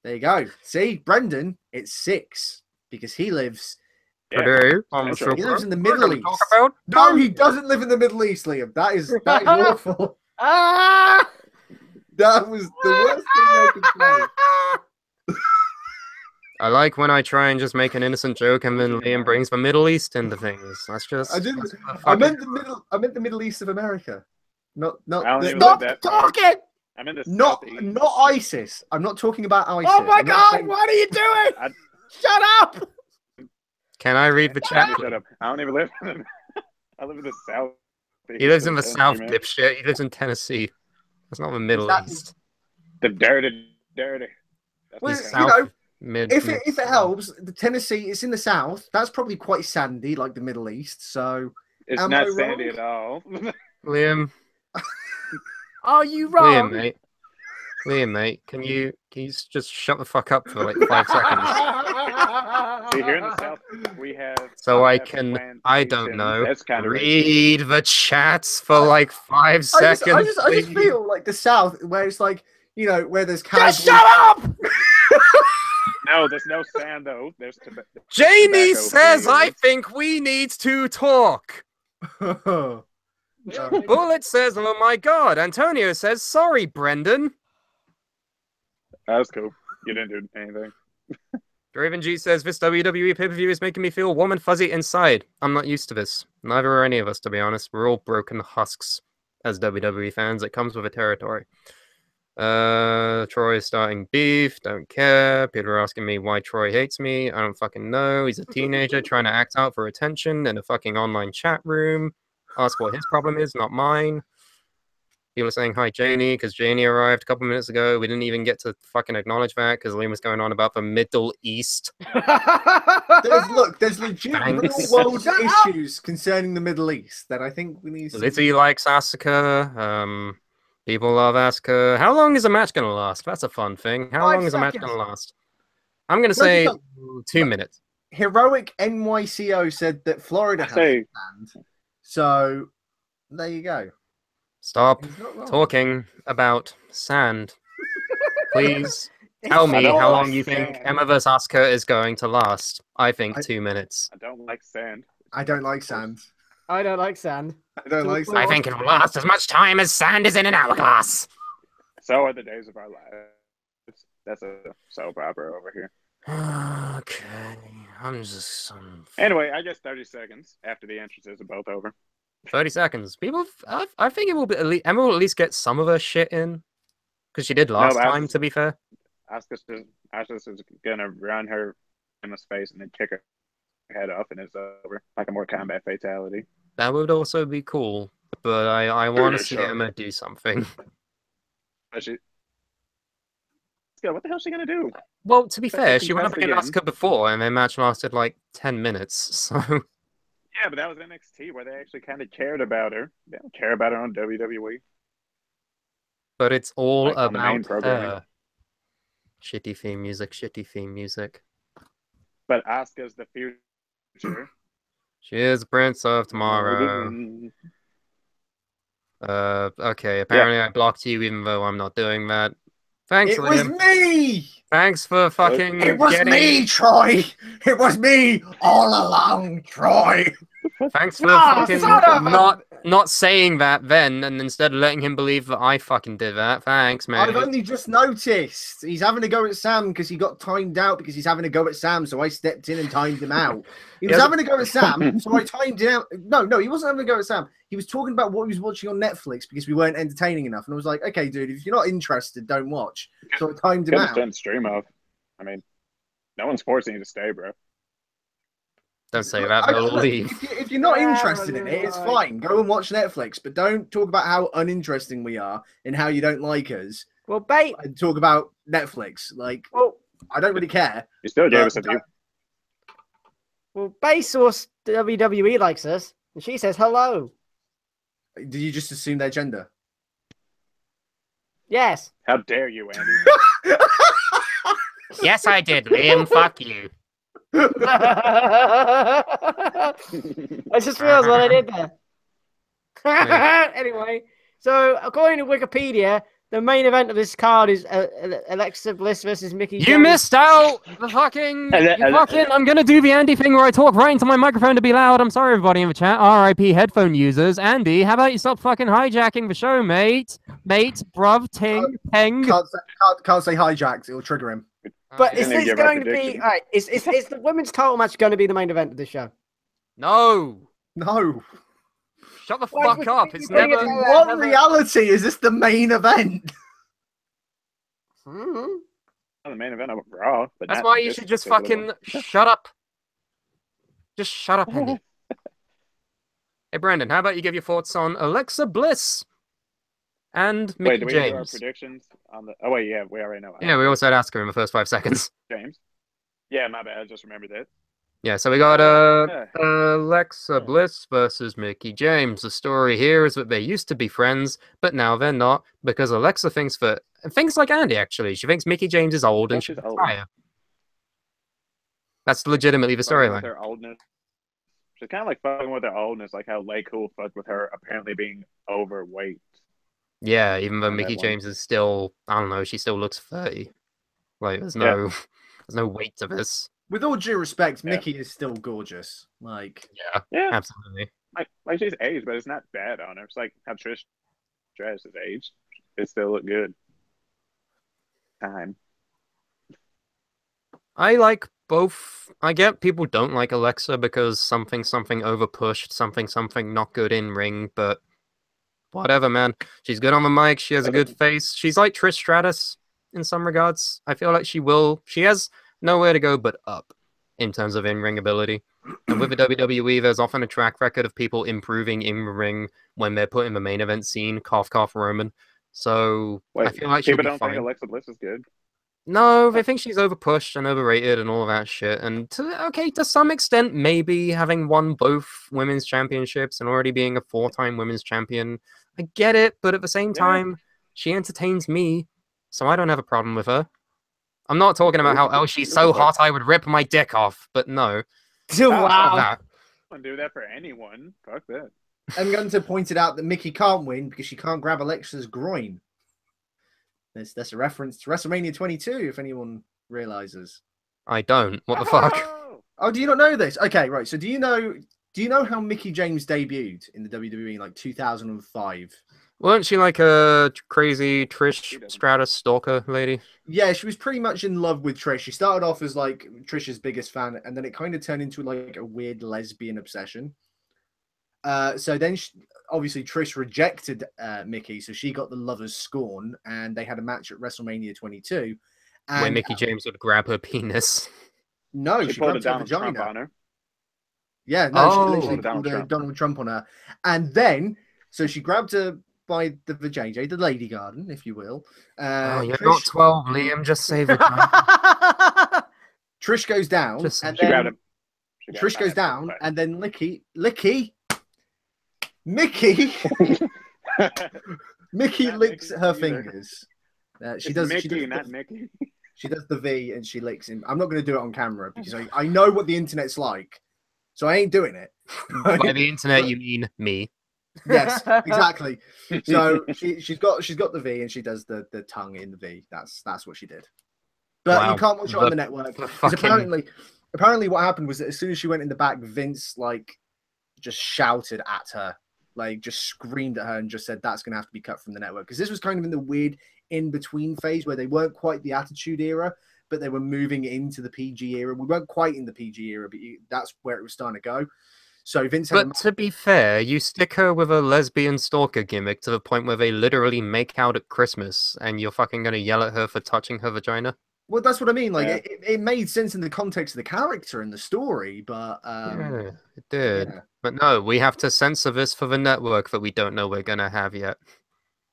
Speaker 5: There you go. See, Brendan, it's 6 because he lives.
Speaker 2: Purdue,
Speaker 5: he lives in the Middle East.
Speaker 2: About?
Speaker 5: No, he doesn't live in the Middle East, Liam. That is awful.
Speaker 1: Ah!
Speaker 5: That was the worst thing I could say.
Speaker 2: I like when I try and just make an innocent joke and then Liam brings the Middle East into things. That's just.
Speaker 5: I meant the Middle East of America. Not.
Speaker 1: Stop talking.
Speaker 3: I'm in the
Speaker 5: not ISIS. I'm not talking about ISIS.
Speaker 1: Oh my God! What are you doing? Shut up!
Speaker 2: Can I read the chat?
Speaker 3: Shut up. I don't even live in I live in the South.
Speaker 2: He lives in the South, dipshit. He lives in Tennessee. That's not the Middle East.
Speaker 3: The dirty.
Speaker 5: Well,
Speaker 2: South,
Speaker 5: if it helps, the Tennessee is in the South. That's probably quite sandy, like the Middle East. So
Speaker 3: it's not sandy at all.
Speaker 2: Liam.
Speaker 1: Are you wrong?
Speaker 2: Liam, mate, can you just shut the fuck up for like 5 seconds?
Speaker 3: See, here in the South, we have.
Speaker 2: So I can, I don't know, read the chats for like 5 seconds.
Speaker 5: I just feel like the South, where it's like, where there's cowboys.
Speaker 1: Just shut up!
Speaker 3: No, there's no sand though.
Speaker 2: Jamie says, I think we need to talk. Bullet says, oh my God. Antonio says, sorry, Brendan.
Speaker 3: That was cool. You didn't do anything.
Speaker 2: Draven G says, this WWE pay-per-view is making me feel warm and fuzzy inside. I'm not used to this. Neither are any of us, to be honest. We're all broken husks as WWE fans. It comes with a territory. Troy is starting beef. Don't care. People are asking me why Troy hates me. I don't fucking know. He's a teenager trying to act out for attention in a fucking online chat room. Ask what his problem is, not mine. People are saying hi, Janie, because Janie arrived a couple minutes ago. We didn't even get to fucking acknowledge that because Liam was going on about the Middle East.
Speaker 5: There's legit
Speaker 2: Thanks.
Speaker 5: real-world issues concerning the Middle East that I think we need to...
Speaker 2: Lizzie likes Asuka. People love Asuka. How long is a match going to last? That's a fun thing. How
Speaker 1: 5
Speaker 2: long is a match
Speaker 1: seconds.
Speaker 2: going to last? I'm going to say 2 minutes.
Speaker 5: Heroic NYCO said that Florida has
Speaker 3: Say-
Speaker 5: banned. So, there you go.
Speaker 2: Stop
Speaker 5: He's not wrong.
Speaker 2: talking about sand. Please tell
Speaker 3: I
Speaker 2: me
Speaker 3: don't
Speaker 2: how
Speaker 3: like
Speaker 2: long you think
Speaker 3: sand.
Speaker 2: Emma vs. Asuka is going to last. I think
Speaker 5: I-
Speaker 2: 2 minutes.
Speaker 3: I don't like sand.
Speaker 5: I don't like sand.
Speaker 1: I don't like sand.
Speaker 5: I don't like sand.
Speaker 2: I think it'll last as much time as sand is in an hourglass.
Speaker 3: So are the days of our lives. That's a soap opera over here.
Speaker 2: Okay, I'm just
Speaker 3: Anyway, I guess 30 seconds after the entrances are both over.
Speaker 2: 30 seconds. People, I think it will be Emma will at least get some of her shit in because she did last
Speaker 3: but
Speaker 2: time. To be fair,
Speaker 3: Asuka's is gonna run her in the space and then kick her head off, and it's over. Like a more combat fatality.
Speaker 2: that would also be cool. But I want to see
Speaker 3: Sure.
Speaker 2: Emma do something.
Speaker 3: But yeah, what the hell is she gonna do?
Speaker 2: Well, to be
Speaker 3: But
Speaker 2: fair,
Speaker 3: they
Speaker 2: she went up
Speaker 3: contest
Speaker 2: against
Speaker 3: again.
Speaker 2: Asuka before, and their match lasted like 10 minutes. So,
Speaker 3: Yeah, but that was NXT where they actually kind of cared about her. They don't care about her on WWE.
Speaker 2: but it's all
Speaker 3: Like, on the main
Speaker 2: about
Speaker 3: programming.
Speaker 2: her. Shitty theme music. Shitty theme music.
Speaker 3: But Asuka's the future.
Speaker 2: She is Prince of Tomorrow. Okay. Apparently, I blocked you, even though I'm not doing that. Thanks,
Speaker 5: It was
Speaker 2: Liam.
Speaker 5: me!
Speaker 2: Thanks for fucking
Speaker 5: It was
Speaker 2: getting...
Speaker 5: me, Troy! It was me all along, Troy!
Speaker 2: Thanks for
Speaker 1: Ah,
Speaker 2: fucking
Speaker 1: son of a-
Speaker 2: not saying that then, and instead letting him believe that I fucking did that. Thanks, man.
Speaker 5: I've only just noticed. He's having a go at Sam because he got timed out because he's having a go at Sam, so I stepped in and timed him out. He was
Speaker 2: Yes.
Speaker 5: having a go at Sam, so I timed him out. No, he wasn't having a go at Sam. He was talking about what he was watching on Netflix because we weren't entertaining enough. And I was like, okay, dude, if you're not interested, don't watch. So I timed him
Speaker 3: Couldn't
Speaker 5: out.
Speaker 3: turn the stream off. I mean, no one's forcing you to stay, bro.
Speaker 2: Don't say that, they'll all
Speaker 5: Look,
Speaker 2: leave.
Speaker 5: if you're not interested in it, it's fine. Go and watch Netflix, but don't talk about how uninteresting we are and how you don't like us.
Speaker 1: Well, Bait.
Speaker 5: And talk about Netflix. Like,
Speaker 1: Well,
Speaker 5: I don't really care.
Speaker 3: You still gave us a view.
Speaker 1: well, Bait source WWE likes us, and she says hello.
Speaker 5: Did you just assume their gender?
Speaker 1: Yes.
Speaker 3: How dare you, Andy?
Speaker 2: Yes, I did, Liam. Fuck you.
Speaker 1: I just realized what I did there. Anyway, so according to Wikipedia, the main event of this card is Alexa Bliss versus Mickey
Speaker 2: You
Speaker 1: James.
Speaker 2: missed out the fucking... I'm gonna do the Andy thing where I talk right into my microphone to be loud. I'm sorry, everybody in the chat. RIP headphone users. Andy, how about you stop fucking hijacking the show, mate? Mate, bruv, ting, peng.
Speaker 5: Can't say hijacked. It'll trigger him.
Speaker 1: But
Speaker 3: He
Speaker 1: is
Speaker 3: didn't
Speaker 1: this
Speaker 3: give our
Speaker 1: going to be...
Speaker 3: prediction.
Speaker 1: All right, is the women's title match going to be the main event of this show?
Speaker 2: No.
Speaker 5: No.
Speaker 2: Shut the
Speaker 1: Why
Speaker 2: fuck
Speaker 1: would
Speaker 2: up.
Speaker 1: you
Speaker 2: It's
Speaker 1: bring it
Speaker 2: never...
Speaker 1: to
Speaker 5: What
Speaker 2: never-
Speaker 5: reality is this the main event?
Speaker 1: Hmm.
Speaker 3: On the main event of Raw. But
Speaker 2: That's
Speaker 3: not
Speaker 2: why you
Speaker 3: this
Speaker 2: should just
Speaker 3: particular
Speaker 2: fucking
Speaker 3: one.
Speaker 2: shut up. Just shut up, Andy. Hey, Brandon, how about you give your thoughts on Alexa Bliss and Mickey
Speaker 3: Wait, do we do our
Speaker 2: James?
Speaker 3: predictions on the? Oh wait, yeah, we already know.
Speaker 2: Yeah, we also had Asuka in the first 5 seconds.
Speaker 3: James. Yeah, my bad. I just remembered that.
Speaker 2: Yeah, so we got
Speaker 3: Yeah.
Speaker 2: Alexa Bliss versus Mickey James. The story here is that they used to be friends, but now they're not because Alexa thinks like Andy actually. She thinks Mickey James is old and
Speaker 3: She's
Speaker 2: should
Speaker 3: old.
Speaker 2: retire. That's legitimately the
Speaker 3: Fucking with
Speaker 2: storyline.
Speaker 3: her oldness. She's kind of like fucking with her oldness, like how Lay Cool fucked with her apparently being overweight.
Speaker 2: Yeah, even though
Speaker 3: on that
Speaker 2: Mickey
Speaker 3: one.
Speaker 2: James is still, I don't know, she still looks 30. Like, there's
Speaker 3: Yeah.
Speaker 2: no, there's no weight to this.
Speaker 5: With all due respect,
Speaker 3: Yeah.
Speaker 5: Mickey is still gorgeous. Like,
Speaker 2: Yeah,
Speaker 3: Yeah,
Speaker 2: absolutely.
Speaker 3: like she's aged, but it's not bad on her. It's like how Trish Stratus is aged. It still look good. Time.
Speaker 2: I like both. I get people don't like Alexa because something overpushed, something not good in ring, but whatever, man. She's good on the mic. She has a good face. She's like Trish Stratus in some regards. I feel like she has nowhere to go but up in terms of in-ring ability. And with the WWE, there's often a track record of people improving in the ring when they're put in the main event scene. Cough, cough, Roman. So I feel like she'll be
Speaker 3: don't
Speaker 2: fine.
Speaker 3: think Alexa Bliss is good.
Speaker 2: No, they think she's overpushed and overrated and all of that shit. And to some extent, maybe having won both women's championships and already being a 4-time women's champion, I get it. But at the same time, she entertains me, so I don't have a problem with her. I'm not talking about how, she's so hot I would rip my dick off, but no.
Speaker 1: Wow.
Speaker 2: That.
Speaker 3: I wouldn't do that for anyone. Fuck that.
Speaker 5: And Gunter pointed out that Mickey can't win because she can't grab Alexa's groin. That's a reference to WrestleMania 22, if anyone realizes.
Speaker 2: I don't. What the fuck?
Speaker 5: Oh, do you not know this? Okay, right. So do you know how Mickey James debuted in the WWE in like 2005?
Speaker 2: Weren't she like a crazy Trish Stratus stalker lady?
Speaker 5: Yeah, she was pretty much in love with Trish. She started off as like Trish's biggest fan, and then it kind of turned into like a weird lesbian obsession. So then, obviously, Trish rejected Mickey, so she got the lover's scorn, and they had a match at WrestleMania 22. And,
Speaker 2: where Mickey James would grab her penis.
Speaker 5: No, she
Speaker 3: pulled
Speaker 5: grabbed
Speaker 3: a
Speaker 5: her
Speaker 3: Donald Trump
Speaker 5: vagina.
Speaker 3: on her.
Speaker 5: Yeah, no, she
Speaker 2: Oh.
Speaker 5: literally pulled a Donald Trump on her. And then, so she grabbed her by the vajayjay, the lady garden, if you will.
Speaker 2: Oh, you're
Speaker 5: Trish,
Speaker 2: not 12, Liam. Just say vagina.
Speaker 5: Trish goes down,
Speaker 2: Just-
Speaker 5: and
Speaker 3: She grabbed
Speaker 5: then
Speaker 3: him. She got
Speaker 5: Trish
Speaker 3: him
Speaker 5: goes
Speaker 3: by
Speaker 5: down,
Speaker 3: that.
Speaker 5: and then Mickey
Speaker 3: Not
Speaker 5: licks
Speaker 3: Mickey
Speaker 5: her
Speaker 3: either.
Speaker 5: fingers. She
Speaker 3: It's
Speaker 5: does.
Speaker 3: Mickey,
Speaker 5: She does.
Speaker 3: not Mickey.
Speaker 5: She does the V and she licks him. I'm not going to do it on camera because I know what the internet's like, so I ain't doing it.
Speaker 2: By the internet, you mean me.
Speaker 5: Yes, exactly. So she's got the V and she does the tongue in the V. That's what she did. But
Speaker 2: Wow.
Speaker 5: you can't watch it on the network.
Speaker 2: the
Speaker 5: 'Cause
Speaker 2: fucking-
Speaker 5: apparently what happened was that as soon as she went in the back, Vince like just shouted at her, like just screamed at her and just said that's going to have to be cut from the network, because this was kind of in the weird in between phase where they weren't quite the Attitude Era, but they were moving into the PG era. We weren't quite in the PG era, but that's where it was starting to go. So Vince had
Speaker 2: But to be fair, you stick her with a lesbian stalker gimmick to the point where they literally make out at Christmas, and you're fucking gonna yell at her for touching her vagina?
Speaker 5: well, that's what I mean. Like
Speaker 3: Yeah.
Speaker 5: it made sense in the context of the character and the story, but
Speaker 2: Yeah, it did.
Speaker 5: yeah.
Speaker 2: But no, we have to censor this for the network that we don't know we're gonna have yet.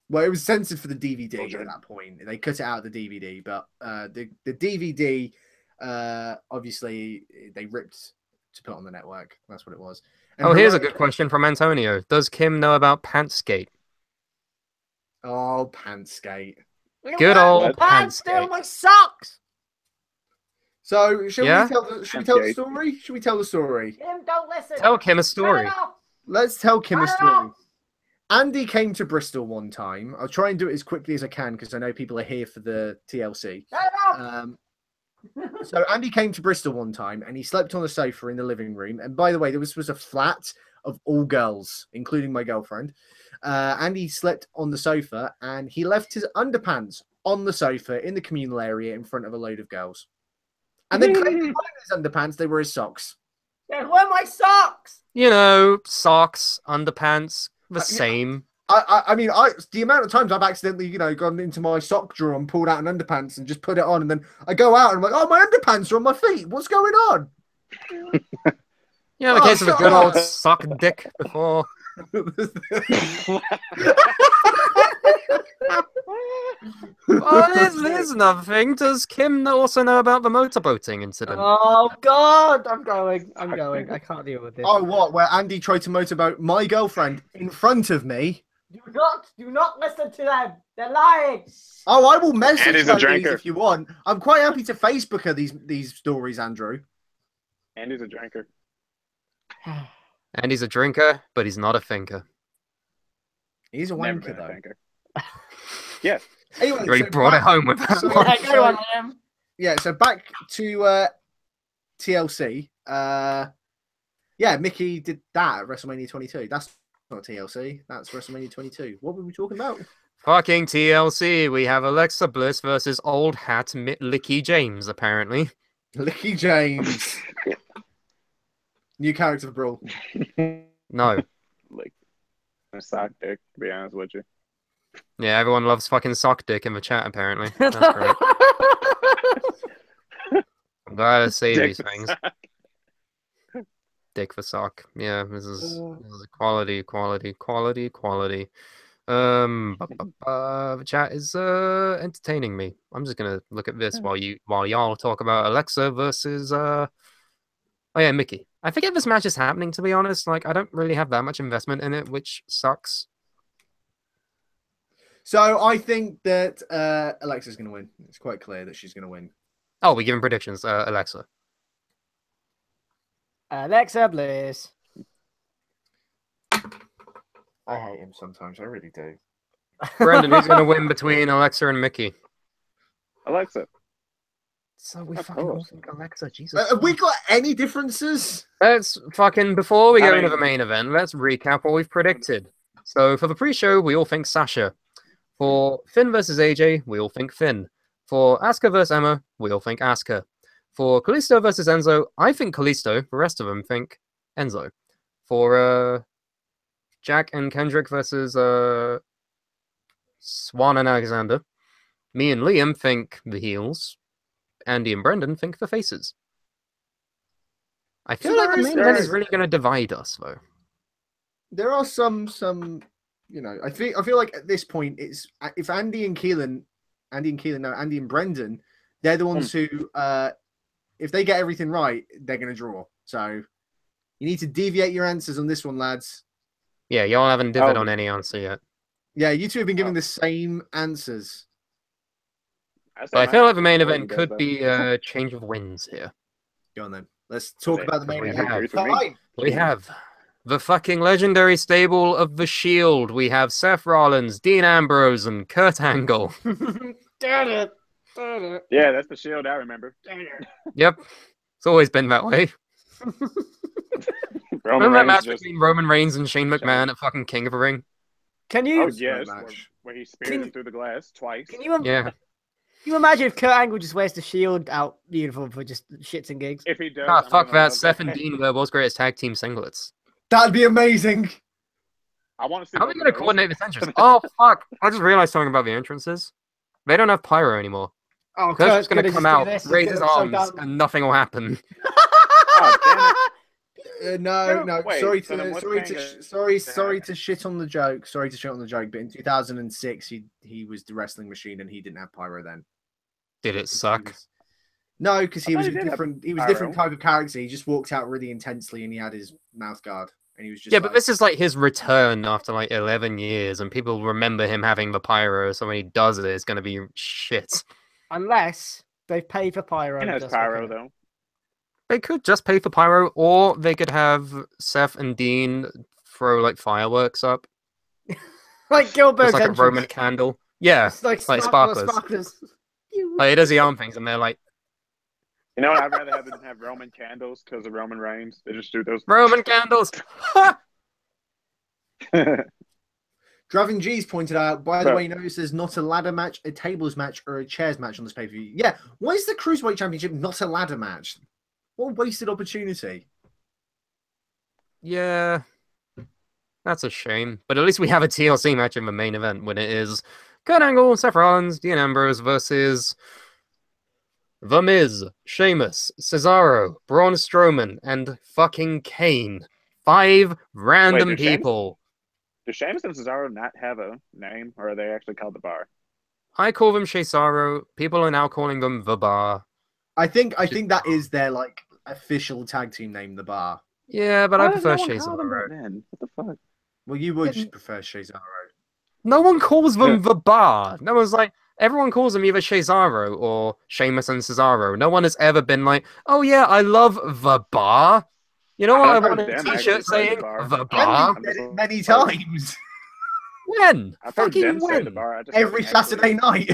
Speaker 5: Well, it was censored for the DVD
Speaker 3: Bullshit.
Speaker 5: at that point. They cut it out of the DVD, but the DVD, obviously, they ripped to put on the network. That's what it was. And
Speaker 2: Oh, here's a
Speaker 5: Heroic-
Speaker 2: good question from Antonio. Does Kim know about Pantskate?
Speaker 5: Oh, Pantskate.
Speaker 2: Good old
Speaker 1: Pants still
Speaker 2: Pantskate.
Speaker 1: my socks.
Speaker 5: So, should
Speaker 2: Yeah?
Speaker 5: we tell the
Speaker 3: Pantskate.
Speaker 5: story? Should we tell the story?
Speaker 1: Kim, don't listen.
Speaker 2: Tell Kim a
Speaker 1: Turn
Speaker 2: story.
Speaker 1: it off.
Speaker 5: Let's tell Kim a
Speaker 1: Turn it
Speaker 5: story.
Speaker 1: off.
Speaker 5: Andy came to Bristol one time. I'll try and do it as quickly as I can because I know people are here for the TLC.
Speaker 1: Turn it off.
Speaker 5: So Andy came to Bristol one time and he slept on a sofa in the living room. And by the way, this was a flat of all girls, including my girlfriend. Andy slept on the sofa and he left his underpants on the sofa in the communal area in front of a load of girls. And then claimed they weren't his underpants, they were his socks.
Speaker 1: Then where are my socks?
Speaker 2: You know, socks, underpants, the
Speaker 5: Yeah.
Speaker 2: same.
Speaker 5: I mean, the amount of times I've accidentally, gone into my sock drawer and pulled out an underpants and just put it on, and then I go out and I'm like, oh, my underpants are on my feet. What's going on?
Speaker 2: Yeah, the
Speaker 5: Oh,
Speaker 2: case of a
Speaker 5: shut
Speaker 2: good old
Speaker 5: up.
Speaker 2: sock dick before. Oh, here's another thing. Does Kim also know about the motorboating incident?
Speaker 1: Oh God, I'm going. I can't deal with this.
Speaker 5: Oh, what? Where Andy tried to motorboat my girlfriend in front of me?
Speaker 1: Do not listen to them. They're lying.
Speaker 5: Oh, I will message
Speaker 3: Andy's
Speaker 5: her
Speaker 3: a
Speaker 5: these
Speaker 3: drinker.
Speaker 5: if you want. I'm quite happy to Facebook her these stories, Andrew.
Speaker 3: Andy's a drinker.
Speaker 2: And he's a drinker, but he's not a thinker.
Speaker 5: He's a
Speaker 3: Never
Speaker 5: wanker,
Speaker 3: been a
Speaker 5: though.
Speaker 3: drinker. Yes.
Speaker 5: Anyway,
Speaker 2: You already
Speaker 5: so
Speaker 2: brought it
Speaker 5: back-
Speaker 2: home with that
Speaker 5: so-
Speaker 2: one.
Speaker 1: Yeah, go on, Liam.
Speaker 5: Yeah, so back to TLC. Yeah, Mickey did that at WrestleMania 22. That's not TLC. That's WrestleMania 22. What were we talking about?
Speaker 2: Fucking TLC. We have Alexa Bliss versus old hat Licky James, apparently.
Speaker 5: Licky James. New character for Brawl.
Speaker 2: No.
Speaker 3: Like a sock dick, to be honest with you.
Speaker 2: Yeah, everyone loves fucking sock dick in the chat, apparently. That's great. I'm glad to see
Speaker 3: Dick
Speaker 2: these
Speaker 3: for
Speaker 2: things.
Speaker 3: sock.
Speaker 2: Dick for sock. Yeah, this is quality. The chat is entertaining me. I'm just gonna look at this while y'all talk about Alexa versus oh yeah, Mickey. I forget this match is happening, to be honest. Like, I don't really have that much investment in it, which sucks.
Speaker 5: So I think that Alexa's going to win. It's quite clear that she's going to win.
Speaker 2: Oh, we're giving predictions. Alexa.
Speaker 1: Alexa Bliss.
Speaker 5: I hate him sometimes. I really do.
Speaker 2: Brendan, who's going to win between Alexa and Mickey?
Speaker 3: Alexa.
Speaker 2: So we
Speaker 3: Of
Speaker 2: fucking all
Speaker 3: course.
Speaker 2: think Alexa. Jesus.
Speaker 5: Have we got any differences?
Speaker 2: Let's fucking, before we
Speaker 3: I
Speaker 2: go into
Speaker 3: mean-
Speaker 2: the main event, let's recap what we've predicted. So for the pre-show, we all think Sasha. For Finn versus AJ, we all think Finn. For Asuka versus Emma, we all think Asuka. For Kalisto versus Enzo, I think Kalisto. The rest of them think Enzo. For Jack and Kendrick versus Swan and Alexander, me and Liam think the heels. Andy and Brendan think the faces. I feel
Speaker 5: So
Speaker 2: like
Speaker 5: there
Speaker 2: the
Speaker 5: is-
Speaker 2: main
Speaker 5: there
Speaker 2: event
Speaker 5: is-
Speaker 2: is really going to divide us, though.
Speaker 5: There are some, you know, I feel like at this point, it's if Andy and Brendan, they're the ones who, if they get everything right, they're going to draw. So you need to deviate your answers on this one, lads.
Speaker 2: Yeah, y'all haven't divvied
Speaker 3: Oh.
Speaker 2: on any answer yet.
Speaker 5: Yeah, you two have been giving
Speaker 3: Oh.
Speaker 5: the same answers.
Speaker 2: But I feel like the main
Speaker 3: What
Speaker 2: event
Speaker 3: you guys
Speaker 2: could
Speaker 3: though?
Speaker 2: be a change of winds here.
Speaker 5: Go on then. Let's talk
Speaker 3: Okay,
Speaker 5: about the
Speaker 2: because
Speaker 5: main
Speaker 2: we
Speaker 5: event.
Speaker 2: have-
Speaker 3: Agrees with me.
Speaker 5: Fine.
Speaker 2: We have the fucking legendary stable of the Shield. We have Seth Rollins, Dean Ambrose, and Kurt Angle.
Speaker 1: Damn it. Damn it.
Speaker 3: Yeah, that's the Shield I remember.
Speaker 1: Damn it.
Speaker 2: Yep, it's always been that way.
Speaker 3: Roman
Speaker 2: Remember that
Speaker 3: Reigns
Speaker 2: match
Speaker 3: just.
Speaker 2: between Roman Reigns and Shane McMahon at fucking King of the Ring?
Speaker 1: Can you
Speaker 3: Oh
Speaker 5: That's a great
Speaker 3: yes,
Speaker 5: match.
Speaker 3: where he speared
Speaker 1: Can-
Speaker 3: him through the glass twice.
Speaker 1: can you
Speaker 2: Yeah.
Speaker 1: can you imagine if Kurt Angle just wears the Shield out uniform for just shits and gigs?
Speaker 3: If he does,
Speaker 2: Ah,
Speaker 3: I'm
Speaker 2: fuck
Speaker 3: gonna
Speaker 2: that.
Speaker 3: love
Speaker 2: Seth and Dean were world's greatest tag team singlets.
Speaker 5: That'd be amazing.
Speaker 3: I want to see.
Speaker 2: How are we
Speaker 3: both
Speaker 2: going to
Speaker 3: of those.
Speaker 2: coordinate this entrance? Oh, fuck. I just realized something about the entrances. They don't have pyro anymore.
Speaker 1: Oh,
Speaker 2: Kurt's just going
Speaker 1: gonna
Speaker 2: to come
Speaker 1: do
Speaker 2: out,
Speaker 1: this,
Speaker 2: raise
Speaker 1: get
Speaker 2: his
Speaker 1: upside
Speaker 2: arms,
Speaker 1: down.
Speaker 2: and nothing will happen.
Speaker 3: Oh, damn
Speaker 5: No.
Speaker 3: Wait,
Speaker 5: Sorry
Speaker 3: so then
Speaker 5: to
Speaker 3: what's
Speaker 5: sorry
Speaker 3: Kang
Speaker 5: to
Speaker 3: gonna
Speaker 5: sorry to shit on the joke. Sorry to shit on the joke. But in 2006, he was the wrestling machine, and he didn't have pyro then.
Speaker 2: Did it
Speaker 5: He
Speaker 2: suck?
Speaker 5: was- No, because he
Speaker 3: I
Speaker 5: was
Speaker 3: thought
Speaker 5: a
Speaker 3: he did have
Speaker 5: different. He was a different
Speaker 3: pyro.
Speaker 5: type of character. He just walked out really intensely, and he had his mouth guard, and he was just.
Speaker 2: Yeah,
Speaker 5: like,
Speaker 2: but this is like his return after like 11 years, and people remember him having the pyro, so when he does it, it's going to be shit.
Speaker 1: Unless they pay for pyro.
Speaker 3: He has
Speaker 1: just
Speaker 3: pyro
Speaker 1: like
Speaker 3: though.
Speaker 2: They could just pay for pyro, or they could have Seth and Dean throw like fireworks up.
Speaker 1: like Gilbert's
Speaker 2: Just like a
Speaker 1: entrance.
Speaker 2: Roman candle. Yeah,
Speaker 1: It's like,
Speaker 2: like
Speaker 1: sparklers.
Speaker 2: sparklers. Like, it does the arm things, and they're like,
Speaker 3: You know what? I'd rather have them have Roman candles because of Roman Reigns. They just do those.
Speaker 2: Roman candles!
Speaker 5: Dravin G's pointed out, by the
Speaker 3: Bro.
Speaker 5: way, notice there's not a ladder match, a tables match, or a chairs match on this pay per view. Yeah, why is the Cruiserweight Championship not a ladder match? What a wasted opportunity.
Speaker 2: Yeah, that's a shame. But at least we have a TLC match in the main event when it is Kurt Angle, Seth Rollins, Dean Ambrose versus The Miz, Sheamus, Cesaro, Braun Strowman, and fucking Kane. 5 random
Speaker 3: Wait, did Sheamus-
Speaker 2: people.
Speaker 3: Do Sheamus and Cesaro not have a name, or are they actually called the Bar?
Speaker 2: I call them Cesaro. People are now calling them The Bar.
Speaker 5: I think that is their like official tag team name, the Bar.
Speaker 2: Yeah, but I
Speaker 3: Why does
Speaker 2: prefer
Speaker 3: no one call them
Speaker 2: Cesaro.
Speaker 3: that then? What the fuck?
Speaker 5: Well, you would
Speaker 2: Yeah.
Speaker 5: prefer Cesaro.
Speaker 2: No one calls them The Bar. No one's like, everyone calls them either Cesaro or Sheamus and Cesaro. No one has ever been like, oh yeah, I love The Bar. You know what I
Speaker 3: I've heard
Speaker 2: want a
Speaker 3: them actually
Speaker 2: t-shirt
Speaker 3: say The
Speaker 2: saying
Speaker 3: Bar.
Speaker 2: The
Speaker 5: And
Speaker 2: Bar?
Speaker 5: he said it many times.
Speaker 2: When?
Speaker 3: I've heard
Speaker 2: Fucking
Speaker 3: them say the
Speaker 2: when?
Speaker 3: Bar. I just
Speaker 5: Every
Speaker 3: haven't actually-
Speaker 5: Saturday night.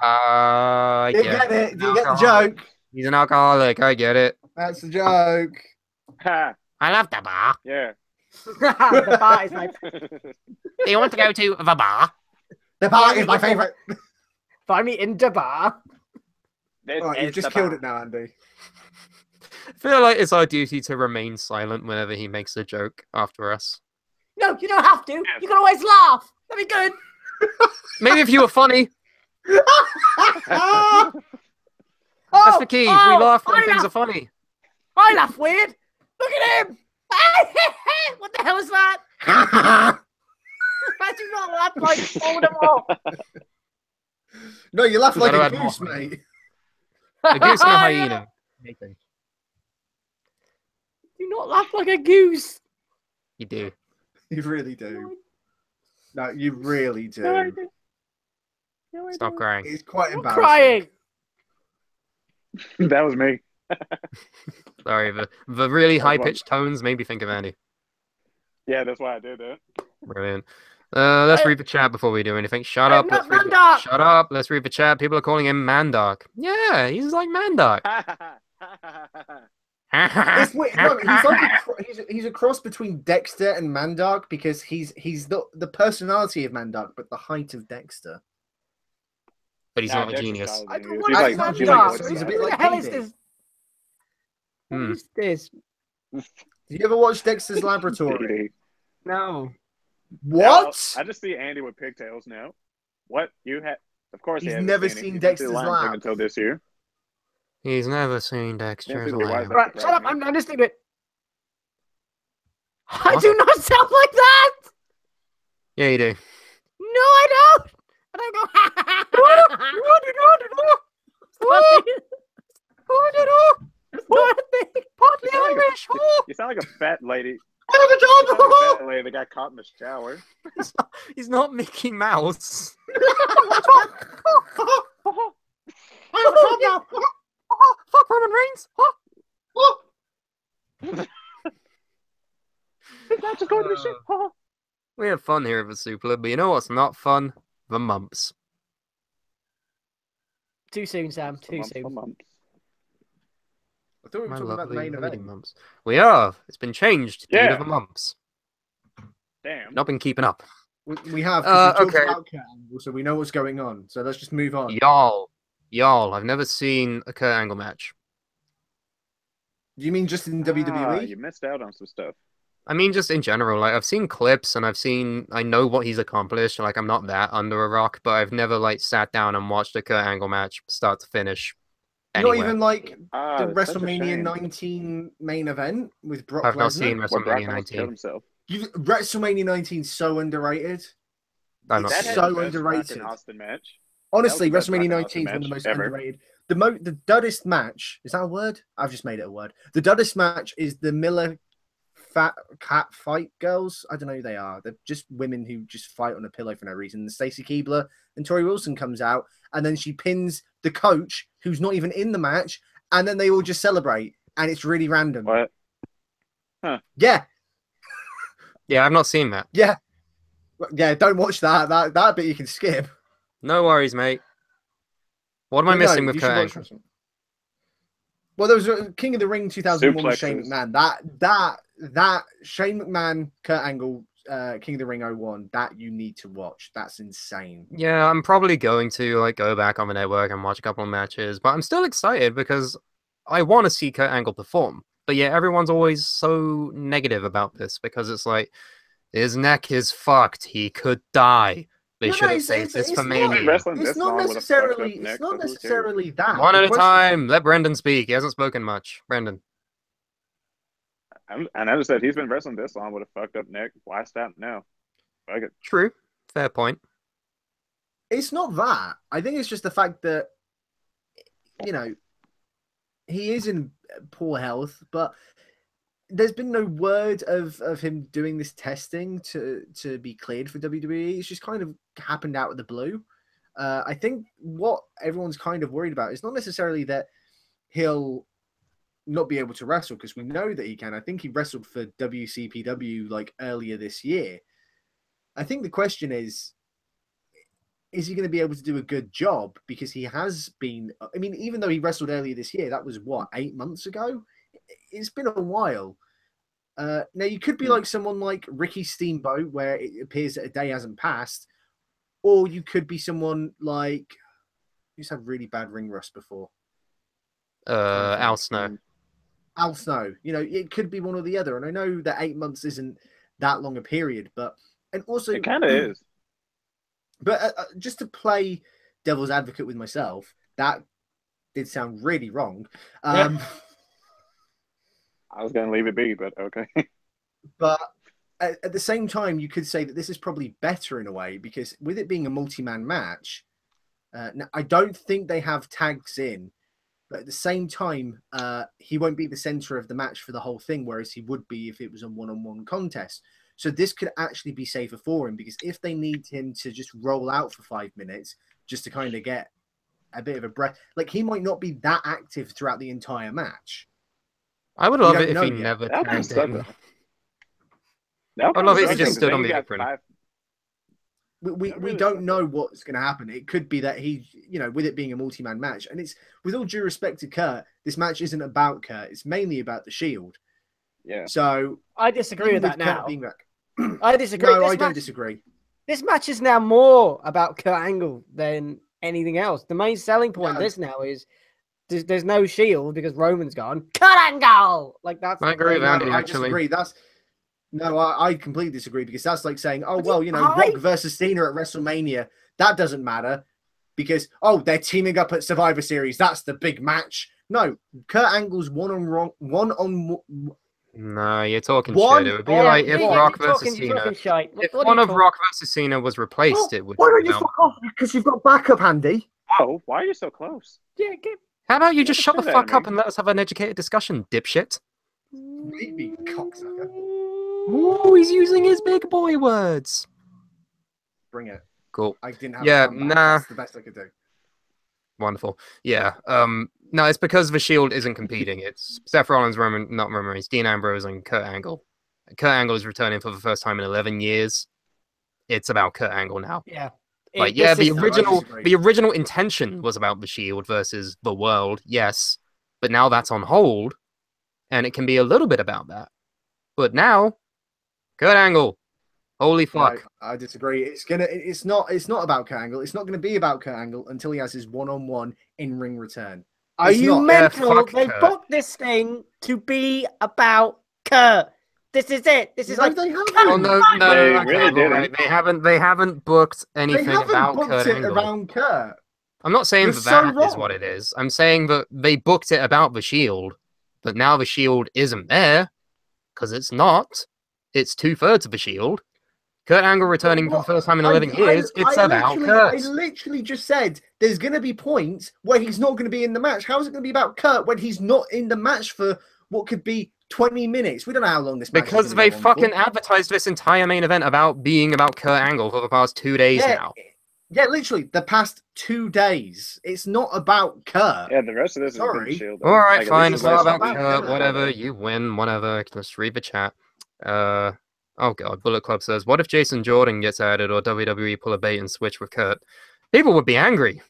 Speaker 2: I
Speaker 5: Do you
Speaker 2: get
Speaker 5: get it? Do you
Speaker 2: An
Speaker 5: get the
Speaker 2: alcoholic.
Speaker 5: joke?
Speaker 2: He's an alcoholic. I get it.
Speaker 5: That's the joke.
Speaker 3: Ha!
Speaker 2: I love The Bar.
Speaker 3: Yeah.
Speaker 1: the bar is my.
Speaker 2: Do you want to go to The Bar?
Speaker 5: The Bar is my favorite.
Speaker 1: Find me in the bar.
Speaker 3: This
Speaker 5: Right, you've
Speaker 3: is
Speaker 5: just
Speaker 3: the
Speaker 5: killed
Speaker 3: bomb.
Speaker 5: it now, Andy.
Speaker 2: I feel like it's our duty to remain silent whenever he makes a joke after us.
Speaker 1: No, you don't have to. You can always laugh. That'd be good.
Speaker 2: Maybe if you were funny.
Speaker 5: Ah!
Speaker 2: That's the key. We laugh when
Speaker 1: I
Speaker 2: things
Speaker 1: laugh.
Speaker 2: are funny.
Speaker 1: I laugh weird. Look at him. What the hell is that? I do not laugh like Voldemort.
Speaker 5: No, you laugh like
Speaker 2: Gotta
Speaker 5: a
Speaker 2: add more
Speaker 5: goose,
Speaker 2: funny.
Speaker 5: mate.
Speaker 2: A goose and a
Speaker 1: Yeah.
Speaker 2: hyena. Nathan,
Speaker 1: Do not laugh like a goose.
Speaker 2: you do.
Speaker 5: You really do. No, you really do.
Speaker 1: No, I do. No, I
Speaker 2: Stop
Speaker 1: don't.
Speaker 2: crying.
Speaker 5: It's quite
Speaker 1: I'm
Speaker 5: embarrassing.
Speaker 1: crying.
Speaker 3: That was me.
Speaker 2: Sorry, the really
Speaker 3: That was
Speaker 2: high-pitched tones made me think of Andy.
Speaker 3: Yeah, that's why I did that.
Speaker 2: Brilliant. Let's read the chat before we do anything. Shut up.
Speaker 1: not
Speaker 2: Let's read
Speaker 1: Mandark.
Speaker 2: Shut up. Let's read the chat. People are calling him Mandark. Yeah, he's like Mandark.
Speaker 5: It's weird. No, he's like he's a cross between Dexter and Mandark because he's the personality of Mandark, but the height of Dexter.
Speaker 2: But he's
Speaker 3: Nah,
Speaker 2: not a
Speaker 3: Dexter's
Speaker 2: genius.
Speaker 3: taller
Speaker 1: I
Speaker 3: than
Speaker 1: don't
Speaker 3: you.
Speaker 1: want
Speaker 3: She's
Speaker 1: to
Speaker 3: like-
Speaker 1: stand
Speaker 3: she's
Speaker 1: up.
Speaker 3: like-
Speaker 5: He's a
Speaker 1: What
Speaker 5: bit
Speaker 1: the
Speaker 5: like
Speaker 1: hell is
Speaker 5: Katie.
Speaker 1: this?
Speaker 2: Hmm.
Speaker 1: What is this?
Speaker 5: Did you ever watch Dexter's Laboratory?
Speaker 1: No.
Speaker 5: What?
Speaker 3: I just see Andy with pigtails now. What you had? Of course, he
Speaker 5: He's
Speaker 3: hasn't
Speaker 5: never
Speaker 3: seen it.
Speaker 5: seen
Speaker 3: He didn't see
Speaker 5: Dexter's
Speaker 3: Lion King
Speaker 5: Lab.
Speaker 3: until this year.
Speaker 2: He's never seen Dexter's
Speaker 3: Didn't see the
Speaker 2: Lab.
Speaker 3: Wise-
Speaker 1: Right, shut up. I'm listening to it. I
Speaker 2: What?
Speaker 1: do not sound like that.
Speaker 2: Yeah, you do.
Speaker 1: No, I don't. I don't
Speaker 2: Partly
Speaker 3: You sound like
Speaker 2: Irish.
Speaker 3: You sound like a fat lady. You sound like a fat lady that got caught in the shower.
Speaker 2: He's not Mickey Mouse. Fuck Roman Reigns.
Speaker 3: That's just going to be shit.
Speaker 2: We have fun here at the Suplah, but you know what's not fun? The mumps.
Speaker 1: Too soon, Sam. Too
Speaker 3: Months,
Speaker 1: soon.
Speaker 3: months.
Speaker 5: I thought we were
Speaker 2: My
Speaker 5: talking about the
Speaker 2: lovely,
Speaker 5: main
Speaker 2: lovely
Speaker 5: event.
Speaker 2: mumps. We are. It's been changed due
Speaker 3: Yeah.
Speaker 2: to the mumps.
Speaker 3: Damn.
Speaker 2: Not been keeping up.
Speaker 5: We have. 'Cause we talked
Speaker 2: Okay.
Speaker 5: about Kurt Angle, so we know what's going on. So let's just move on.
Speaker 2: Y'all, I've never seen a Kurt Angle match.
Speaker 5: Do you mean just in
Speaker 3: Ah,
Speaker 5: WWE?
Speaker 3: you missed out on some stuff.
Speaker 2: I mean, just in general, like I've seen clips and I know what he's accomplished. Like I'm not that under a rock, but I've never like sat down and watched a Kurt Angle match start to finish. Anywhere.
Speaker 5: Not even like
Speaker 3: Ah,
Speaker 5: the
Speaker 3: that's such a
Speaker 5: WrestleMania
Speaker 3: shame.
Speaker 5: 19 main event with Brock
Speaker 2: I've not
Speaker 5: Lesnar.
Speaker 2: seen
Speaker 3: Where Brock
Speaker 2: WrestleMania
Speaker 3: almost killed
Speaker 2: 19.
Speaker 3: himself.
Speaker 5: WrestleMania 19 so underrated.
Speaker 2: I'm not
Speaker 5: It's
Speaker 3: That
Speaker 2: seen
Speaker 3: had
Speaker 5: so
Speaker 3: the best Rock
Speaker 5: underrated.
Speaker 3: and Austin match.
Speaker 5: Honestly,
Speaker 3: That was the best
Speaker 5: WrestleMania
Speaker 3: Rock and
Speaker 5: 19 is one of the
Speaker 3: Austin
Speaker 5: most
Speaker 3: match ever.
Speaker 5: underrated. The duddest match, is that a word? I've just made it a word. The duddest match is the Miller Fat Cat Fight Girls. I don't know who they are. They're just women who just fight on a pillow for no reason. Stacy Keibler and Tori Wilson comes out, and then she pins the coach, who's not even in the match, and then they all just celebrate, and it's really random.
Speaker 3: What?
Speaker 5: Yeah,
Speaker 2: Yeah, I've not seen that.
Speaker 5: yeah. Don't watch that. That bit you can skip.
Speaker 2: No worries, mate. What am I
Speaker 5: But no,
Speaker 2: missing with
Speaker 5: you should
Speaker 2: Kurt
Speaker 5: watch
Speaker 2: Angle?
Speaker 5: wrestling. Well, there was a King of the Ring 2001 with Shane
Speaker 3: Suplexes.
Speaker 5: McMahon. That Shane McMahon, Kurt Angle, King of the Ring 01. That you need to watch. That's insane.
Speaker 2: Yeah, I'm probably going to like go back on the network and watch a couple of matches, but I'm still excited because I want to see Kurt Angle perform. But yeah, everyone's always so negative about this because it's like his neck is fucked. He could die. They
Speaker 5: No,
Speaker 2: should have
Speaker 5: it's-
Speaker 2: saved this
Speaker 5: it's
Speaker 2: for
Speaker 5: not-
Speaker 3: Been
Speaker 2: Mania.
Speaker 3: wrestling
Speaker 5: It's
Speaker 3: this
Speaker 5: not
Speaker 3: long with a fucked
Speaker 5: necessarily.
Speaker 3: up neck,
Speaker 5: It's not
Speaker 3: so who cares?
Speaker 5: necessarily that.
Speaker 2: One
Speaker 5: The
Speaker 2: at a
Speaker 5: question-
Speaker 2: time. Let Brendan speak. He hasn't spoken much. Brendan.
Speaker 3: I never said he's been wrestling this long with a fucked up neck. Why stop now? Fuck it.
Speaker 2: True. Fair point.
Speaker 5: It's not that. I think it's just the fact that, you know, he is in poor health, but there's been no word of him doing this testing to be cleared for WWE. It's just kind of happened out of the blue. I think what everyone's kind of worried about is not necessarily that he'll not be able to wrestle, because we know that he can. I think he wrestled for WCPW like earlier this year. I think the question is he going to be able to do a good job? Because he has been, I mean, even though he wrestled earlier this year, that was what, 8 months ago? It's been a while. Now, you could be like someone like Ricky Steamboat, where it appears that a day hasn't passed, or you could be someone like, who's had really bad ring rust before?
Speaker 2: Al Snow.
Speaker 5: Al Snow. You know, it could be one or the other. And I know that 8 months isn't that long a period, but and also
Speaker 3: It kind of is.
Speaker 5: But just to play devil's advocate with myself, that did sound really wrong.
Speaker 3: I was going to leave it be, but okay.
Speaker 5: But at the same time, you could say that this is probably better in a way because with it being a multi-man match, now, I don't think they have tags in, but at the same time, he won't be the center of the match for the whole thing, whereas he would be if it was a one-on-one contest. So this could actually be safer for him because if they need him to just roll out for 5 minutes just to kind of get a bit of a breath, like he might not be that active throughout the entire match.
Speaker 2: I would love it if he never
Speaker 3: That'd be
Speaker 2: tagged
Speaker 3: something.
Speaker 2: in.
Speaker 3: I'd
Speaker 2: love it if he just stood on the apron.
Speaker 5: We don't know what's going to happen. It could be that he, you know, with it being a multi-man match, and it's with all due respect to Kurt, this match isn't about Kurt. It's mainly about the Shield.
Speaker 3: Yeah.
Speaker 5: So
Speaker 1: I disagree with that
Speaker 5: Kurt
Speaker 1: now.
Speaker 5: being back,
Speaker 1: I disagree.
Speaker 5: no, I don't disagree.
Speaker 1: This match is now more about Kurt Angle than anything else. The main selling point of
Speaker 5: No.
Speaker 1: this now is there's no Shield because Roman's gone. Kurt Angle! Like that's.
Speaker 2: I agree with Andy,
Speaker 5: I
Speaker 2: actually.
Speaker 5: disagree. I completely disagree because that's like saying, oh,
Speaker 1: But
Speaker 5: well, you know, Rock versus Cena at WrestleMania, that doesn't matter because, oh, they're teaming up at Survivor Series. That's the big match. No, Kurt Angle's one-on-one.
Speaker 2: No, you're talking
Speaker 5: One-
Speaker 2: shit. It would be
Speaker 1: Yeah,
Speaker 2: like
Speaker 1: yeah,
Speaker 2: if
Speaker 1: you're
Speaker 2: Rock
Speaker 1: talking-
Speaker 2: versus
Speaker 1: you're
Speaker 2: Cena.
Speaker 1: talking shite.
Speaker 2: If
Speaker 1: What are
Speaker 2: one
Speaker 1: you
Speaker 2: of
Speaker 1: talking-
Speaker 2: Rock versus Cena was replaced, it would.
Speaker 5: Why don't you
Speaker 2: count.
Speaker 5: fuck off? Because you've got backup, Andy.
Speaker 3: Oh, why are you so close?
Speaker 1: Yeah,
Speaker 2: How about you just
Speaker 3: Yeah,
Speaker 2: shut the
Speaker 3: say that,
Speaker 2: fuck up
Speaker 3: man.
Speaker 2: and let us have an educated discussion, dipshit?
Speaker 5: Maybe cocksucker.
Speaker 2: Ooh, he's using his big boy words.
Speaker 5: Bring it.
Speaker 2: Cool.
Speaker 5: I didn't have
Speaker 2: Yeah,
Speaker 5: a comeback.
Speaker 2: nah.
Speaker 5: That's the best I could do.
Speaker 2: Wonderful. Yeah. No, it's because the Shield isn't competing. It's Seth Rollins, not Roman Reigns, Dean Ambrose, and Kurt Angle. Kurt Angle is returning for the first time in 11 years. It's about Kurt Angle now.
Speaker 1: Yeah.
Speaker 2: Like, yeah,
Speaker 5: I disagree.
Speaker 2: the original intention was about the Shield versus the world, yes, but now that's on hold, and it can be a little bit about that. But now, Kurt Angle, holy fuck!
Speaker 5: I disagree. It's not about Kurt Angle. It's not gonna be about Kurt Angle until he has his one-on-one in-ring return.
Speaker 1: Are
Speaker 5: It's
Speaker 1: you
Speaker 5: not.
Speaker 1: mental?
Speaker 2: fuck
Speaker 1: They
Speaker 2: Kurt.
Speaker 1: booked this thing to be about Kurt. This is it. This is
Speaker 5: No,
Speaker 1: like
Speaker 5: they haven't.
Speaker 2: Oh no, no,
Speaker 3: They
Speaker 2: okay,
Speaker 3: really didn't.
Speaker 2: alright, They haven't booked
Speaker 5: They
Speaker 2: anything
Speaker 5: haven't
Speaker 2: about
Speaker 5: booked
Speaker 2: Kurt
Speaker 5: it
Speaker 2: Angle.
Speaker 5: around Kurt.
Speaker 2: I'm not saying
Speaker 5: You're
Speaker 2: that
Speaker 5: so
Speaker 2: that is
Speaker 5: wrong.
Speaker 2: what it is. I'm saying that they booked it about the Shield, but now the Shield isn't there because it's not. It's 2/3 of the Shield. Kurt Angle returning for the first time in 11 years. It's about Kurt.
Speaker 5: I literally just said there's going to be points where he's not going to be in the match. How is it going to be about Kurt when he's not in the match for what could be 20 minutes? We don't know how long this match
Speaker 2: Because
Speaker 5: is
Speaker 2: they
Speaker 5: gonna go on
Speaker 2: fucking
Speaker 5: for.
Speaker 2: advertised this entire main event about being about Kurt Angle for the past 2 days now.
Speaker 5: Yeah, literally the past 2 days. It's not about Kurt.
Speaker 3: Yeah, the rest of this
Speaker 5: Sorry.
Speaker 3: is been Shield.
Speaker 2: All right,
Speaker 3: Like, at
Speaker 2: fine.
Speaker 3: least
Speaker 2: It's not
Speaker 3: last
Speaker 2: about
Speaker 3: week.
Speaker 2: Kurt. Whatever. You win. Whatever. Let's read the chat. Oh god. Bullet Club says, "What if Jason Jordan gets added or WWE pull a bait and switch with Kurt? People would be angry.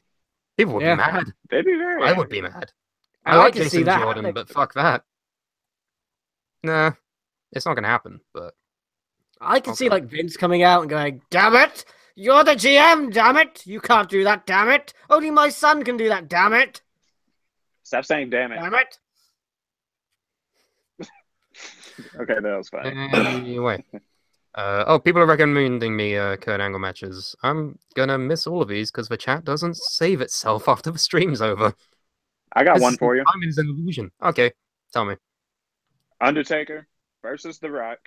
Speaker 2: People would
Speaker 1: Yeah.
Speaker 2: be mad.
Speaker 3: They'd be very.
Speaker 2: I would be mad.
Speaker 1: I
Speaker 2: I like
Speaker 1: can see
Speaker 2: Jason
Speaker 1: that
Speaker 2: Jordan,
Speaker 1: happening.
Speaker 2: but fuck that. Nah, it's not gonna happen. But
Speaker 1: I can see
Speaker 2: Okay.
Speaker 1: like Vince coming out and going, "Damn it! You're the GM, damn it! You can't do that, damn it! Only my son can do that, damn it!
Speaker 3: Stop saying damn it.
Speaker 1: Damn it!"
Speaker 3: Okay, that was fine.
Speaker 2: anyway, people are recommending me Kurt Angle matches. I'm gonna miss all of these because the chat doesn't save itself after the stream's over.
Speaker 3: I got one for you.
Speaker 2: Time is an illusion. Okay, tell me.
Speaker 3: Undertaker versus The Rock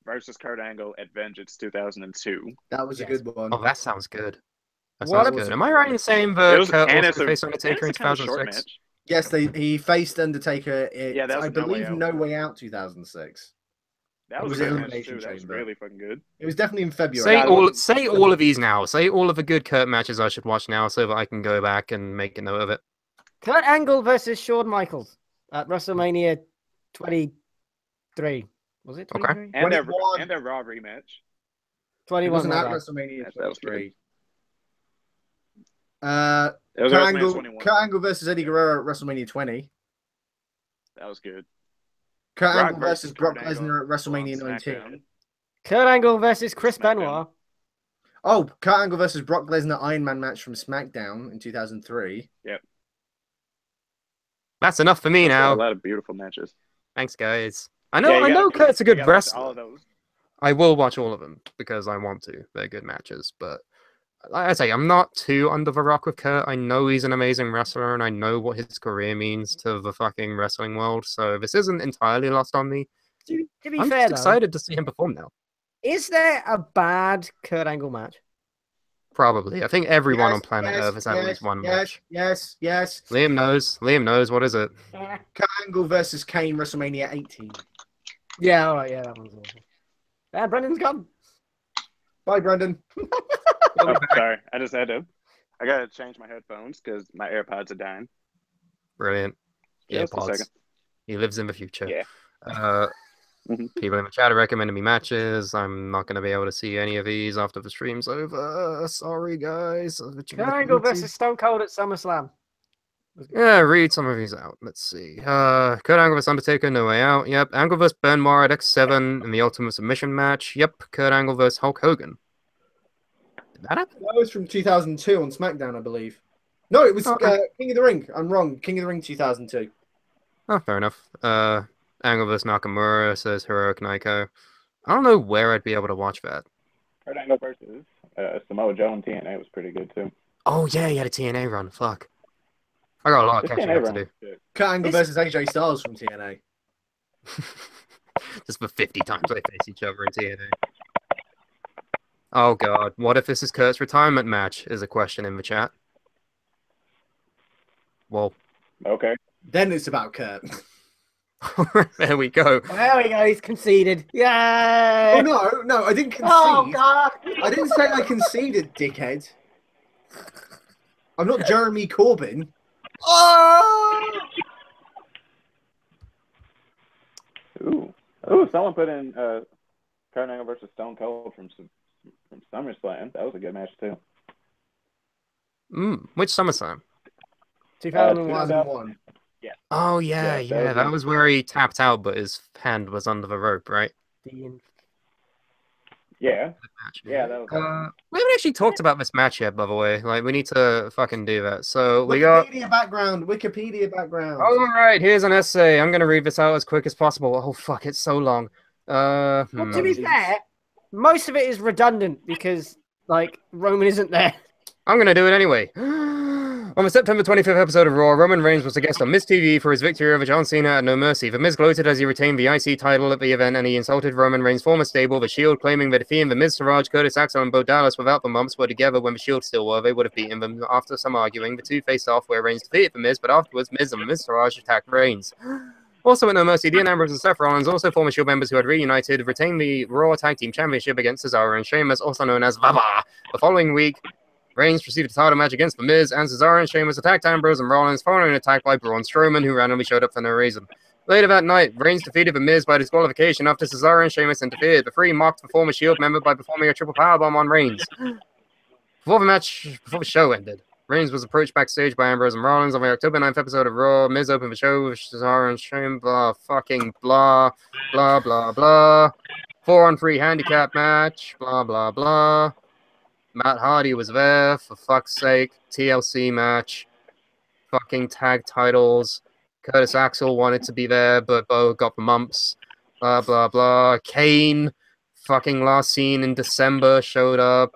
Speaker 3: versus Kurt Angle at Vengeance 2002.
Speaker 5: That was a
Speaker 1: Yes.
Speaker 5: good one.
Speaker 2: Oh, that sounds good. That
Speaker 1: What
Speaker 2: sounds
Speaker 5: was
Speaker 2: good.
Speaker 5: it?
Speaker 2: Am I right in saying
Speaker 3: It
Speaker 2: that
Speaker 3: was,
Speaker 2: Kurt
Speaker 3: and
Speaker 2: also
Speaker 3: it's a,
Speaker 2: faced
Speaker 3: and
Speaker 2: Undertaker in
Speaker 3: it's a kind of short
Speaker 2: 2006?
Speaker 3: match.
Speaker 5: Yes, he faced Undertaker.
Speaker 3: Yeah, that was
Speaker 5: I
Speaker 3: No Way
Speaker 5: believe
Speaker 3: Out.
Speaker 5: No Way Out 2006.
Speaker 3: That
Speaker 5: Or
Speaker 3: was
Speaker 5: was
Speaker 3: a
Speaker 5: it
Speaker 3: good match
Speaker 5: Elimination
Speaker 3: too. That was
Speaker 5: Chamber?
Speaker 3: really fucking good.
Speaker 5: It was definitely in February.
Speaker 2: Say
Speaker 3: Yeah, it
Speaker 2: all,
Speaker 3: wasn't-
Speaker 2: say all of these now. Say all of the good Kurt matches I should watch now, so that I can go back and make a note of it.
Speaker 1: Kurt Angle versus Shawn Michaels at WrestleMania 23. Was it
Speaker 2: Okay.
Speaker 1: 23?
Speaker 3: And their
Speaker 5: 21.
Speaker 3: Raw rematch.
Speaker 5: It
Speaker 1: 21.
Speaker 5: wasn't at
Speaker 1: my bad.
Speaker 5: WrestleMania
Speaker 3: That was good.
Speaker 5: 23.
Speaker 3: It was
Speaker 5: Kurt
Speaker 3: WrestleMania
Speaker 5: Angle,
Speaker 3: 21.
Speaker 5: Kurt Angle versus Eddie Guerrero at WrestleMania 20.
Speaker 3: That was good.
Speaker 5: Kurt
Speaker 3: Brock
Speaker 5: Angle versus Brock
Speaker 3: Kurt Angle
Speaker 5: Lesnar at WrestleMania
Speaker 3: on
Speaker 5: 19.
Speaker 3: SmackDown.
Speaker 1: Kurt Angle versus Chris
Speaker 3: SmackDown.
Speaker 1: Benoit.
Speaker 5: Oh, Kurt Angle versus Brock Lesnar Iron Man match from SmackDown in 2003.
Speaker 3: Yep.
Speaker 2: That's enough for me
Speaker 3: A
Speaker 2: now.
Speaker 3: lot of beautiful matches.
Speaker 2: Thanks, guys. I
Speaker 3: Yeah,
Speaker 2: know,
Speaker 3: you
Speaker 2: I know
Speaker 3: gotta-
Speaker 2: Kurt's a
Speaker 3: you
Speaker 2: good
Speaker 3: gotta watch
Speaker 2: wrestler.
Speaker 3: all of those.
Speaker 2: I will watch all of them because I want to. They're good matches, but like I say, I'm not too under the rock with Kurt. I know he's an amazing wrestler, and I know what his career means to the fucking wrestling world. So this isn't entirely lost on me.
Speaker 1: To be
Speaker 2: I'm
Speaker 1: fair,
Speaker 2: just
Speaker 1: though,
Speaker 2: excited to see him perform now.
Speaker 1: is there a bad Kurt Angle match?
Speaker 2: Probably. I think everyone
Speaker 5: Yes,
Speaker 2: on planet
Speaker 5: yes,
Speaker 2: Earth has at
Speaker 5: yes,
Speaker 2: least one
Speaker 5: yes,
Speaker 2: match.
Speaker 5: yes, yes.
Speaker 2: Liam knows. Liam knows. What is it?
Speaker 5: Kurt Angle versus Kane, WrestleMania 18.
Speaker 1: Yeah, all right, yeah, that one's awful. Yeah, Brendan's gone.
Speaker 5: Bye, Brendan.
Speaker 3: Oh, sorry. I gotta change my headphones because my AirPods are dying.
Speaker 2: Brilliant.
Speaker 3: Just a
Speaker 2: AirPods.
Speaker 3: second.
Speaker 2: He lives in the future.
Speaker 3: Yeah. Mhm.
Speaker 2: People in the chat are recommending me matches. I'm not going to be able to see any of these after the stream's over. Sorry, guys.
Speaker 1: Kurt Angle versus Stone Cold at SummerSlam.
Speaker 2: Yeah, read some of these out. Let's see. Kurt Angle vs Undertaker, No Way Out. Yep. Angle vs Benoit at X7 in the Ultimate Submission match. Yep. Kurt Angle vs Hulk Hogan. Did that happen?
Speaker 5: That was from 2002 on SmackDown, I believe. No, it was King of the Ring. I'm wrong. King of the Ring 2002.
Speaker 2: Oh, fair enough. Angle vs Nakamura, says Heroic Naiko. I don't know where I'd be able to watch that.
Speaker 3: Kurt Angle versus Samoa Joe and TNA was pretty good too.
Speaker 2: Oh, yeah, he had a TNA run. Fuck. I got a lot of
Speaker 3: This
Speaker 2: catching
Speaker 3: TNA
Speaker 2: up to
Speaker 3: run
Speaker 2: do.
Speaker 3: was good.
Speaker 5: Kurt Angle versus AJ Styles from TNA.
Speaker 2: Just for 50 times they face each other in TNA. Oh, God. What if this is Kurt's retirement match? Is a question in the chat. Well,
Speaker 3: Okay.
Speaker 5: Then it's about Kurt.
Speaker 2: there we go.
Speaker 1: There we go. He's conceded. Yay!
Speaker 5: Oh, no, I didn't concede.
Speaker 1: Oh God!
Speaker 5: I didn't say I conceded, dickhead. I'm not Jeremy Corbyn.
Speaker 1: Oh!
Speaker 3: Ooh, someone put in Kurt Angle versus Stone Cold from SummerSlam. That was a good match too.
Speaker 2: Which SummerSlam?
Speaker 1: 2001.
Speaker 5: 2001.
Speaker 2: Oh, yeah,
Speaker 3: Yeah,
Speaker 2: That was where he tapped out, but his hand was under the rope, right?
Speaker 3: Yeah,
Speaker 2: Match.
Speaker 3: yeah, that was.
Speaker 2: We haven't actually talked about this match yet, by the way. Like, we need to fucking do that. So we got.
Speaker 5: Wikipedia background.
Speaker 2: All right, here's an essay. I'm gonna read this out as quick as possible. Oh fuck, it's so long.
Speaker 1: Well, to be fair, most of it is redundant because, like, Roman isn't there.
Speaker 2: I'm gonna do it anyway. On the September 25th episode of Raw, Roman Reigns was a guest on Miz TV for his victory over John Cena at No Mercy. The Miz gloated as he retained the IC title at the event, and he insulted Roman Reigns' former stable, The Shield, claiming that if he and The Miz, Siraj, Curtis Axel, and Bo Dallas without the mumps were together when The Shield still were, they would have beaten them. After some arguing, the two faced off where Reigns defeated The Miz, but afterwards Miz and Miz Siraj attacked Reigns. Also at No Mercy, Dean Ambrose and Seth Rollins, also former Shield members who had reunited, retained the Raw Tag Team Championship against Cesaro and Sheamus, also known as Baba. The following week, Reigns received a title match against The Miz, and Cesaro and Sheamus attacked Ambrose and Rollins, following an attack by Braun Strowman, who randomly showed up for no reason. Later that night, Reigns defeated The Miz by disqualification after Cesaro and Sheamus interfered. The three mocked the former Shield member by performing a triple powerbomb on Reigns. Before the show ended, Reigns was approached backstage by Ambrose and Rollins on the October 9th episode of Raw. Miz opened the show with Cesaro and Sheamus, blah, 4-on-3 handicap match, blah, blah, blah. Matt Hardy was there, for fuck's sake. TLC match. Fucking tag titles. Curtis Axel wanted to be there, but Bo got the mumps. Blah, blah, blah. Kane, fucking last scene in December, showed up.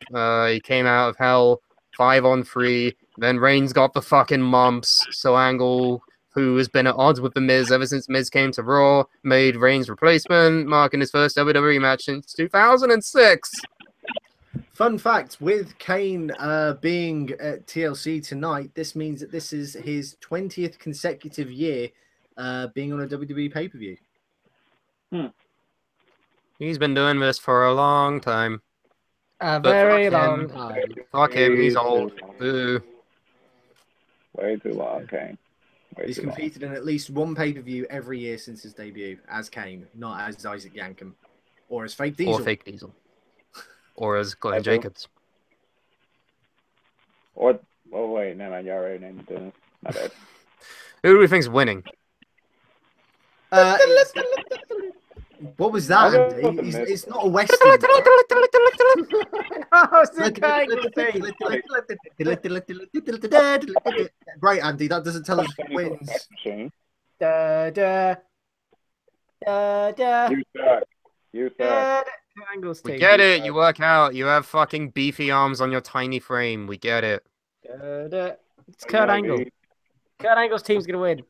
Speaker 2: He came out of hell. 5-on-3. Then Reigns got the fucking mumps. So Angle, who has been at odds with The Miz ever since Miz came to Raw, made Reigns' replacement, marking his first WWE match since 2006.
Speaker 5: Fun fact, with Kane being at TLC tonight, this means that this is his 20th consecutive year being on a WWE pay-per-view.
Speaker 2: He's been doing this for a long time.
Speaker 1: A
Speaker 2: But
Speaker 1: very
Speaker 2: fuck
Speaker 1: long
Speaker 2: him.
Speaker 1: time.
Speaker 2: Fuck him, he's
Speaker 3: Way
Speaker 2: old.
Speaker 3: too long.
Speaker 2: Boo.
Speaker 3: Way too long, Kane. Way
Speaker 5: He's
Speaker 3: too long.
Speaker 5: competed in at least one pay-per-view every year since his debut as Kane, not as Isaac Yankem or as Fake Diesel.
Speaker 2: Or Fake Diesel. Or as Glenn
Speaker 3: That's
Speaker 2: Jacobs.
Speaker 3: Or, oh wait, never mind. You already named it. Dennis. My bad.
Speaker 2: Who do we think's winning?
Speaker 5: What was that,
Speaker 3: I'll go
Speaker 5: Andy?
Speaker 3: with the Miz.
Speaker 5: It's not a Western.
Speaker 1: Oh, it's the Kurt Angle team.
Speaker 5: Great, Andy. That doesn't tell us who wins.
Speaker 3: Machine.
Speaker 1: Da, da, da, da,
Speaker 3: You suck. You suck.
Speaker 1: da, Kurt Angle's
Speaker 2: We
Speaker 1: team.
Speaker 2: get it. You work out. You have fucking beefy arms on your tiny frame. We get it.
Speaker 1: Da, da. It's Kurt Angle.
Speaker 3: Maybe.
Speaker 1: Kurt Angle's team's gonna win.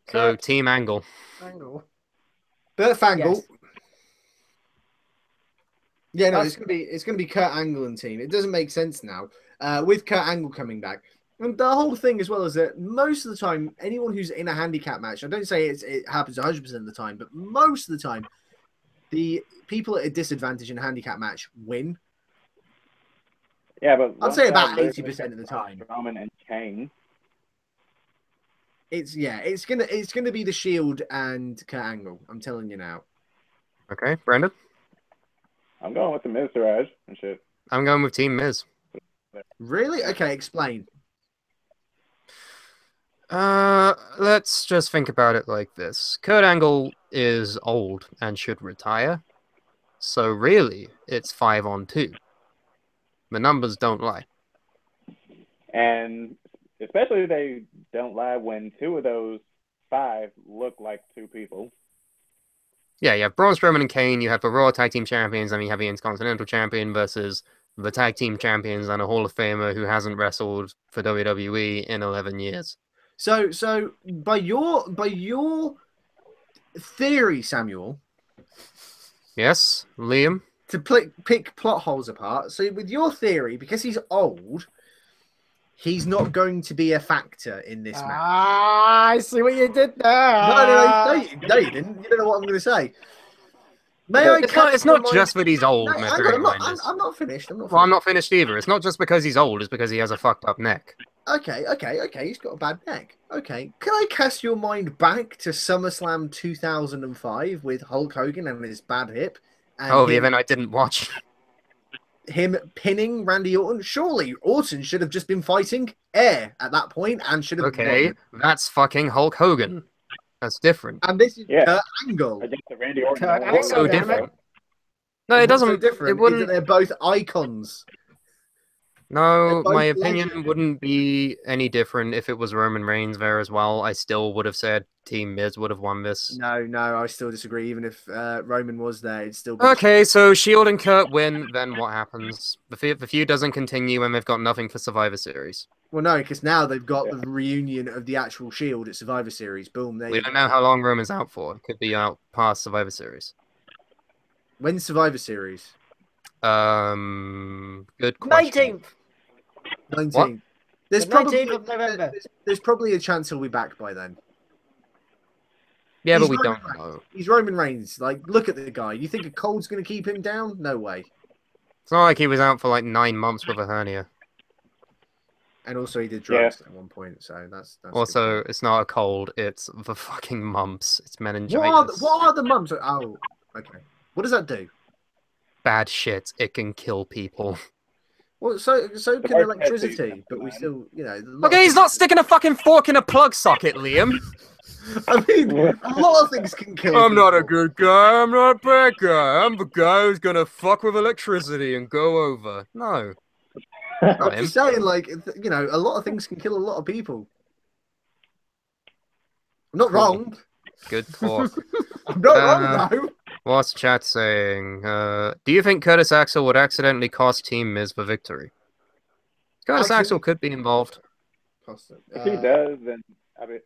Speaker 2: So
Speaker 1: Kurt
Speaker 2: Team Angle.
Speaker 1: Angle.
Speaker 5: Burt Fangle.
Speaker 1: Yes.
Speaker 5: Yeah, no,
Speaker 1: That's-
Speaker 5: it's gonna be Kurt Angle and team. It doesn't make sense now with Kurt Angle coming back. And the whole thing as well is that most of the time, anyone who's in a handicap match, I don't say it happens 100% of the time, but most of the time, the people at a disadvantage in a handicap match win.
Speaker 3: Yeah, but
Speaker 5: I'd say about 80% of the time.
Speaker 3: Roman and Kane.
Speaker 5: It's gonna be the Shield and Kurt Angle. I'm telling you now.
Speaker 2: Okay, Brandon.
Speaker 3: I'm going with the Miz Taraj and shit.
Speaker 2: I'm going with Team Miz.
Speaker 5: Really? Okay, explain.
Speaker 2: Let's just think about it like this. Kurt Angle is old and should retire. So really, it's 5-on-2. The numbers don't lie.
Speaker 3: And especially they don't lie when two of those 5 look like 2 people.
Speaker 2: Yeah, you have Braun Strowman and Kane, you have the Raw Tag Team Champions, and you have the Intercontinental Champion versus the Tag Team Champions and a Hall of Famer who hasn't wrestled for WWE in 11 years.
Speaker 5: So by your theory, Samuel,
Speaker 2: Yes, Liam?
Speaker 5: to pick plot holes apart. So with your theory, because he's old, he's not going to be a factor in this match.
Speaker 1: Ah, I see what you did there.
Speaker 5: No, you didn't. You don't know what I'm going to say.
Speaker 2: It's not just that he's old,
Speaker 5: No,
Speaker 2: my
Speaker 5: hang on,
Speaker 2: theory
Speaker 5: I'm
Speaker 2: behind
Speaker 5: not,
Speaker 2: this.
Speaker 5: I'm not finished.
Speaker 2: Well, I'm not finished either. It's not just because he's old, it's because he has a fucked up neck.
Speaker 5: Okay. He's got a bad neck. Okay. Can I cast your mind back to SummerSlam 2005 with Hulk Hogan and his bad hip? And
Speaker 2: Oh, the event I didn't watch.
Speaker 5: him pinning Randy Orton? Surely Orton should have just been fighting air at that point and should have
Speaker 2: Okay,
Speaker 5: won.
Speaker 2: that's fucking Hulk Hogan. That's different.
Speaker 5: And this is
Speaker 3: Yeah.
Speaker 5: Kurt Angle.
Speaker 3: Against the Randy Orton.
Speaker 1: Kurt
Speaker 3: no,
Speaker 1: Angle,
Speaker 2: So
Speaker 1: damn it.
Speaker 2: different. No, it
Speaker 5: What's
Speaker 2: doesn't.
Speaker 5: so different
Speaker 2: It
Speaker 5: is that
Speaker 2: wouldn't.
Speaker 5: they're both icons.
Speaker 2: No,
Speaker 5: They're both
Speaker 2: my opinion
Speaker 5: legends.
Speaker 2: wouldn't be any different if it was Roman Reigns there as well. I still would have said Team Miz would have won this.
Speaker 5: No, I still disagree. Even if Roman was there, it'd still be
Speaker 2: Okay, so Shield and Kurt win, then what happens? The feud doesn't continue and they've got nothing for Survivor Series.
Speaker 5: Well, no, because now they've got the reunion of the actual Shield at Survivor Series. Boom, there
Speaker 2: We
Speaker 5: you
Speaker 2: don't
Speaker 5: go.
Speaker 2: know how long Roman's out for. It could be out past Survivor Series.
Speaker 5: When's Survivor Series?
Speaker 2: Good question.
Speaker 1: 19th.
Speaker 5: 19. There's
Speaker 1: The
Speaker 5: probably
Speaker 1: 19th of November.
Speaker 5: there's probably a chance he'll be back by then.
Speaker 2: Yeah, but
Speaker 5: He's
Speaker 2: we
Speaker 5: Roman
Speaker 2: don't know.
Speaker 5: He's Roman Reigns. Like, look at the guy. You think a cold's going to keep him down? No way.
Speaker 2: It's not like he was out for like 9 months with a hernia.
Speaker 5: And also, he did drugs at one point, so that's
Speaker 2: Also, it's not a cold, it's the fucking mumps. It's meningitis.
Speaker 5: What are the mumps? Oh, okay. What does that do?
Speaker 2: Bad shit. It can kill people.
Speaker 5: Well, so can
Speaker 3: Dark
Speaker 5: electricity,
Speaker 3: tattoos,
Speaker 5: but we
Speaker 3: man.
Speaker 5: still, you know.
Speaker 2: Okay, he's not sticking a fucking fork in a plug socket, Liam.
Speaker 5: I mean, a lot of things can kill.
Speaker 2: I'm not a
Speaker 5: people.
Speaker 2: good guy. I'm not a bad guy. I'm the guy who's gonna fuck with electricity and go over. No.
Speaker 5: I'm just saying, like, you know, a lot of things can kill a lot of people. I'm not wrong.
Speaker 2: Good talk.
Speaker 5: I'm not wrong, though.
Speaker 2: What's chat saying? Do you think Curtis Axel would accidentally cost Team Miz the victory? Curtis
Speaker 5: Actually-
Speaker 2: Axel could be involved.
Speaker 3: If he does, then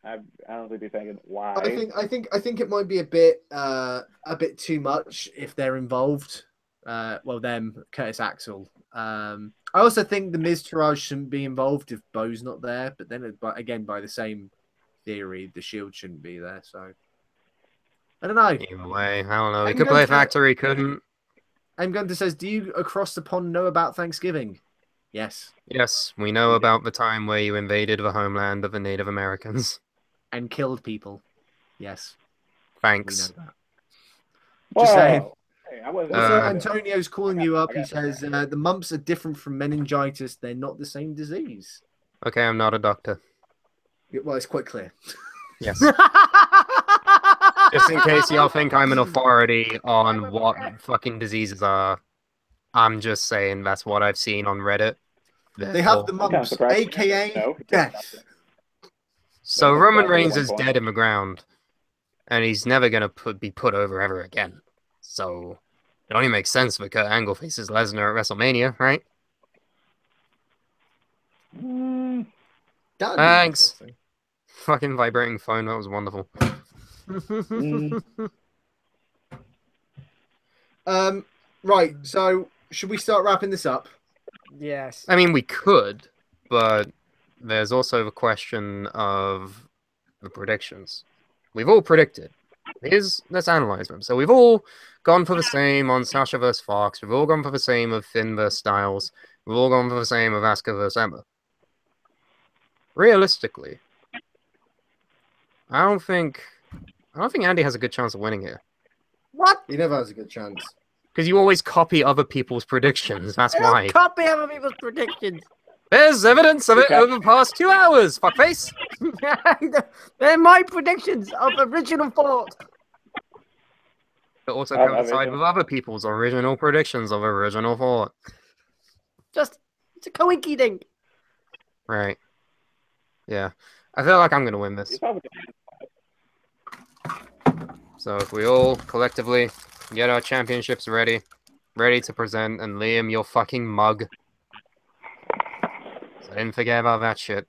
Speaker 3: I'd honestly be thinking, why?
Speaker 5: I think it might be a bit too much if they're involved. Curtis Axel. I also think the Miz Taraj shouldn't be involved if Bo's not there. But then, again, by the same theory, the Shield shouldn't be there. So I don't know.
Speaker 2: Either way, I don't know. He
Speaker 5: I'm
Speaker 2: could
Speaker 5: going
Speaker 2: play
Speaker 5: to-
Speaker 2: Factor, he couldn't.
Speaker 5: M. Gunter says, "Do you across the pond know about Thanksgiving?" Yes,
Speaker 2: Yes, we know about the time where you invaded the homeland of the Native Americans.
Speaker 5: and killed people. Yes, we
Speaker 2: Thanks.
Speaker 5: know that.
Speaker 3: Whoa.
Speaker 5: Just saying.
Speaker 3: Hey, I wasn't.
Speaker 5: Also,
Speaker 2: Uh,
Speaker 5: Antonio's calling you up.
Speaker 3: I
Speaker 5: He
Speaker 3: got
Speaker 5: says the mumps are different from meningitis. They're not the same disease.
Speaker 2: Okay, I'm not a doctor.
Speaker 5: Well, it's quite clear.
Speaker 2: Yes. Just in case y'all think I'm an authority on what fucking diseases are, I'm just saying that's what I've seen on Reddit.
Speaker 5: They have the
Speaker 3: I'm kinda
Speaker 5: mumps,
Speaker 3: surprised.
Speaker 5: aka
Speaker 3: No.
Speaker 5: death.
Speaker 2: So
Speaker 3: That's
Speaker 2: Roman
Speaker 3: exactly
Speaker 2: Reigns
Speaker 3: one
Speaker 2: is
Speaker 3: point.
Speaker 2: dead in the ground, and he's never gonna be put over ever again. So it only makes sense that Kurt Angle faces Lesnar at WrestleMania, right?
Speaker 3: Mm,
Speaker 5: That'd be
Speaker 2: Thanks.
Speaker 5: interesting.
Speaker 2: Fucking vibrating phone, that was wonderful.
Speaker 5: Right. So should we start wrapping this up?
Speaker 1: Yes.
Speaker 2: I mean, we could, but there's also the question of the predictions. We've all predicted. Let's analyze them. So we've all gone for the same on Sasha vs. Fox. We've all gone for the same of Finn vs. Styles. We've all gone for the same of Asuka vs. Emma. Realistically, I don't think Andy has a good chance of winning here.
Speaker 1: What?
Speaker 5: He never has a good chance.
Speaker 2: Because you always copy other people's predictions. That's
Speaker 1: I don't
Speaker 2: why.
Speaker 1: copy other people's predictions.
Speaker 2: There's evidence of it
Speaker 3: Okay.
Speaker 2: over the past 2 hours, fuckface.
Speaker 1: They're my predictions of original thought.
Speaker 2: It also
Speaker 3: I've
Speaker 2: coincide
Speaker 3: even-
Speaker 2: with other people's original predictions of original thought.
Speaker 1: Just it's a coinky dink.
Speaker 2: Right. Yeah. I feel like I'm going to win
Speaker 3: You
Speaker 2: this.
Speaker 3: saw what
Speaker 2: So if we all collectively get our championships ready to present, and Liam, your fucking mug. So I didn't forget about that shit.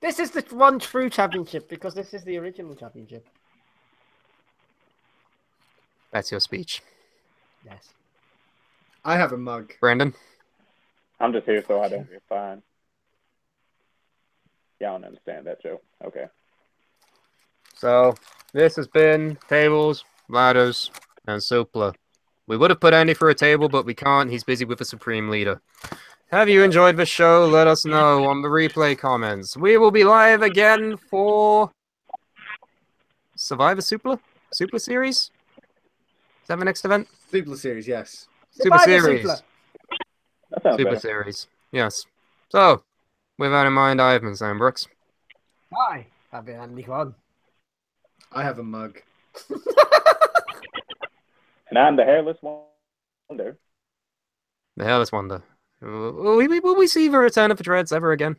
Speaker 1: This is the one true championship because this is the original championship.
Speaker 2: That's your speech.
Speaker 1: Yes.
Speaker 5: I have a mug.
Speaker 2: Brandon?
Speaker 3: I'm just here so I don't get fined. Yeah, I don't understand that joke. Okay.
Speaker 2: So this has been Tables, Ladders, and Suplah. We would have put Andy for a table, but we can't. He's busy with the Supreme Leader. Have you enjoyed the show? Let us know on the replay comments. We will be live again for Survivor Suplah? Suplah Series? Is that the next event?
Speaker 5: Super series, yes.
Speaker 2: Super
Speaker 1: Survivor
Speaker 2: Series.
Speaker 1: Suplah.
Speaker 3: That sounds
Speaker 2: Super
Speaker 3: better.
Speaker 2: Series. Yes. So, with that in mind, I have been Sam Brooks.
Speaker 1: Hi. I've been Andy Kwan.
Speaker 5: I have a mug.
Speaker 3: And I'm the hairless wonder.
Speaker 2: The Hairless Wonder. Will we see the return of the Dreads ever again?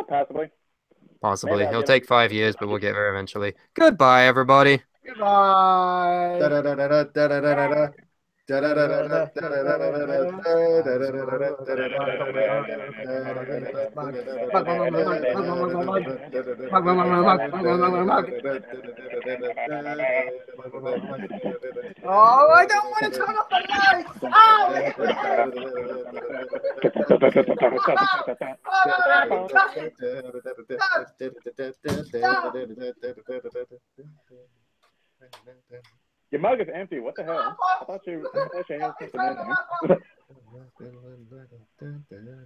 Speaker 3: Possibly.
Speaker 2: Possibly.
Speaker 3: Maybe I'll
Speaker 2: It'll
Speaker 3: get
Speaker 2: take 5 years, but we'll get there eventually. Goodbye, everybody.
Speaker 1: Goodbye.
Speaker 5: Da-da-da-da-da-da-da-da-da.
Speaker 1: Oh, I don't want to turn off the lights.
Speaker 3: Your mug is empty. What the hell? I thought you had something in there.